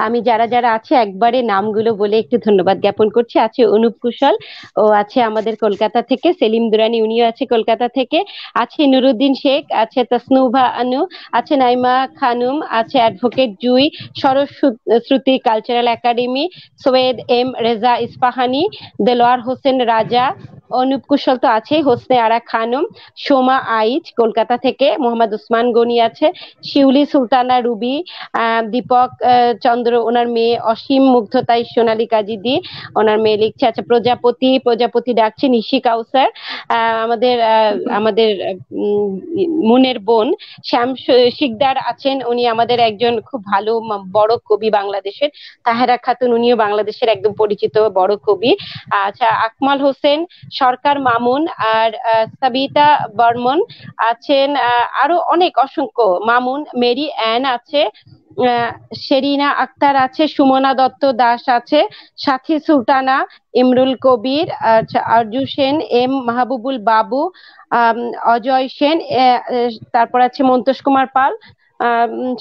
আমি যারা যারা আছে একবারে নামগুলো বলে একটু ধন্যবাদ জ্ঞাপন করছি। আছে অনুপ কুশল, ও আছে আমাদের কলকাতা থেকে। সেলিম দুরানি, উনিও আছে কলকাতা থেকে। আছে নুরুদ্দিন শেখ, আছে তসনুভা আনু, আছে নাইমা খানুম, আছে advocate Jui, Saraswati cultural academy, Syed M Reza Ispahani, Delwar Hossain Raja, Anup কুশল তো আছে, হোসনে আরা খানম, সোমা আইচ কলকাতা থেকে, মোহাম্মদ উসমান গনি আছে, শিউলি সুলতানা রুবি, দীপক চন্দ্র ওনার মেয়ে, অসীম মুগ্ধতাই সোনালী কাজিদি ওনার মেয়ে লিখছে। আচ্ছা, প্রজাপতি ডাকছে, নিশি কাউসার, আমাদের আমাদের মুনের বোন শ্যাম শিকদার আছেন, উনি আমাদের একজন খুব ভালো বড় কবি বাংলাদেশের। তাহেরা খাতুন, উনিও বাংলাদেশের একদম পরিচিত বড় কবি। আচ্ছা, আকমাল হোসেন সরকার মামুন, আর সাবিতা বর্মন আছেন, আরো অনেক অসংখ্য মামুন, মেরি অ্যান আছে, শেরিনা আক্তার আছে, সুমনা দত্ত দাস আছে, সাথী সুলতানা, ইমরুল কবির, আরজু সেন, এম মাহবুবুল বাবু, অজয় সেন, তারপর আছে মন্তোষ কুমার পাল,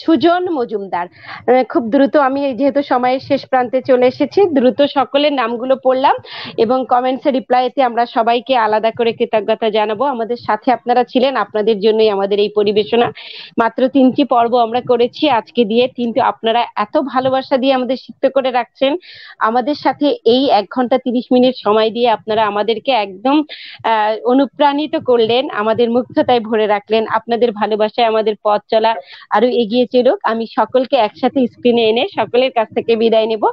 সুজন মজুমদার। খুব দ্রুত, আমি যেহেতু সময়ের শেষ প্রান্তে চলে এসেছি, দ্রুত সকলের নামগুলো পড়লাম এবং কমেন্টস এর রিপ্লাইতে আমরা সবাইকে আলাদা করে কৃতজ্ঞতা জানাবো। আমাদের সাথে আপনারা ছিলেন, আপনাদের জন্যই আমাদের এই পরিবেশনা। মাত্র 3টি পর্ব আমরা করেছি আজকে দিয়ে, কিন্তু আপনারা এত ভালোবাসা দিয়ে আমাদের সিক্ত করে রাখছেন। আমাদের সাথে এই 1 ঘন্টা 30 মিনিট সময় দিয়ে আপনারা আমাদেরকে একদম অনুপ্রাণিত করলেন, আমাদের মুগ্ধতায় ভরে রাখলেন। আপনাদের ভালোবাসায় আমাদের পথ চলা আরো এগিয়ে চলুক। আমি সকলকে একসাথে স্ক্রিনে এনে সকলের কাছ থেকে বিদায় নেব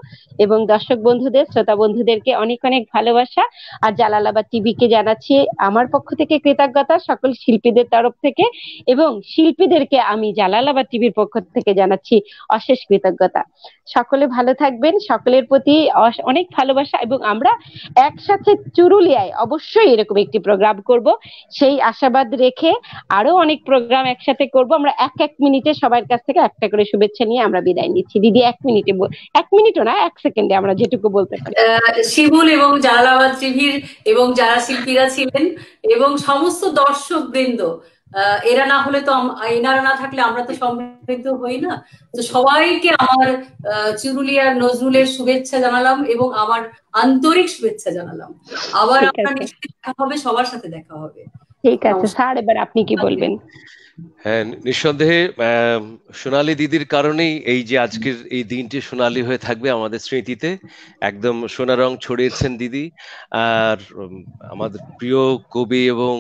এবং দর্শক বন্ধুদের, শ্রোতা বন্ধুদেরকে অনেক অনেক ভালোবাসা আর জালালাবাদ টিভিকে জানাচ্ছি আমার পক্ষ থেকে কৃতজ্ঞতা, সকল শিল্পীদের তরফ থেকে, এবং শিল্পীদেরকে আমি জালালাবাদ টিভির পক্ষ থেকে জানাচ্ছি অশেষ কৃতজ্ঞতা। সকলে ভালো থাকবেন, সকলের প্রতি অনেক ভালোবাসা, এবং আমরা একসাথে চুরুলিয়ায় অবশ্যই এরকম একটি প্রোগ্রাম করব সেই আশাবাদ রেখে আরো অনেক প্রোগ্রাম একসাথে করব। আমরা এক মিনিটে সবার কাছ থেকে একটা করে শুভেচ্ছা নিয়ে আমরা বিদায় নিচ্ছি। দিদি 1 মিনিটে, 1 মিনিটও না, 1 সেকেন্ডে আমরা যেটুকু বলতে পারি। শিমুল এবং জালালাবাদ টিভির এবং যারা শিল্পীরা ছিলেন এবং সমস্ত দর্শক বৃন্দ, এরা না হলে তো, এনারা না থাকলে আমরা তো সমৃদ্ধ হই না। তো সবাইকে আমার চুরুলিয়ার নজরুলের শুভেচ্ছা জানালাম এবং আমার আন্তরিক শুভেচ্ছা জানালাম। আবার আপনার নিশ্চয়ই দেখা হবে, সবার সাথে দেখা হবে। ঠিক আছে স্যার, এবার আপনি কি বলবেন? হ্যাঁ, নিঃসন্দেহে সোনালী দিদির কারণেই এই যে আজকের এই দিনটি সোনালী হয়ে থাকবে আমাদের স্মৃতিতে। একদম সোনা রং ছড়িয়েছেন দিদি। আর আমাদের প্রিয় কবি এবং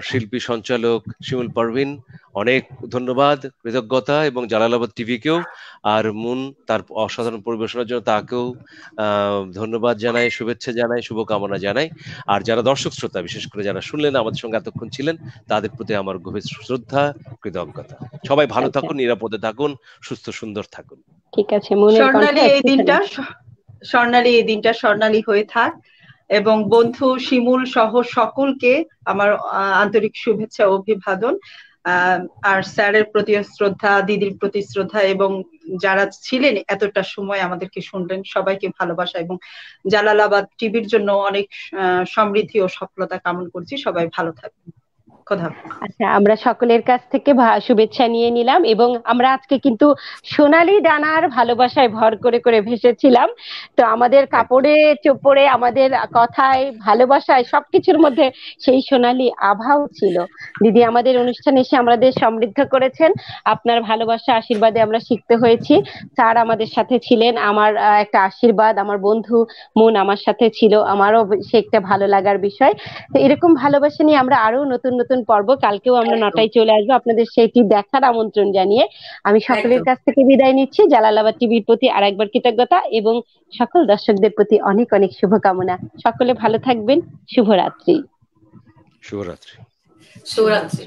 শিল্পী সঞ্চালক শিমুল পারভিন, অনেক ধন্যবাদ, কৃতজ্ঞতা, এবং জালালাবাদ টিভিকেও আর মুন তার অসাধারণ পরিবেশনার জন্য তাকেও ধন্যবাদ জানাই, শুভেচ্ছা জানাই, শুভকামনা জানাই। আর যারা দর্শক শ্রোতা, বিশেষ করে যারা শুনলেন, আমাদের সঙ্গে এতক্ষণ ছিলেন, তাদের প্রতি আমার গভীর শ্রদ্ধা, কৃতজ্ঞতা। সবাই ভালো থাকুন, নিরাপদে থাকুন, সুস্থ সুন্দর থাকুন। ঠিক আছে, স্বর্ণালী এই দিনটা স্বর্ণালী হয়ে থাক, এবং বন্ধু শিমুল সহ সকলকে আমার আন্তরিক শুভেচ্ছা ও অভিবাদন। আর স্যারের প্রতি শ্রদ্ধা, দিদির প্রতি শ্রদ্ধা, এবং যারা ছিলেন এতটা সময় আমাদেরকে শুনলেন, সবাইকে ভালোবাসা, এবং জালালাবাদ টিভির জন্য অনেক সমৃদ্ধি ও সফলতা কামনা করছি। সবাই ভালো থাকবেন। আচ্ছা, আমরা সকলের কাছ থেকে শুভেচ্ছা নিয়ে নিলাম, এবং আমরা আজকে কিন্তু সোনালী ডানার ভালোবাসায় ভর করে করে ভেসেছিলাম। তো আমাদের কাপড়ে চোপড়ে, আমাদের কথায়, ভালোবাসায়, সবকিছুর মধ্যে সেই সোনালী আভাও ছিল। দিদি আমাদের অনুষ্ঠানে এসে আমাদের সমৃদ্ধ করেছেন। আপনার ভালোবাসা, আশীর্বাদে আমরা শিখতে হয়েছি। স্যার আমাদের সাথে ছিলেন, আমার একটা আশীর্বাদ, আমার বন্ধু মন আমার সাথে ছিল, আমারও সে একটা ভালো লাগার বিষয়। তো এরকম ভালোবাসা নিয়ে আমরা আরো নতুন নতুন পর্ব, কালকেও আমরা 9টায় চলে আসবো, আপনাদের সেটি দেখার আমন্ত্রণ জানিয়ে আমি সকলের কাছ থেকে বিদায় নিচ্ছি। জালালাবাদ টিভির প্রতি আরেকবার কৃতজ্ঞতা এবং সকল দর্শকদের প্রতি অনেক অনেক শুভকামনা। সকলে ভালো থাকবেন। শুভরাত্রি। শুভরাত্রি। শুভরাত্রি।